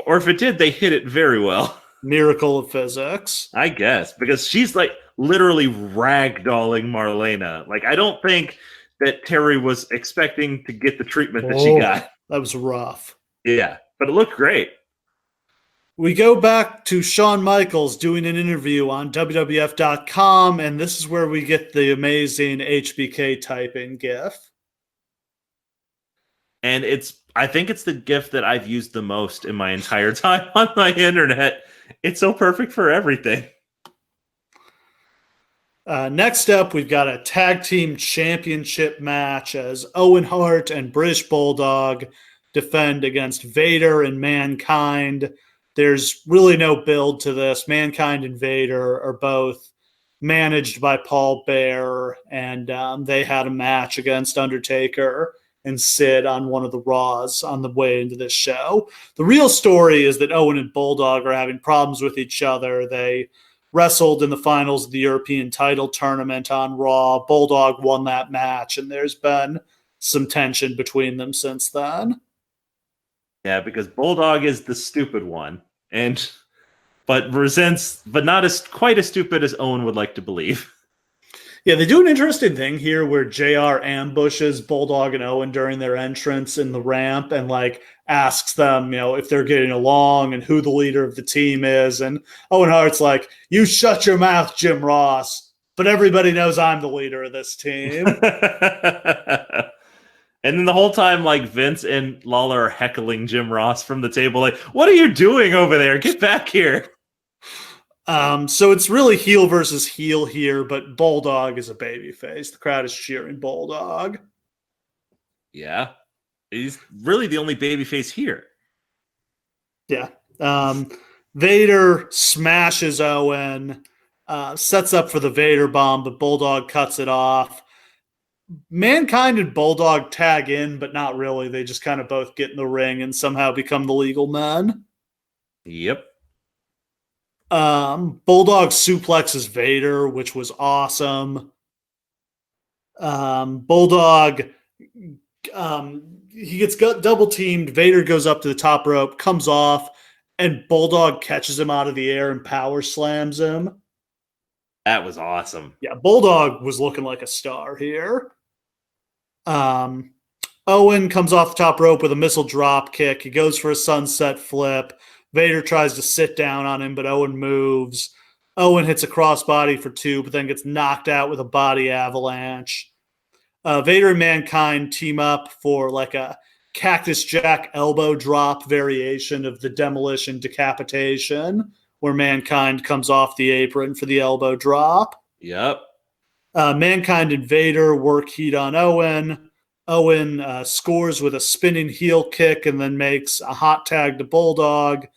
Or if it did, they hit it very well. Miracle of physics. I guess, because she's like literally ragdolling Marlena. Like, I don't think that Terry was expecting to get the treatment that she got. That was rough. Yeah, but it looked great. We go back to Shawn Michaels doing an interview on WWF.com, and this is where we get the amazing HBK typing GIF. And I think it's the GIF that I've used the most in my entire time on my internet. It's so perfect for everything. Next up, we've got a tag team championship match as Owen Hart and British Bulldog defend against Vader and Mankind. There's really no build to this. Mankind and Vader are both managed by Paul Bearer, and they had a match against Undertaker and Sid on one of the Raws on the way into this show. The real story is that Owen and Bulldog are having problems with each other. They wrestled in the finals of the European title tournament on Raw. Bulldog won that match, and there's been some tension between them since then. Yeah, because Bulldog is the stupid one, but not as quite as stupid as Owen would like to believe. Yeah, they do an interesting thing here where JR ambushes Bulldog and Owen during their entrance in the ramp and like asks them, if they're getting along and who the leader of the team is. And Owen Hart's like, "You shut your mouth, Jim Ross, but everybody knows I'm the leader of this team." And then the whole time, like, Vince and Lawler are heckling Jim Ross from the table, like, "What are you doing over there? Get back here." So it's really heel versus heel here, but Bulldog is a babyface. The crowd is cheering Bulldog. Yeah. He's really the only babyface here. Yeah. Vader smashes Owen, sets up for the Vader bomb, but Bulldog cuts it off. Mankind and Bulldog tag in, but not really. They just kind of both get in the ring and somehow become the legal men. Yep. Bulldog suplexes Vader, which was awesome. Bulldog, he gets double teamed. Vader goes up to the top rope, comes off, and Bulldog catches him out of the air and power slams him. That was awesome. Yeah, Bulldog was looking like a star here. Owen comes off the top rope with a missile drop kick. He goes for a sunset flip. Vader tries to sit down on him, but Owen moves. Owen hits a crossbody for 2, but then gets knocked out with a body avalanche. Vader and Mankind team up for like a Cactus Jack elbow drop variation of the Demolition Decapitation, where Mankind comes off the apron for the elbow drop. Yep. Mankind and Vader work heat on Owen. Owen scores with a spinning heel kick and then makes a hot tag to Bulldog.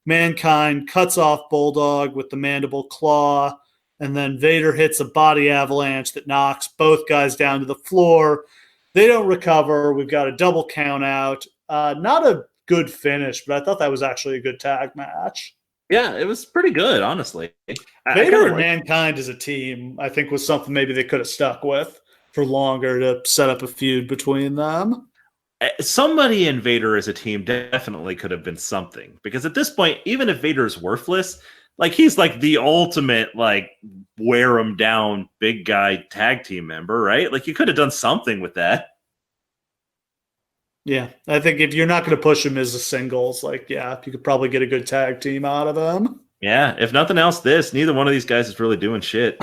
Mankind cuts off Bulldog with the mandible claw, and then Vader hits a body avalanche that knocks both guys down to the floor. They don't recover. We've got a double count out. Not a good finish, but I thought that was actually a good tag match. Yeah, it was pretty good, honestly. Vader and Mankind as a team, I think, was something maybe they could have stuck with for longer to set up a feud between them. Somebody in Vader as a team definitely could have been something, because at this point, even if Vader's worthless, like he's like the ultimate like wear him down big guy tag team member, right? Like you could have done something with that. Yeah, I think if you're not going to push him as a singles, like, yeah, you could probably get a good tag team out of him. Yeah, if nothing else, neither one of these guys is really doing shit.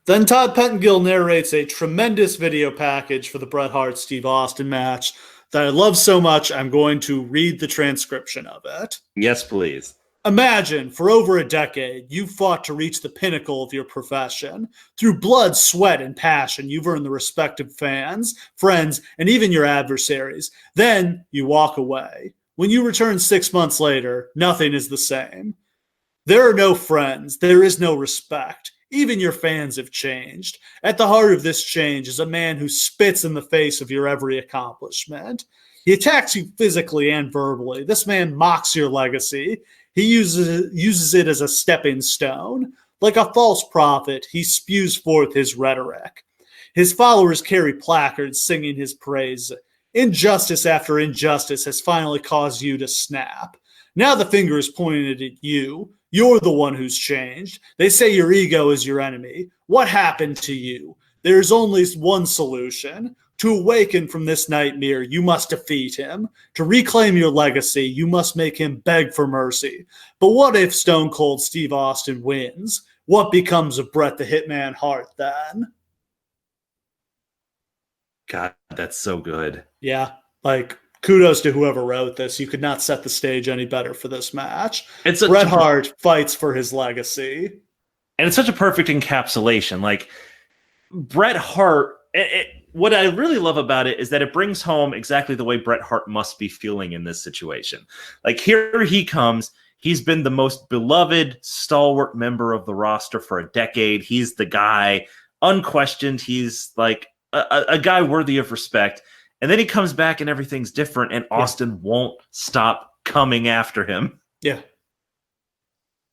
Then Todd Pettengill narrates a tremendous video package for the Bret Hart-Steve Austin match that I love so much, I'm going to read the transcription of it. Yes, please. Imagine, for over a decade, you've fought to reach the pinnacle of your profession. Through blood, sweat, and passion, you've earned the respect of fans, friends, and even your adversaries. Then you walk away. When you return 6 months later, nothing is the same. There are no friends. There is no respect. Even your fans have changed. At the heart of this change is a man who spits in the face of your every accomplishment. He attacks you physically and verbally. This man mocks your legacy. He uses it as a stepping stone. Like a false prophet, he spews forth his rhetoric. His followers carry placards singing his praise. Injustice after injustice has finally caused you to snap. Now the finger is pointed at you. You're the one who's changed. They say your ego is your enemy. What happened to you? There's only one solution. To awaken from this nightmare, you must defeat him. To reclaim your legacy, you must make him beg for mercy. But what if Stone Cold Steve Austin wins? What becomes of Bret the Hitman Hart then? God, that's so good. Yeah, like, kudos to whoever wrote this. You could not set the stage any better for this match. Bret Hart fights for his legacy. And it's such a perfect encapsulation. Like, Bret Hart, what I really love about it is that it brings home exactly the way Bret Hart must be feeling in this situation. Like, here he comes. He's been the most beloved, stalwart member of the roster for a decade. He's the guy, unquestioned. He's like a guy worthy of respect. And then he comes back and everything's different, and Austin won't stop coming after him. Yeah.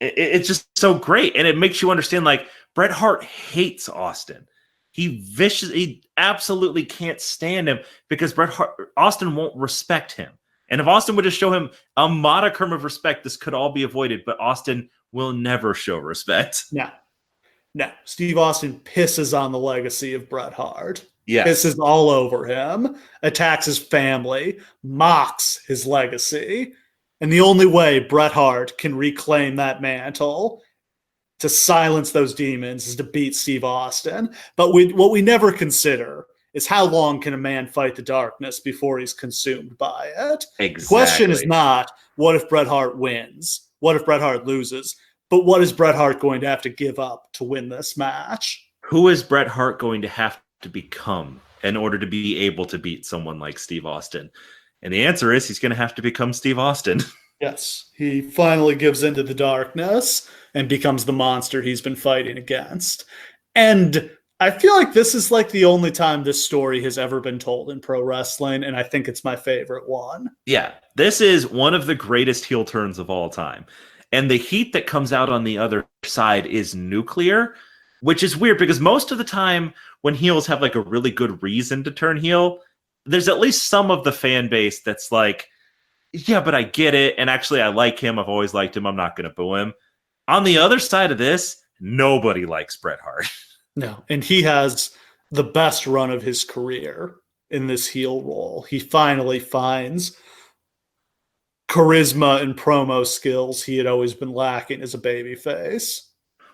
It's just so great. And it makes you understand, like, Bret Hart hates Austin. He absolutely can't stand him because Austin won't respect him. And if Austin would just show him a modicum of respect, this could all be avoided. But Austin will never show respect. No. Steve Austin pisses on the legacy of Bret Hart. Yes. Pisses all over him, attacks his family, mocks his legacy. And the only way Bret Hart can reclaim that mantle to silence those demons is to beat Steve Austin. But what we never consider is how long can a man fight the darkness before he's consumed by it? Exactly. The question is not, what if Bret Hart wins? What if Bret Hart loses? But what is Bret Hart going to have to give up to win this match? Who is Bret Hart going to have to become in order to be able to beat someone like Steve Austin? And the answer is he's going to have to become Steve Austin. Yes, he finally gives into the darkness and becomes the monster he's been fighting against. And I feel like this is like the only time this story has ever been told in pro wrestling, and I think it's my favorite one. Yeah, this is one of the greatest heel turns of all time. And the heat that comes out on the other side is nuclear, which is weird because most of the time when heels have like a really good reason to turn heel, there's at least some of the fan base that's like, yeah, but I get it. And actually, I like him. I've always liked him. I'm not going to boo him. On the other side of this, nobody likes Bret Hart. No, and he has the best run of his career in this heel role. He finally finds charisma and promo skills he had always been lacking as a babyface.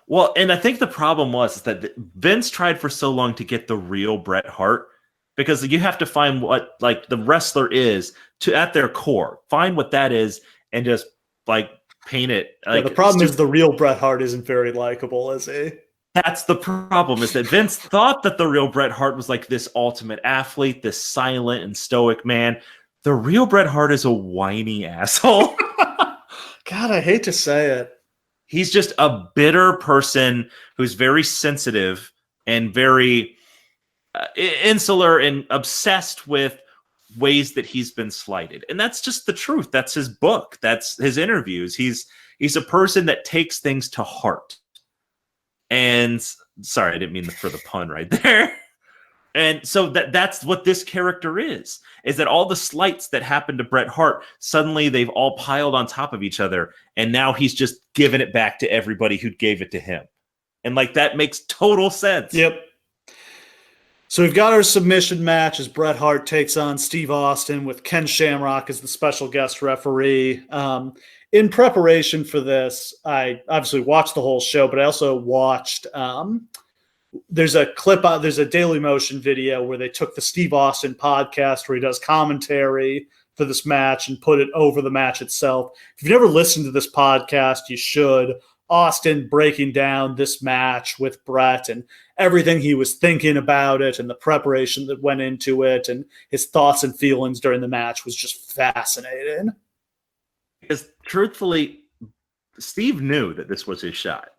Well, and I think the problem was that Vince tried for so long to get the real Bret Hart, because you have to find what like the wrestler is to at their core, find what that is, and just like paint it. Like, the problem is the real Bret Hart isn't very likable, is he? That's the problem, is that Vince thought that the real Bret Hart was like this ultimate athlete, this silent and stoic man. The real Bret Hart is a whiny asshole. God, I hate to say it. He's just a bitter person who's very sensitive and very insular and obsessed with ways that he's been slighted. And that's just the truth. That's his book. That's his interviews. He's a person that takes things to heart. And sorry, I didn't mean for the pun right there. And so that's what this character is that all the slights that happened to Bret Hart, suddenly they've all piled on top of each other. And now he's just giving it back to everybody who gave it to him. And like, that makes total sense. Yep. So we've got our submission match as Bret Hart takes on Steve Austin with Ken Shamrock as the special guest referee. In preparation for this, I obviously watched the whole show, but I also watched there's a clip out, there's a Daily Motion video where they took the Steve Austin podcast where he does commentary for this match and put it over the match itself. If you've never listened to this podcast, you should. Austin breaking down this match with Bret and everything he was thinking about it and the preparation that went into it and his thoughts and feelings during the match was just fascinating. Because truthfully, Steve knew that this was his shot.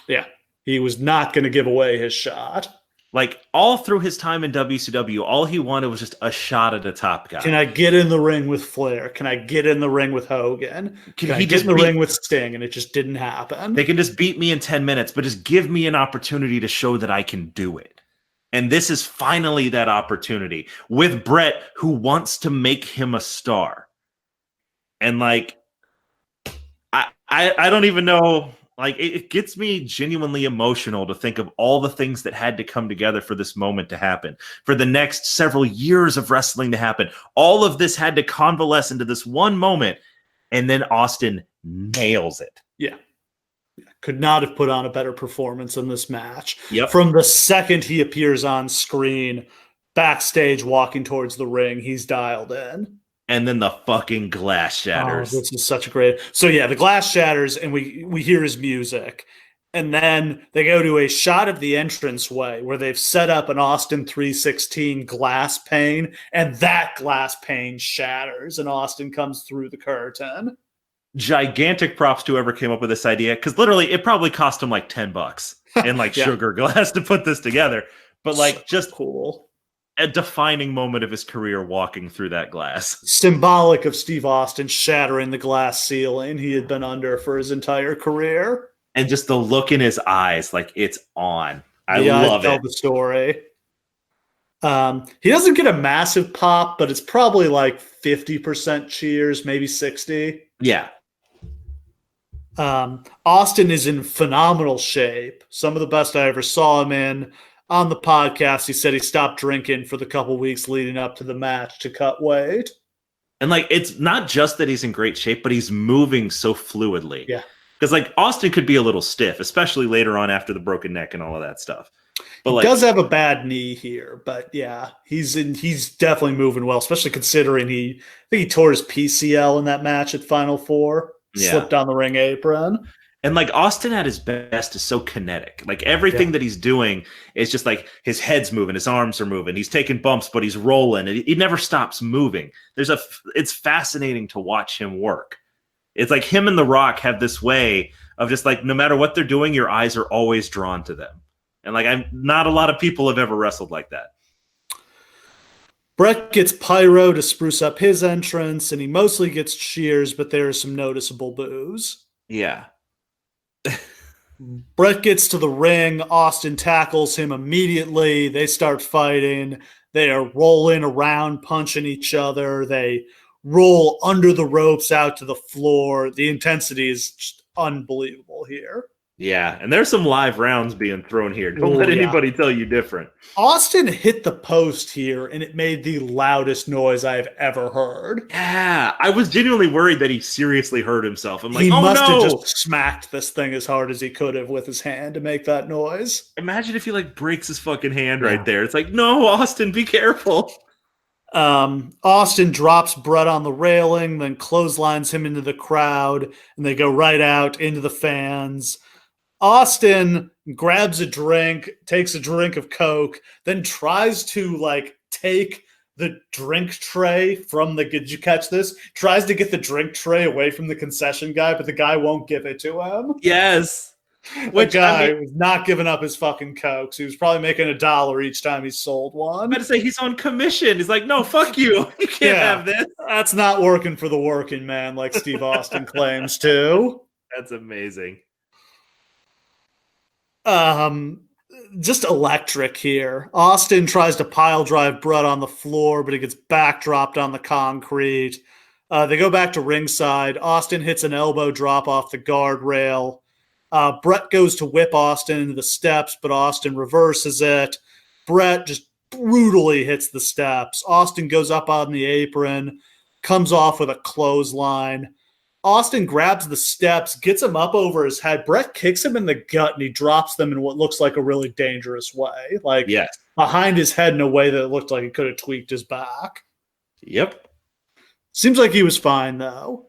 Yeah. He was not going to give away his shot. Like, all through his time in WCW, all he wanted was just a shot at a top guy. Can I get in the ring with Flair? Can I get in the ring with Hogan? Can I get in the ring with Sting? And it just didn't happen. They can just beat me in 10 minutes, but just give me an opportunity to show that I can do it. And this is finally that opportunity with Bret, who wants to make him a star. And like, I don't even know. Like, it gets me genuinely emotional to think of all the things that had to come together for this moment to happen, for the next several years of wrestling to happen. All of this had to convalesce into this one moment, and then Austin nails it. Yeah. Could not have put on a better performance in this match. Yep. From the second he appears on screen, backstage walking towards the ring, he's dialed in. And then the fucking glass shatters. Oh, this is such a great. So yeah, the glass shatters, and we hear his music, and then they go to a shot of the entranceway where they've set up an Austin 316 glass pane, and that glass pane shatters, and Austin comes through the curtain. Gigantic props to whoever came up with this idea, because literally it probably cost him like $10 in like Yeah. sugar glass to put this together. But like, So just cool. A defining moment of his career walking through that glass. Symbolic of Steve Austin shattering the glass ceiling he had been under for his entire career. And just the look in his eyes, like it's on. I love tell it. The story. He doesn't get a massive pop, but it's probably like 50% cheers, maybe 60. Yeah. Austin is in phenomenal shape. Some of the best I ever saw him in. On the podcast, he said he stopped drinking for the couple weeks leading up to the match to cut weight. And like, it's not just that he's in great shape, but he's moving so fluidly. Yeah. Because like Austin could be a little stiff, especially later on after the broken neck and all of that stuff. But He like, does have a bad knee here, but yeah, he's definitely moving well, especially considering I think he tore his PCL in that match at Final Four. Yeah. Slipped on the ring apron. and like Austin at his best is so kinetic. Like everything that he's doing is just like his head's moving, his arms are moving, he's taking bumps, but he's rolling, and he never stops moving. It's fascinating to watch him work. It's like him and The Rock have this way of just like, no matter what they're doing, your eyes are always drawn to them. And like, not a lot of people have ever wrestled like that. Bret gets pyro to spruce up his entrance, and he mostly gets cheers, but there are some noticeable boos. Yeah. Brett gets to the ring. Austin tackles him immediately. They start fighting. They are rolling around, punching each other. They roll under the ropes out to the floor. The intensity is just unbelievable here. Yeah, and there's some live rounds being thrown here. Don't let anybody tell you different. Austin hit the post here, and it made the loudest noise I've ever heard. Yeah, I was genuinely worried that he seriously hurt himself. I'm like, he must no! have just smacked this thing as hard as he could have with his hand to make that noise. Imagine if he like breaks his fucking hand right there. It's like, no, Austin, be careful. Austin drops Brett on the railing, then clotheslines him into the crowd, and they go right out into the fans. Austin grabs a drink, takes a drink of Coke, then tries to like take the drink tray from the, did you catch this? Tries to get the drink tray away from the concession guy, but the guy won't give it to him. Yes. The guy was not giving up his fucking Coke, so he was probably making $1 each time he sold one. I'm about to say he's on commission. He's like, no, fuck you. You can't have this. That's not working for the working man like Steve Austin claims to. That's amazing. Just electric here. Austin tries to pile drive Brett on the floor, but he gets backdropped on the concrete. They go back to ringside. Austin hits an elbow drop off the guardrail. Brett goes to whip Austin into the steps, but Austin reverses it. Brett just brutally hits the steps. Austin goes up on the apron, comes off with a clothesline. Austin grabs the steps, gets him up over his head. Brett kicks him in the gut, and he drops them in what looks like a really dangerous way. Like behind his head in a way that looked like he could have tweaked his back. Yep. Seems like he was fine, though.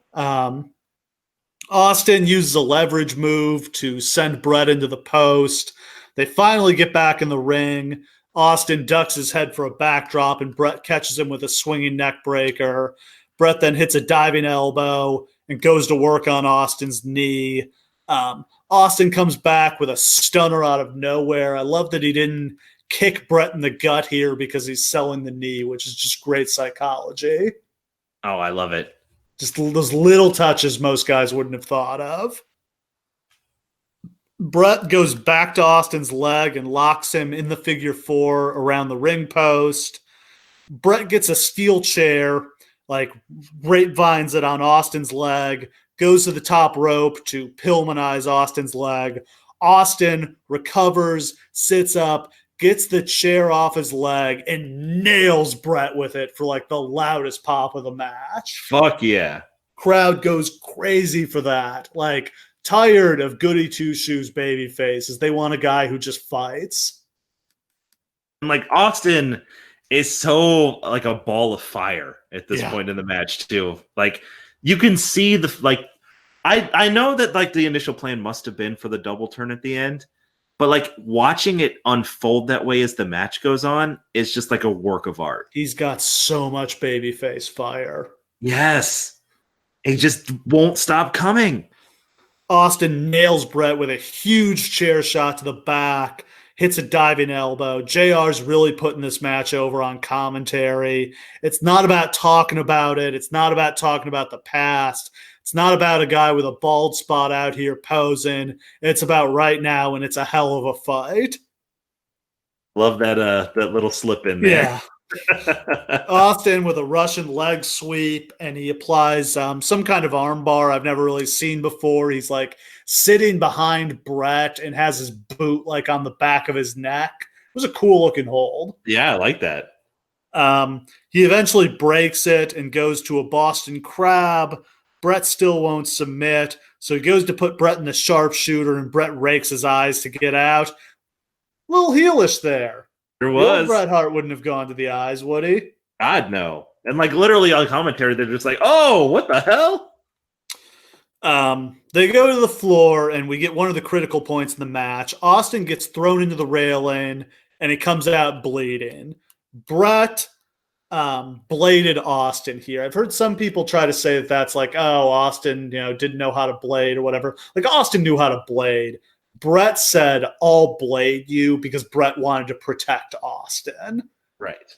Austin uses a leverage move to send Brett into the post. They finally get back in the ring. Austin ducks his head for a backdrop, and Brett catches him with a swinging neck breaker. Brett then hits a diving elbow and goes to work on Austin's knee. Austin comes back with a stunner out of nowhere. I love that he didn't kick Brett in the gut here because he's selling the knee, which is just great psychology. Oh, I love it. Just those little touches most guys wouldn't have thought of. Brett goes back to Austin's leg and locks him in the figure 4 around the ring post. Brett gets a steel chair, like grapevines it on Austin's leg, goes to the top rope to Pillmanize Austin's leg. Austin recovers, sits up, gets the chair off his leg, and nails Brett with it for like the loudest pop of the match. Fuck yeah. Crowd goes crazy for that. Like, tired of goody two-shoes baby faces. They want a guy who just fights. And like Austin is so like a ball of fire at this point in the match too. Like you can see the like I know that like the initial plan must have been for the double turn at the end, but like watching it unfold that way as the match goes on is just like a work of art. He's got so much babyface fire. Yes. It just won't stop coming. Austin nails Brett with a huge chair shot to the back, hits a diving elbow. JR's really putting this match over on commentary. It's not about talking about it. It's not about talking about the past. It's not about a guy with a bald spot out here posing. It's about right now, and it's a hell of a fight. Love that little slip in there. Yeah. Austin with a Russian leg sweep, and he applies some kind of armbar I've never really seen before. He's like sitting behind Brett and has his boot like on the back of his neck. It was a cool looking hold. Yeah, I like that. He eventually breaks it and goes to a Boston Crab. Brett still won't submit, so he goes to put Brett in the sharpshooter, and Brett rakes his eyes to get out. A little heelish there. There was. Bret Hart wouldn't have gone to the eyes, would he? God, no. And like literally on commentary, they're just like, oh, what the hell? They go to the floor, and we get one of the critical points in the match. Austin gets thrown into the railing, and he comes out bleeding. Brett bladed Austin here. I've heard some people try to say that that's like, oh, Austin, didn't know how to blade or whatever. Like Austin knew how to blade. Brett said, I'll blade you because Brett wanted to protect Austin. Right.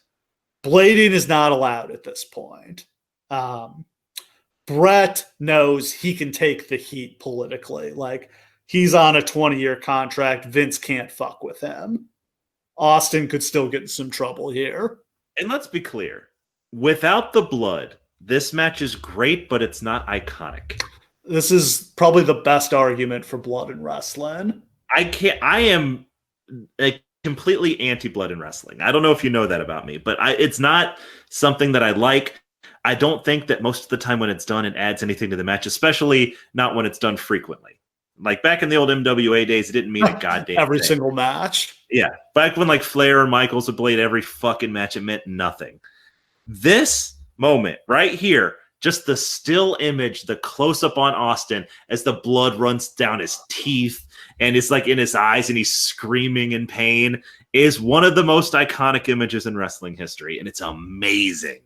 Blading is not allowed at this point. Brett knows he can take the heat politically. Like, he's on a 20-year contract. Vince can't fuck with him. Austin could still get in some trouble here. And let's be clear. Without the blood, this match is great, but it's not iconic. This is probably the best argument for blood in wrestling. I am completely anti-blood in wrestling. I don't know if you know that about me, but it's not something that I like. I don't think that most of the time when it's done, it adds anything to the match, especially not when it's done frequently. Like back in the old MWA days, it didn't mean a goddamn every thing. Single match. Yeah. Back when like Flair and Michaels would blade every fucking match, it meant nothing. This moment right here, just the still image, the close-up on Austin as the blood runs down his teeth and it's like in his eyes and he's screaming in pain, is one of the most iconic images in wrestling history, and it's amazing.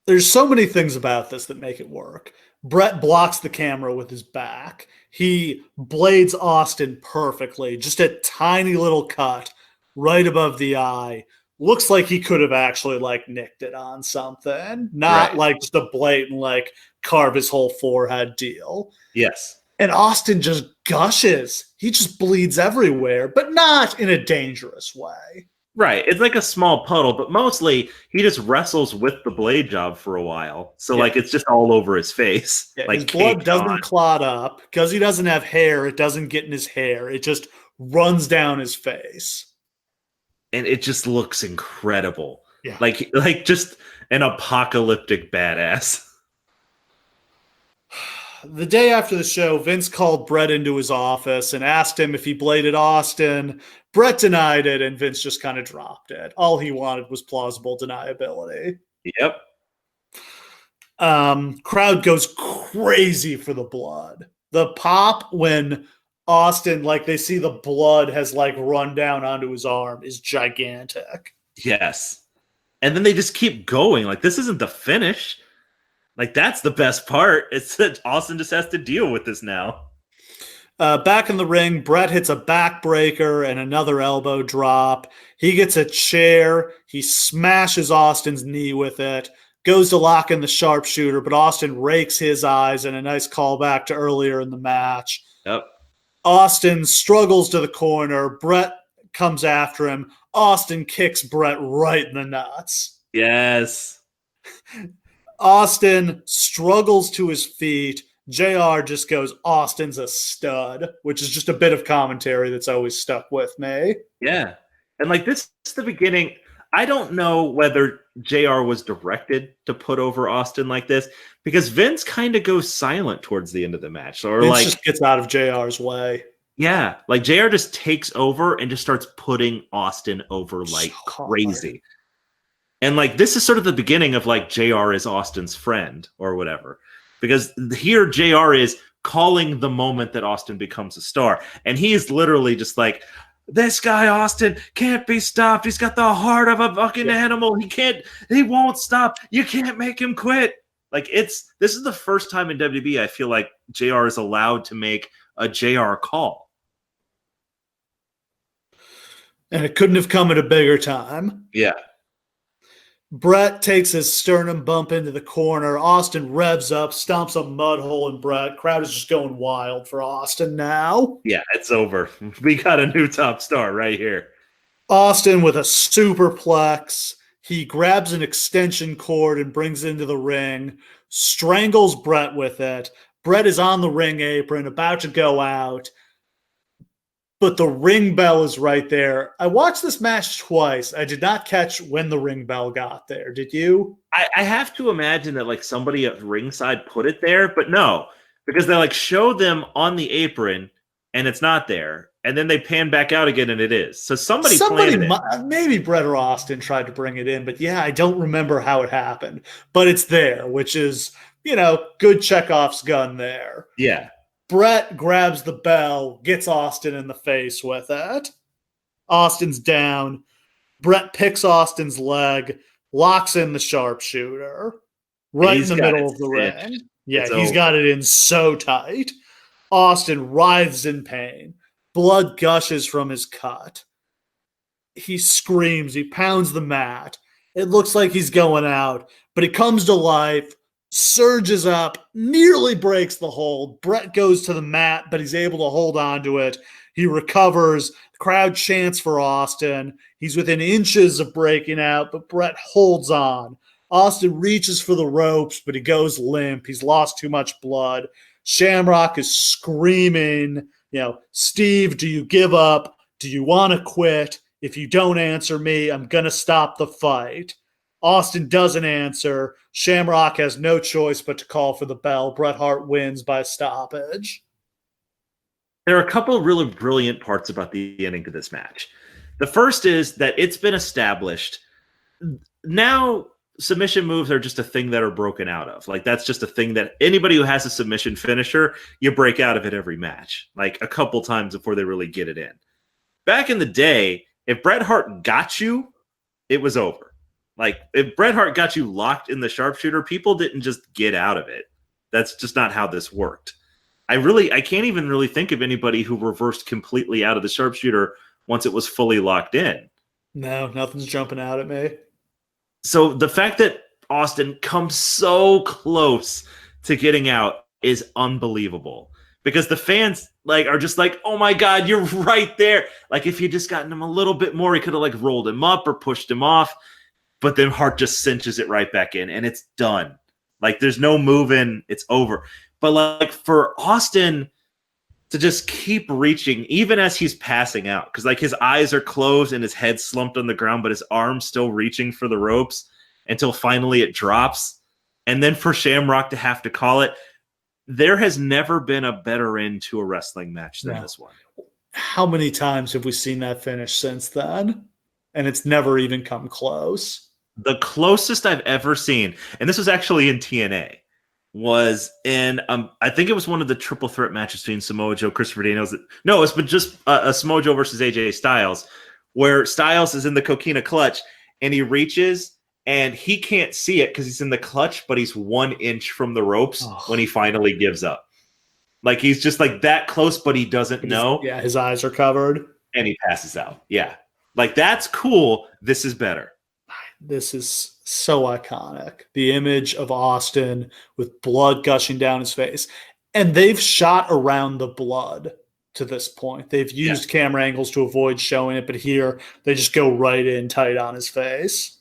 There's so many things about this that make it work. Brett blocks the camera with his back. He blades Austin perfectly. Just a tiny little cut right above the eye. Looks like he could have actually like nicked it on something. Not like just a blatant like carve his whole forehead deal. Yes. And Austin just gushes. He just bleeds everywhere, but not in a dangerous way. Right. It's like a small puddle, but mostly he just wrestles with the blade job for a while. So like it's just all over his face. Yeah, like his blood doesn't clot up. Because he doesn't have hair, it doesn't get in his hair. It just runs down his face. And it just looks incredible. Yeah. Like just an apocalyptic badass. The day after the show, Vince called Brett into his office and asked him if he bladed Austin. Brett denied it, and Vince just kind of dropped it. All he wanted was plausible deniability. Yep. Crowd goes crazy for the blood. The pop when Austin, like they see the blood has like run down onto his arm is gigantic. Yes. And then they just keep going. Like this isn't the finish. Like that's the best part. It's that Austin just has to deal with this now. Back in the ring, Brett hits a backbreaker and another elbow drop. He gets a chair. He smashes Austin's knee with it. Goes to lock in the sharpshooter, but Austin rakes his eyes in a nice callback to earlier in the match. Yep. Austin struggles to the corner. Brett comes after him. Austin kicks Brett right in the nuts. Yes. Austin struggles to his feet. JR just goes, Austin's a stud, which is just a bit of commentary that's always stuck with me. Yeah. And like this is the beginning. I don't know whether JR was directed to put over Austin like this because Vince kind of goes silent towards the end of the match. Or Vince like just gets out of JR's way. Yeah. Like JR just takes over and just starts putting Austin over like So crazy. And like this is sort of the beginning of like JR is Austin's friend or whatever. Because here JR is calling the moment that Austin becomes a star. And he is literally just like, this guy Austin can't be stopped. He's got the heart of a fucking animal. He won't stop. You can't make him quit. Like this is the first time in WWE I feel like JR is allowed to make a JR call. And it couldn't have come at a bigger time. Yeah. Brett takes his sternum bump into the corner. Austin revs up, stomps a mud hole in Brett. Crowd is just going wild for Austin now. Yeah, it's over. We got a new top star right here. Austin with a superplex. He grabs an extension cord and brings it into the ring, strangles Brett with it. Brett is on the ring apron, about to go out. But the ring bell is right there. I watched this match twice. I did not catch when the ring bell got there. Did you? I have to imagine that like somebody at ringside put it there, but no, because they like show them on the apron and it's not there. And then they pan back out again and it is. So somebody planted it. Maybe Brett or Austin tried to bring it in, but yeah, I don't remember how it happened. But it's there, which is, good Chekhov's gun there. Yeah. Brett grabs the bell, gets Austin in the face with it. Austin's down. Brett picks Austin's leg, locks in the sharpshooter right in the middle of the ring. Yeah, he's got it in so tight. Austin writhes in pain. Blood gushes from his cut. He screams. He pounds the mat. It looks like he's going out, but he comes to life, surges up, nearly breaks the hold. Bret goes to the mat, but he's able to hold on to it. He recovers. The crowd chants for Austin. He's within inches of breaking out, but Bret holds on. Austin reaches for the ropes, but he goes limp. He's lost too much blood. Shamrock is screaming, Steve, do you give up? Do you want to quit? If you don't answer me, I'm going to stop the fight. Austin doesn't answer. Shamrock has no choice but to call for the bell. Bret Hart wins by stoppage. There are a couple of really brilliant parts about the ending to this match. The first is that it's been established. Now, submission moves are just a thing that are broken out of. Like, that's just a thing that anybody who has a submission finisher, you break out of it every match, like a couple times before they really get it in. Back in the day, if Bret Hart got you, it was over. Like, if Bret Hart got you locked in the sharpshooter, people didn't just get out of it. That's just not how this worked. I can't even really think of anybody who reversed completely out of the sharpshooter once it was fully locked in. No, nothing's jumping out at me. So the fact that Austin comes so close to getting out is unbelievable, because the fans are just like, oh my God, you're right there. Like, if he'd just gotten him a little bit more, he could have rolled him up or pushed him off. But then Hart just cinches it right back in, and it's done. There's no moving. It's over. But for Austin to just keep reaching, even as he's passing out, because his eyes are closed and his head slumped on the ground, but his arm's still reaching for the ropes until finally it drops. And then for Shamrock to have to call it, there has never been a better end to a wrestling match than this one. How many times have we seen that finish since then? And it's never even come close. The closest I've ever seen, and this was actually in TNA, was in I think it was one of the triple threat matches between Samoa Joe, Christopher Daniels. No, it's been just a Samoa Joe versus AJ Styles, where Styles is in the coquina clutch and he reaches and he can't see it because he's in the clutch, but he's 1 inch from the ropes when he finally gives up. He's just that close, but he doesn't know. Yeah, his eyes are covered. And he passes out. Yeah. That's cool. This is better. This is so iconic. The image of Austin with blood gushing down his face. And they've shot around the blood to this point. They've used camera angles to avoid showing it, but here they just go right in tight on his face.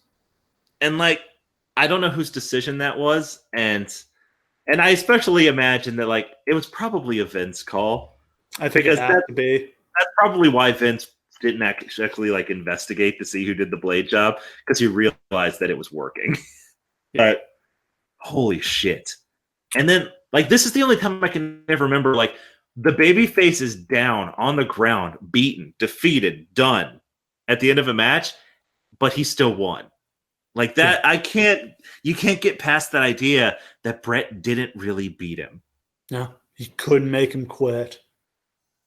And I don't know whose decision that was. And I especially imagine that it was probably a Vince call. I think it had to be. That's probably why Vince didn't actually investigate to see who did the blade job, because he realized that it was working. But holy shit. And then this is the only time I can ever remember the baby face is down on the ground, beaten, defeated, done at the end of a match, but he still won. That you can't get past that idea that Bret didn't really beat him. No, he couldn't make him quit.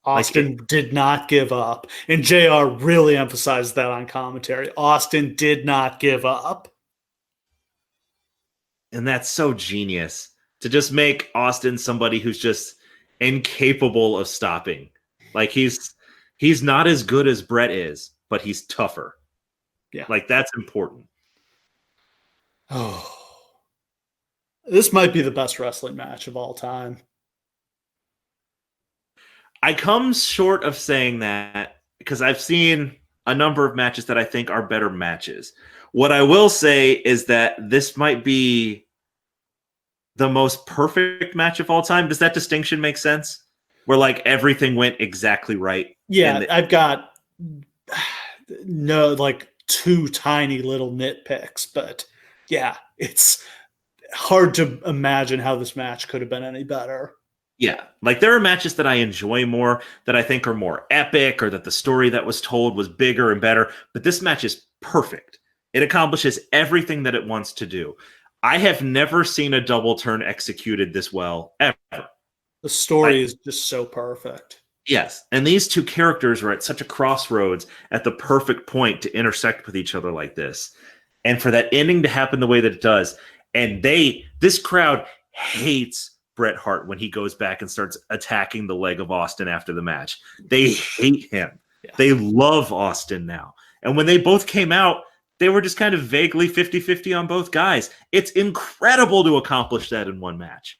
Austin did not give up. And JR really emphasized that on commentary. Austin did not give up. And that's so genius, to just make Austin somebody who's just incapable of stopping. He's not as good as Bret is, but he's tougher. Yeah. That's important. Oh. This might be the best wrestling match of all time. I come short of saying that because I've seen a number of matches that I think are better matches. What I will say is that this might be the most perfect match of all time. Does that distinction make sense? Where everything went exactly right. Yeah, I've got two tiny little nitpicks, but yeah, it's hard to imagine how this match could have been any better. Yeah, there are matches that I enjoy more, that I think are more epic, or that the story that was told was bigger and better. But this match is perfect. It accomplishes everything that it wants to do. I have never seen a double turn executed this well, ever. The story is just so perfect. Yes, and these two characters were at such a crossroads at the perfect point to intersect with each other like this. And for that ending to happen the way that it does, and this crowd hates Bret Hart when he goes back and starts attacking the leg of Austin after the match. They hate him. Yeah. They love Austin now. And when they both came out, They were just kind of vaguely 50-50 on both guys. It's incredible to accomplish that in one match.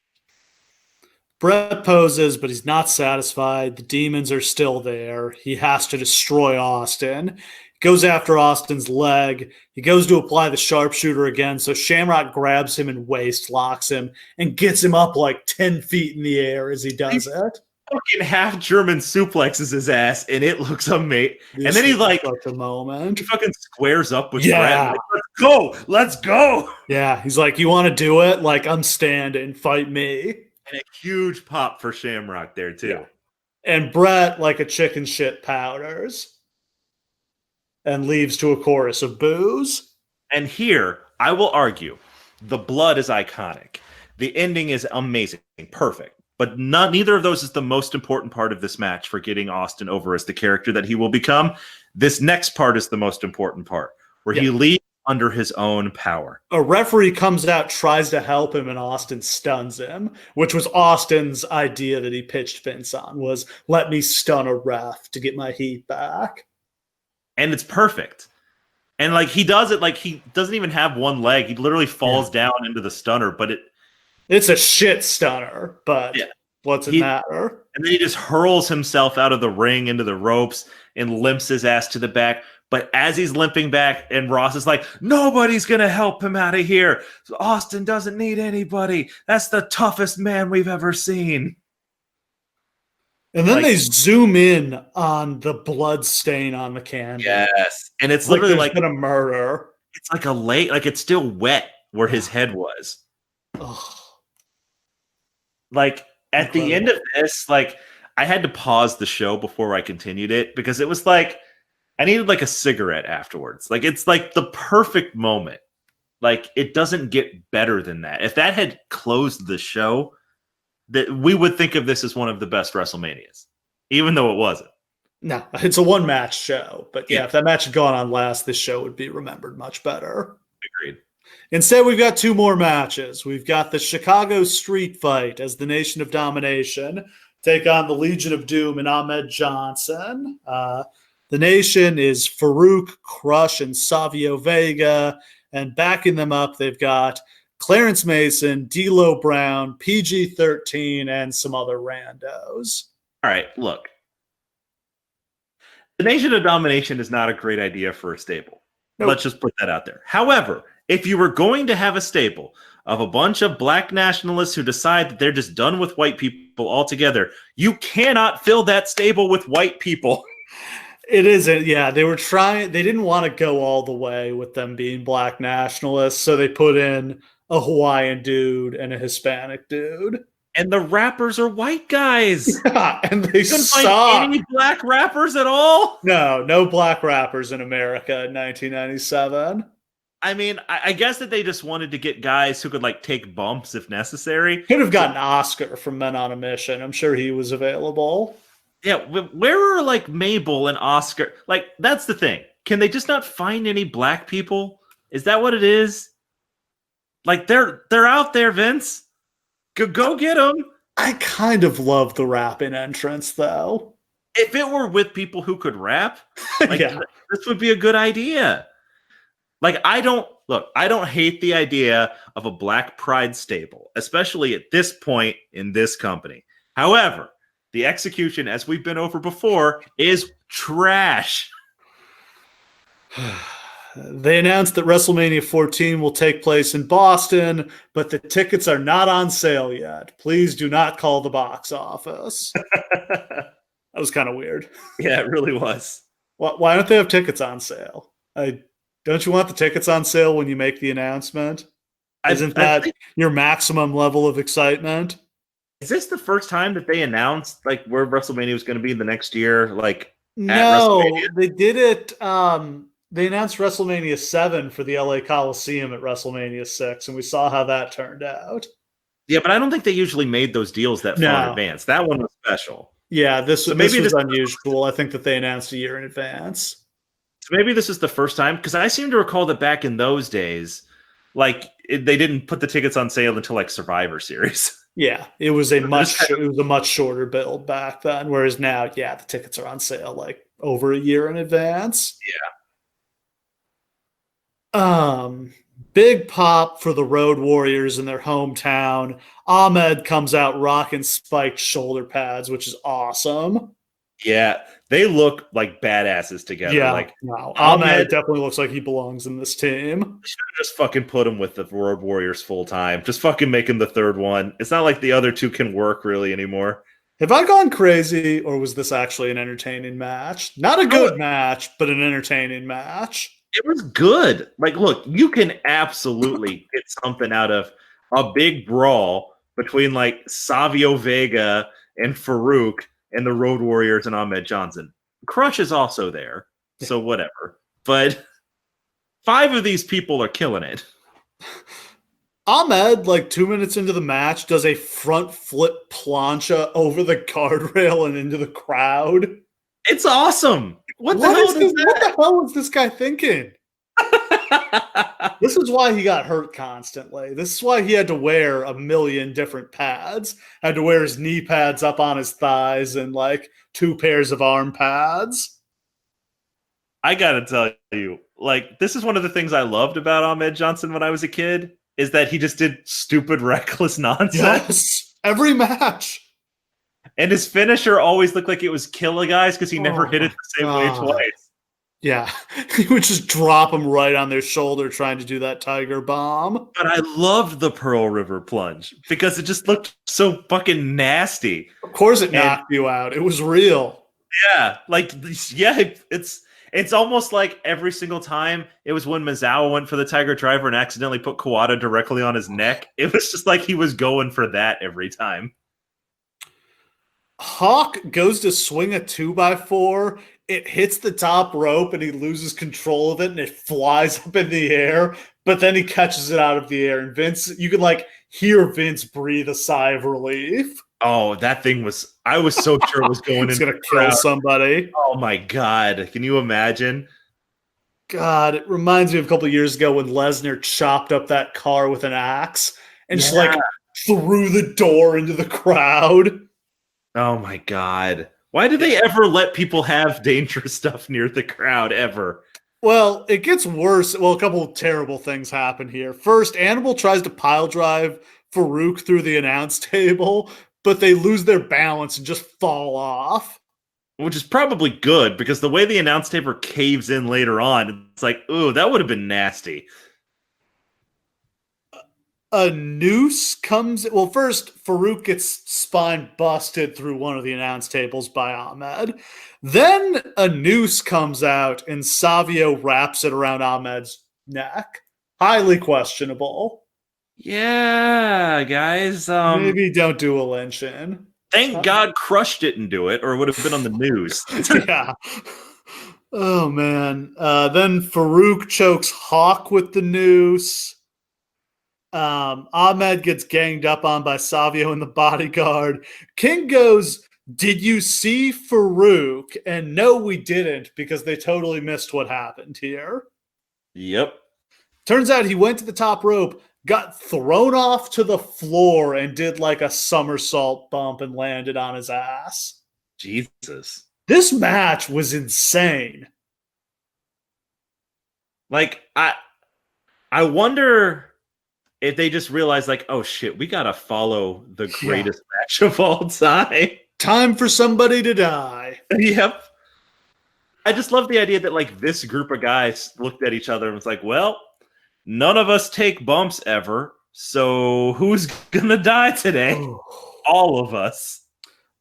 Brett poses, but he's not satisfied. The demons are still there. He has to destroy Austin. Goes after Austin's leg. He goes to apply the sharpshooter again, so Shamrock grabs him and waist locks him and gets him up like 10 feet in the air as he does it. Fucking half German suplexes his ass, and it looks amazing. And then he like such a moment. He fucking squares up with Yeah. Brett. Like, let's go. Yeah, he's like, you want to do it? Like, I'm standing, fight me. And a huge pop for Shamrock there too. Yeah. And Brett, like a chicken shit, powders and leaves to a chorus of boos. And here, I will argue, the blood is iconic. The ending is amazing, perfect. But neither of those is the most important part of this match for getting Austin over as the character that he will become. This next part is the most important part, where he leaves under his own power. A referee comes out, tries to help him, and Austin stuns him, which was Austin's idea that he pitched Vince on, was let me stun a ref to get my heat back. And it's perfect. And like he does it like he doesn't even have one leg. He literally falls down into the stunner, but it's a shit stunner, but what's it matter? And then he just hurls himself out of the ring into the ropes and limps his ass to the back. But as he's limping back, and Ross is like, nobody's going to help him out of here. Austin doesn't need anybody. That's the toughest man we've ever seen. And then they zoom in on the blood stain on the canvas. Yes. And it's literally like a murder. It's like a lake, like it's still wet where his head was. Ugh. Like at the end of this, like I had to pause the show before I continued it because it was like I needed like a cigarette afterwards. Like it's like the perfect moment. Like it doesn't get better than that. If that had closed the show, that we would think of this as one of the best WrestleManias, even though it wasn't. No, it's a one-match show. But yeah, if that match had gone on last, this show would be remembered much better. Agreed. Instead, we've got two more matches. We've got the Chicago Street Fight as the Nation of Domination take on the Legion of Doom and Ahmed Johnson. The Nation is Farouk, Crush, and Savio Vega. And backing them up, they've got Clarence Mason, D'Lo Brown, PG-13, and some other randos. All right, look. The Nation of Domination is not a great idea for a stable. Nope. Let's just put that out there. However, if you were going to have a stable of a bunch of black nationalists who decide that they're just done with white people altogether, you cannot fill that stable with white people. It isn't. Yeah, they were trying. They didn't want to go all the way with them being black nationalists, so they put in a Hawaiian dude and a Hispanic dude. And the rappers are white guys. Yeah, and they couldn't find any black rappers at all? No black rappers in America in 1997. I mean, I guess that they just wanted to get guys who could like take bumps if necessary. Could have gotten Oscar from Men on a Mission. I'm sure he was available. Yeah, where are like Mabel and Oscar? Like, that's the thing. Can they just not find any black people? Is that what it is? Like, they're out there, Vince. Go get them. I kind of love the rapping entrance, though. If it were with people who could rap, like, this would be a good idea. Like, I don't hate the idea of a black pride stable, especially at this point in this company. However, the execution, as we've been over before, is trash. They announced that WrestleMania 14 will take place in Boston, but the tickets are not on sale yet. Please do not call the box office. That was kind of weird. Yeah, it really was. Why don't they have tickets on sale? Don't you want the tickets on sale when you make the announcement? Isn't that your maximum level of excitement? Is this the first time that they announced like where WrestleMania was going to be the next year? Like, no, they did it. They announced WrestleMania 7 for the LA Coliseum at WrestleMania 6, and we saw how that turned out. Yeah, but I don't think they usually made those deals that far in advance. That one was special. Yeah, this was unusual. I think that they announced a year in advance. So maybe this is the first time, because I seem to recall that back in those days, like they didn't put the tickets on sale until like Survivor Series. Yeah, it was a much shorter build back then. Whereas now, the tickets are on sale like over a year in advance. Yeah. Big pop for the Road Warriors in their hometown. Ahmed comes out rocking spiked shoulder pads, which is awesome. Yeah, they look like badasses together. Yeah, Like wow. Ahmed Ahmed definitely looks like he belongs in this team. should have just fucking put him with the Road Warriors full time. Just fucking make him the third one. It's not like the other two can work really anymore. Have I gone crazy, or was this actually an entertaining match? Not a good match, but an entertaining match. It was good. Like, look, you can absolutely get something out of a big brawl between like Savio Vega and Farouk and the Road Warriors and Ahmed Johnson. Crush is also there, so whatever. But 5 of these people are killing it. Ahmed, like 2 minutes into the match, does a front flip plancha over the guardrail and into the crowd. It's awesome. What the hell was this guy thinking? This is why he got hurt constantly. This is why he had to wear a million different pads. Had to wear his knee pads up on his thighs and like 2 pairs of arm pads. I gotta tell you, like, this is one of the things I loved about Ahmed Johnson when I was a kid, is that he just did stupid, reckless nonsense. Yes, every match. And his finisher always looked like it was kill a guys because he never hit it the same way twice. Yeah, he would just drop him right on their shoulder trying to do that tiger bomb. But I loved the Pearl River plunge because it just looked so fucking nasty. Of course it knocked you out. It was real. Yeah, like, yeah, it's almost like every single time it was when Mizawa went for the Tiger Driver and accidentally put Kawada directly on his neck. It was just like he was going for that every time. Hawk goes to swing a 2x4. It hits the top rope and he loses control of it and it flies up in the air. But then he catches it out of the air. And Vince, you can like hear Vince breathe a sigh of relief. Oh, that thing was, I was so sure it was going It's going to kill somebody. Oh my God. Can you imagine? God, it reminds me of a couple of years ago when Lesnar chopped up that car with an axe and just like threw the door into the crowd. Oh my God. Why do they ever let people have dangerous stuff near the crowd ever? Well, it gets worse. Well, a couple of terrible things happen here. First, Animal tries to pile drive Farouk through the announce table, but they lose their balance and just fall off. Which is probably good because the way the announce table caves in later on, it's like, ooh, that would have been nasty. A noose comes. Well, first, Farouk gets spine busted through one of the announce tables by Ahmed. Then a noose comes out and Savio wraps it around Ahmed's neck. Highly questionable. Yeah, guys. Maybe don't do a lynch-in. Thank God Crush didn't do it, or it would have been on the news. Yeah. Oh, man. Then Farouk chokes Hawk with the noose. Ahmed gets ganged up on by Savio and the bodyguard. King goes, "Did you see Farouk?" And no, we didn't, because they totally missed what happened here. Yep. Turns out he went to the top rope, got thrown off to the floor, and did like a somersault bump and landed on his ass. Jesus. This match was insane. Like, I wonder if they just realized, like, oh shit, we gotta follow the greatest match of all time. Time for somebody to die. Yep. I just love the idea that, like, this group of guys looked at each other and was like, well, none of us take bumps ever, so who's gonna die today? All of us.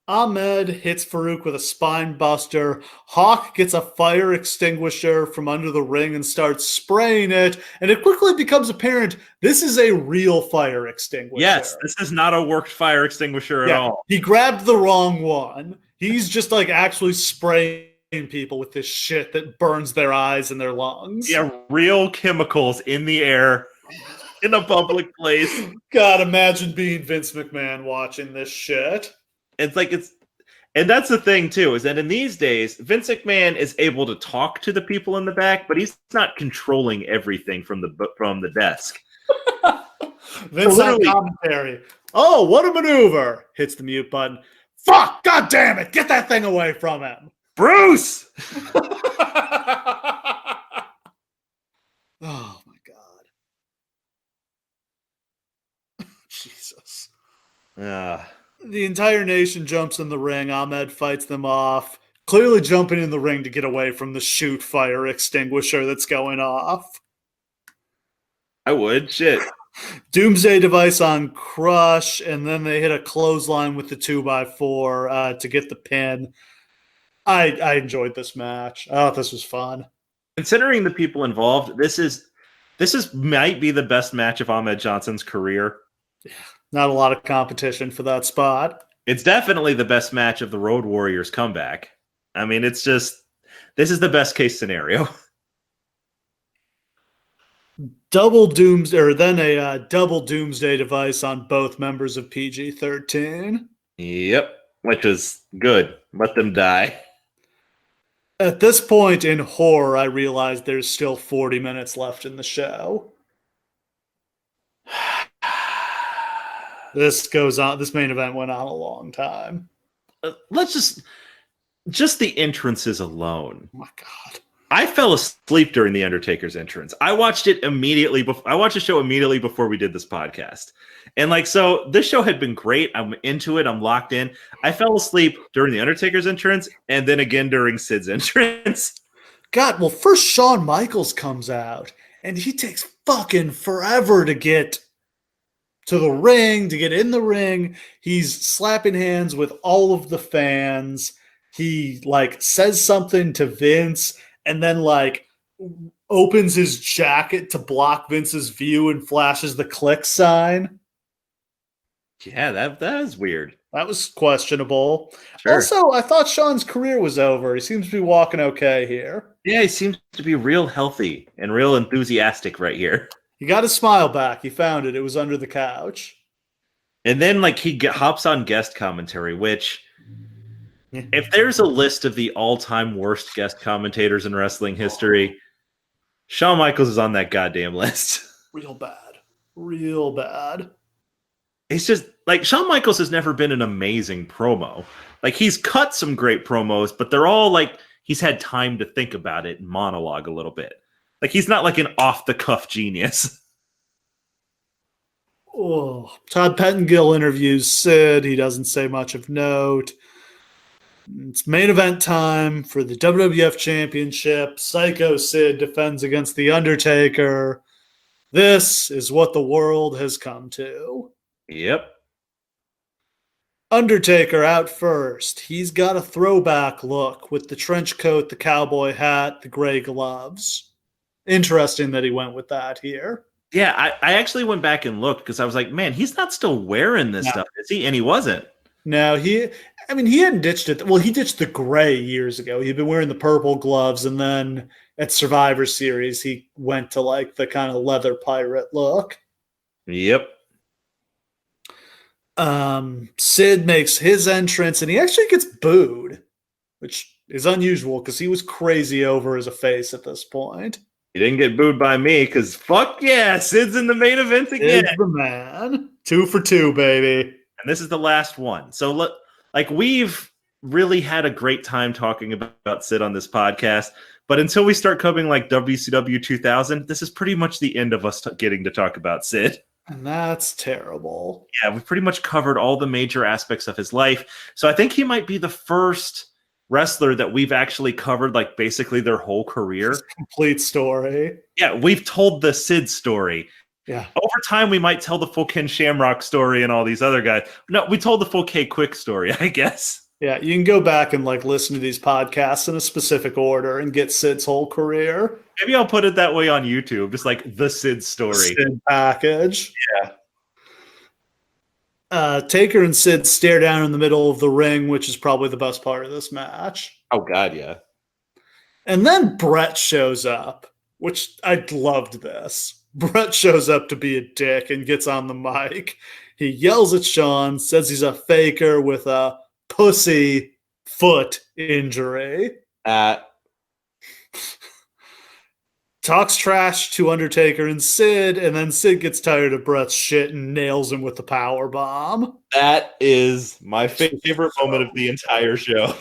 Ahmed hits Farouk with a spine buster. Hawk gets a fire extinguisher from under the ring and starts spraying it. And it quickly becomes apparent this is a real fire extinguisher. Yes, this is not a worked fire extinguisher at all. He grabbed the wrong one. He's just like actually spraying people with this shit that burns their eyes and their lungs. Yeah, real chemicals in the air in a public place. God, imagine being Vince McMahon watching this shit. It's like and that's the thing too, is that in these days, Vince McMahon is able to talk to the people in the back, but he's not controlling everything from the desk. Vince on commentary. Oh, what a maneuver! Hits the mute button. Fuck! God damn it! Get that thing away from him, Bruce. Oh Jesus. Uh, The entire nation jumps in the ring. Ahmed fights them off, clearly jumping in the ring to get away from the shoot fire extinguisher that's going off. I would. Shit. Doomsday device on Crush, and then they hit a clothesline with the 2x4 to get the pin. I enjoyed this match. I thought this was fun. Considering the people involved, this is might be the best match of Ahmed Johnson's career. Not a lot of competition for that spot. It's definitely the best match of the Road Warriors comeback. I mean, it's just this is the best case scenario. Double Doomsday device on both members of PG-13. Yep, which was good. Let them die. At this point in horror, I realized there's still 40 minutes left in the show. This goes on. This main event went on a long time. Let's just the entrances alone. Oh my God. I fell asleep during the Undertaker's entrance. I watched it immediately. I watched the show immediately before we did this podcast, and so this show had been great. I'm into it. I'm locked in. I fell asleep during the Undertaker's entrance, and then again during Sid's entrance. God, well, first Shawn Michaels comes out, and he takes fucking forever to get to the ring, to get in the ring. He's slapping hands with all of the fans. He says something to Vince, and then opens his jacket to block Vince's view and flashes the click sign. Yeah, that is weird. That was questionable. Sure. Also, I thought Shawn's career was over. He seems to be walking okay here. Yeah, he seems to be real healthy and real enthusiastic right here. He got his smile back. He found it. It was under the couch. And then he hops on guest commentary, which if there's a list of the all-time worst guest commentators in wrestling history, Shawn Michaels is on that goddamn list. Real bad. Real bad. It's just Shawn Michaels has never been an amazing promo. He's cut some great promos, but they're all he's had time to think about it and monologue a little bit. He's not an off-the-cuff genius. Oh, Todd Pettengill interviews Sid. He doesn't say much of note. It's main event time for the WWF Championship. Psycho Sid defends against The Undertaker. This is what the world has come to. Yep. Undertaker out first. He's got a throwback look with the trench coat, the cowboy hat, the gray gloves. Interesting that he went with that here. Yeah, I actually went back and looked because I was like, man, he's not still wearing this stuff, is he? And he wasn't. No, he hadn't ditched it. Well, he ditched the gray years ago. He'd been wearing the purple gloves, and then at Survivor Series, he went to the kind of leather pirate look. Yep. Sid makes his entrance, and he actually gets booed, which is unusual because he was crazy over as a face at this point. He didn't get booed by me because fuck yeah, Sid's in the main event again. Sid's the man. 2 for 2, baby. And this is the last one. So we've really had a great time talking about Sid on this podcast, but until we start covering WCW 2000, this is pretty much the end of us getting to talk about Sid. And that's terrible. Yeah, we've pretty much covered all the major aspects of his life. So I think he might be the first wrestler that we've actually covered basically their whole career. Complete story. Yeah, we've told the Sid story. Yeah. Over time, we might tell the full Ken Shamrock story and all these other guys. No, we told the full K Quick story, I guess. Yeah, you can go back and listen to these podcasts in a specific order and get Sid's whole career. Maybe I'll put it that way on YouTube, just the Sid story. Sid package. Yeah. Taker and Sid stare down in the middle of the ring, which is probably the best part of this match. Oh, God, yeah. And then Brett shows up, which I loved this. Brett shows up to be a dick and gets on the mic. He yells at Shawn, says he's a faker with a pussy foot injury. Talks trash to Undertaker and Sid, and then Sid gets tired of Brett's shit and nails him with the power bomb. That is my favorite moment of the entire show.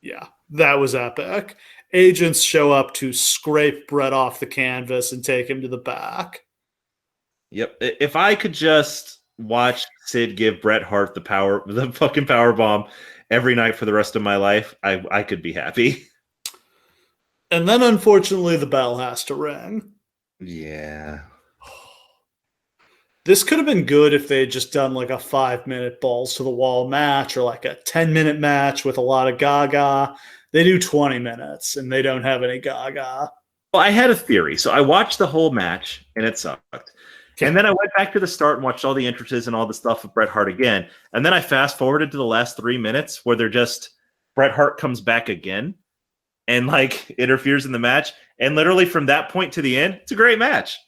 Yeah, that was epic. Agents show up to scrape Brett off the canvas and take him to the back. Yep. If I could just watch Sid give Bret Hart the fucking power bomb every night for the rest of my life, I could be happy. And then, unfortunately, the bell has to ring. Yeah. This could have been good if they had just done like a 5-minute balls to the wall match or like a 10-minute match with a lot of gaga. They do 20 minutes and they don't have any gaga. Well, I had a theory. So I watched the whole match and it sucked. And then I went back to the start and watched all the entrances and all the stuff with Bret Hart again. And then I fast forwarded to the last 3 minutes where they're just Bret Hart comes back again and like interferes in the match. And literally from that point to the end, it's a great match.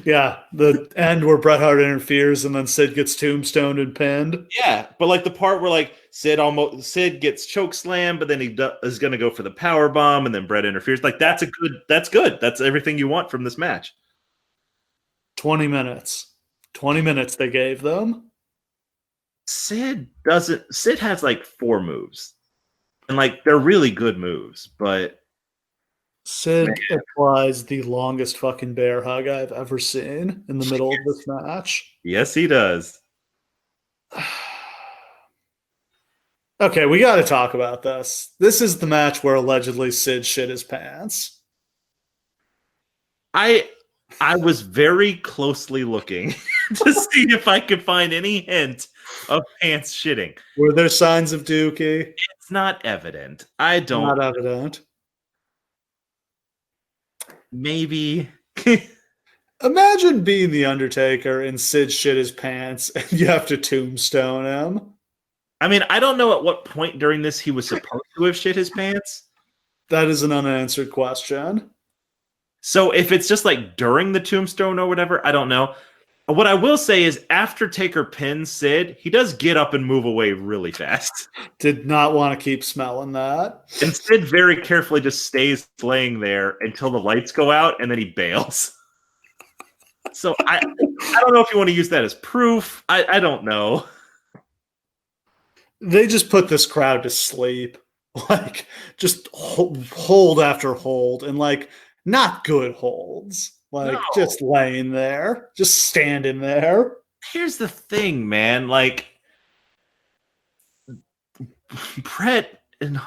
Yeah, the end where Bret Hart interferes and then Sid gets tombstoned and pinned. Yeah, but like the part where like Sid gets choke slammed, but then he is going to go for the power bomb, and then Bret interferes. Like that's good. That's everything you want from this match. 20 minutes. 20 minutes they gave them. Sid has like 4 moves, and like they're really good moves, but. Sid applies the longest fucking bear hug I've ever seen in the middle of this match. Yes, he does. Okay, we got to talk about this. This is the match where allegedly Sid shit his pants. I was very closely looking to see if I could find any hint of pants shitting. Were there signs of dookie? It's not evident. Not evident. Maybe. Imagine being the Undertaker and Sid shit his pants and you have to tombstone him. I mean, I don't know at what point during this he was supposed to have shit his pants. That is an unanswered question. So if it's just like during the tombstone or whatever, I don't know. What I will say is after Taker pins Sid, he does get up and move away really fast. Did not want to keep smelling that. And Sid very carefully just stays laying there until the lights go out, and then he bails. So I don't know if you want to use that as proof. I don't know. They just put this crowd to sleep. Like, just hold after hold, and like, not good holds. Like, just laying there, just standing there. Here's the thing, man. Like, Bret and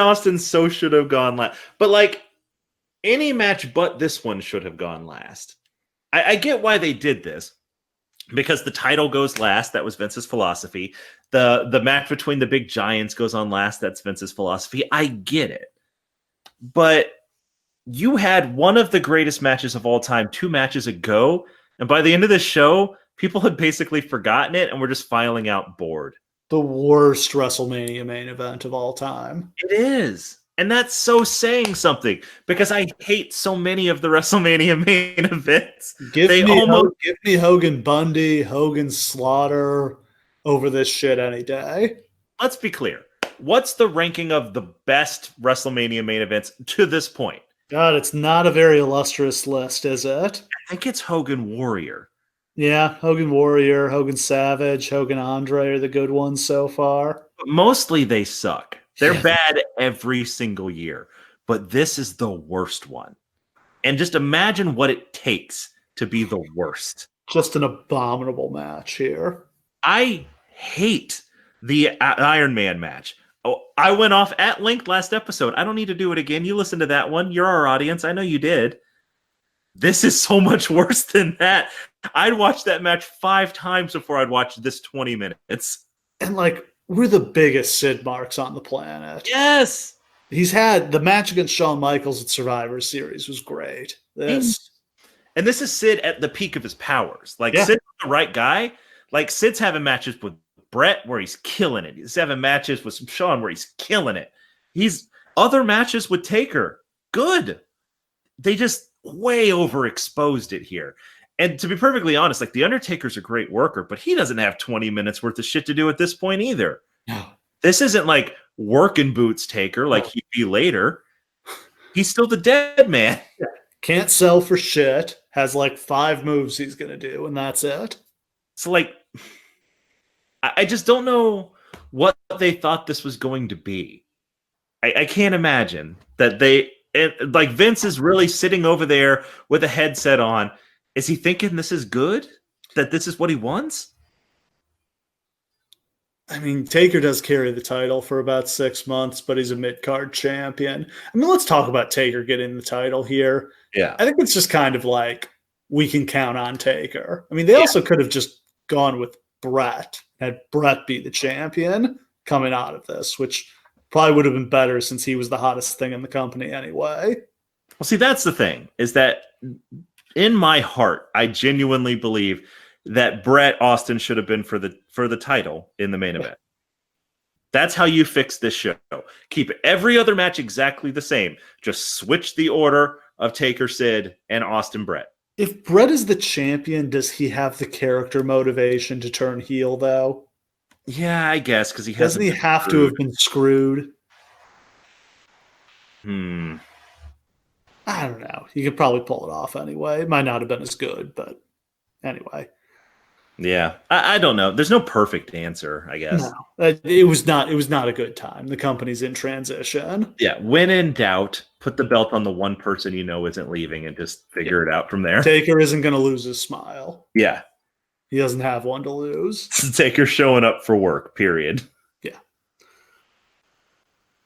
Austin so should have gone last. But, like, any match but this one should have gone last. I get why they did this. Because the title goes last. That was Vince's philosophy. The match between the big giants goes on last. That's Vince's philosophy. I get it. But you had one of the greatest matches of all time 2 matches ago, and by the end of the show, people had basically forgotten it and were just filing out bored. The worst WrestleMania main event of all time. It is. And that's so saying something, because I hate so many of the WrestleMania main events. Give me Hogan Bundy, Hogan Slaughter over this shit any day. Let's be clear. What's the ranking of the best WrestleMania main events to this point? God, it's not a very illustrious list, is it? I think it's Hogan Warrior. Yeah, Hogan Warrior, Hogan Savage, Hogan Andre are the good ones so far. But mostly they suck. They're bad every single year. But this is the worst one. And just imagine what it takes to be the worst. Just an abominable match here. I hate the Iron Man match. Oh, I went off at length last episode. I don't need to do it again. You listened to that one. You're our audience. I know you did. This is so much worse than that. I'd watch that match 5 times before I'd watch this 20 minutes. And like, we're the biggest Sid marks on the planet. Yes. He's had the match against Shawn Michaels at Survivor Series was great. And this is Sid at the peak of his powers. Like, Sid's the right guy. Like, Sid's having matches with Bret where he's killing it. He's having matches with Shawn where he's killing it. He's other matches with Taker. Good. They just way overexposed it here. And to be perfectly honest, like, the Undertaker's a great worker, but he doesn't have 20 minutes worth of shit to do at this point either. No. This isn't like working boots Taker like he'd be later. He's still the dead man. Can't sell for shit. Has like 5 moves he's going to do, and that's it. So, like, I just don't know what they thought this was going to be. I can't imagine that like, Vince is really sitting over there with a headset on. Is he thinking this is good? that this is what he wants? I mean, Taker does carry the title for about 6 months, but he's a mid-card champion. I mean, let's talk about Taker getting the title here. Yeah. I think it's just kind of like we can count on Taker. I mean, they also could have just gone with Brett, had Brett be the champion coming out of this, which probably would have been better since he was the hottest thing in the company anyway. Well, see, that's the thing, is that in my heart, I genuinely believe that Brett Austin should have been for the title in the main event. That's how you fix this show. Keep every other match exactly the same. Just switch the order of Taker, Sid, and Austin Brett. If Brett is the champion, does he have the character motivation to turn heel, though? Yeah, I guess, because he doesn't he have to have been screwed? I don't know. He could probably pull it off anyway. It might not have been as good, but anyway. Yeah, I don't know. There's no perfect answer, I guess. No, it was not a good time. The company's in transition. Yeah, when in doubt, put the belt on the one person you know isn't leaving and just figure it out from there. Taker isn't going to lose his smile. Yeah. He doesn't have one to lose. Taker showing up for work, period. Yeah.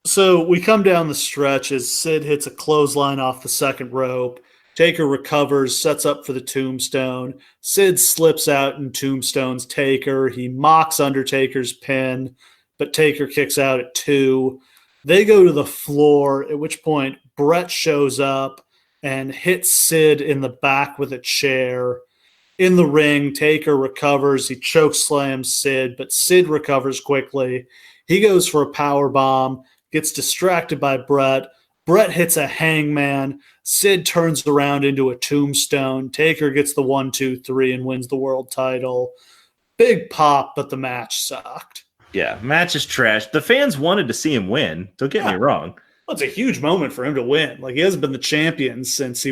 So we come down the stretch as Sid hits a clothesline off the second rope. Taker recovers, sets up for the tombstone. Sid slips out and tombstones Taker. He mocks Undertaker's pin, but Taker kicks out at 2. They go to the floor, at which point Brett shows up and hits Sid in the back with a chair. In the ring, Taker recovers. He chokeslams Sid, but Sid recovers quickly. He goes for a powerbomb, gets distracted by Brett. Brett hits a hangman. Sid turns around into a tombstone. Taker gets the 1, 2, 3 and wins the world title. Big pop, but the match sucked. Yeah, match is trash. The fans wanted to see him win. Don't get me wrong. Well, it's a huge moment for him to win. Like, he hasn't been the champion since he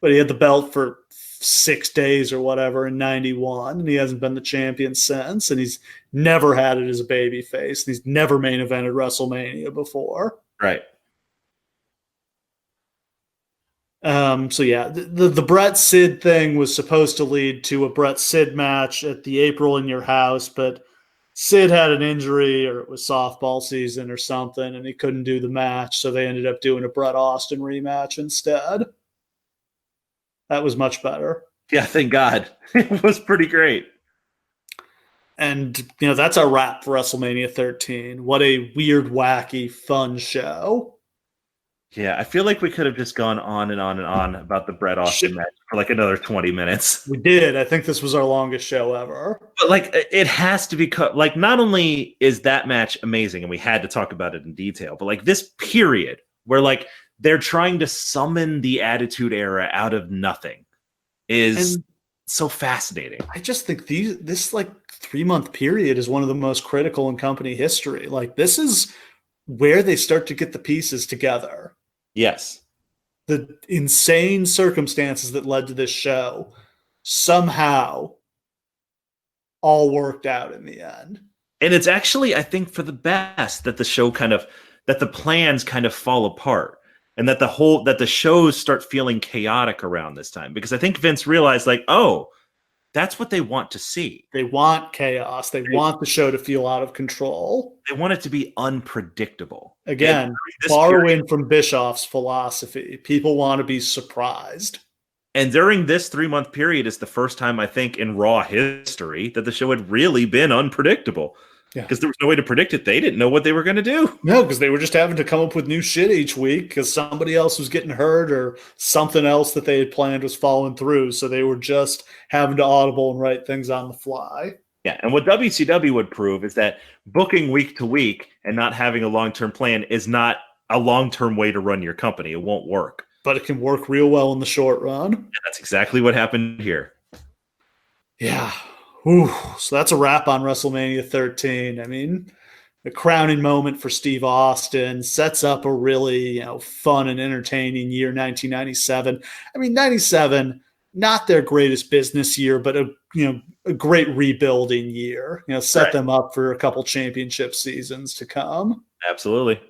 had the belt for 6 days or whatever in 91, and he hasn't been the champion since, and he's never had it as a baby face. He's never main evented WrestleMania before. Right. So yeah, the Brett Sid thing was supposed to lead to a Brett Sid match at the April in Your House, but Sid had an injury, or it was softball season or something, and he couldn't do the match, so they ended up doing a Brett Austin rematch instead. That was much better. Yeah, thank God. It was pretty great. And, that's our wrap for WrestleMania 13. What a weird, wacky, fun show. Yeah, I feel like we could have just gone on and on and on about the Brett Austin match for like another 20 minutes. We did. I think this was our longest show ever. But it has to be not only is that match amazing and we had to talk about it in detail, but this period where they're trying to summon the Attitude Era out of nothing is so fascinating. I just think this 3-month period is one of the most critical in company history. This is where they start to get the pieces together. Yes. The insane circumstances that led to this show somehow all worked out in the end. And it's actually, I think, for the best that the show that the plans kind of fall apart. And that the shows start feeling chaotic around this time. Because I think Vince realized, that's what they want to see. They want chaos. They want the show to feel out of control. They want it to be unpredictable. Again, borrowing from Bischoff's philosophy. People want to be surprised. And during this 3-month period is the first time, I think, in Raw history that the show had really been unpredictable. Yeah. Because there was no way to predict it. They didn't know what they were going to do. No, because they were just having to come up with new shit each week because somebody else was getting hurt or something else that they had planned was falling through. So they were just having to audible and write things on the fly. Yeah, and what WCW would prove is that booking week to week and not having a long-term plan is not a long-term way to run your company. It won't work. But it can work real well in the short run. And that's exactly what happened here. Yeah. Ooh, so that's a wrap on WrestleMania 13. I mean, a crowning moment for Steve Austin, sets up a really, fun and entertaining year, 1997. I mean, 97, not their greatest business year, but a great rebuilding year. Set them up for a couple championship seasons to come. Absolutely.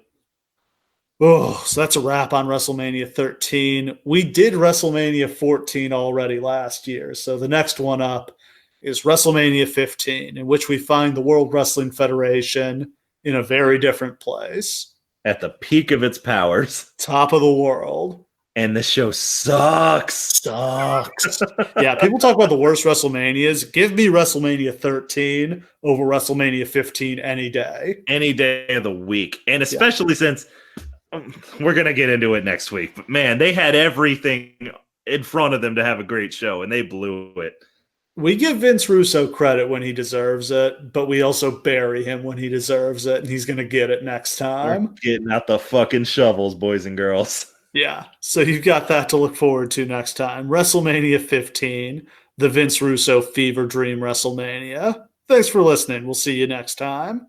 Oh, so that's a wrap on WrestleMania 13. We did WrestleMania 14 already last year, so the next one up is WrestleMania 15, in which we find the World Wrestling Federation in a very different place. At the peak of its powers. Top of the world. And this show sucks. Sucks. Yeah, people talk about the worst WrestleManias. Give me WrestleMania 13 over WrestleMania 15 any day. Any day of the week. And especially since we're going to get into it next week. But man, they had everything in front of them to have a great show, and they blew it. We give Vince Russo credit when he deserves it, but we also bury him when he deserves it, and he's going to get it next time. We're getting out the fucking shovels, boys and girls. Yeah, so you've got that to look forward to next time. WrestleMania 15, the Vince Russo Fever Dream WrestleMania. Thanks for listening. We'll see you next time.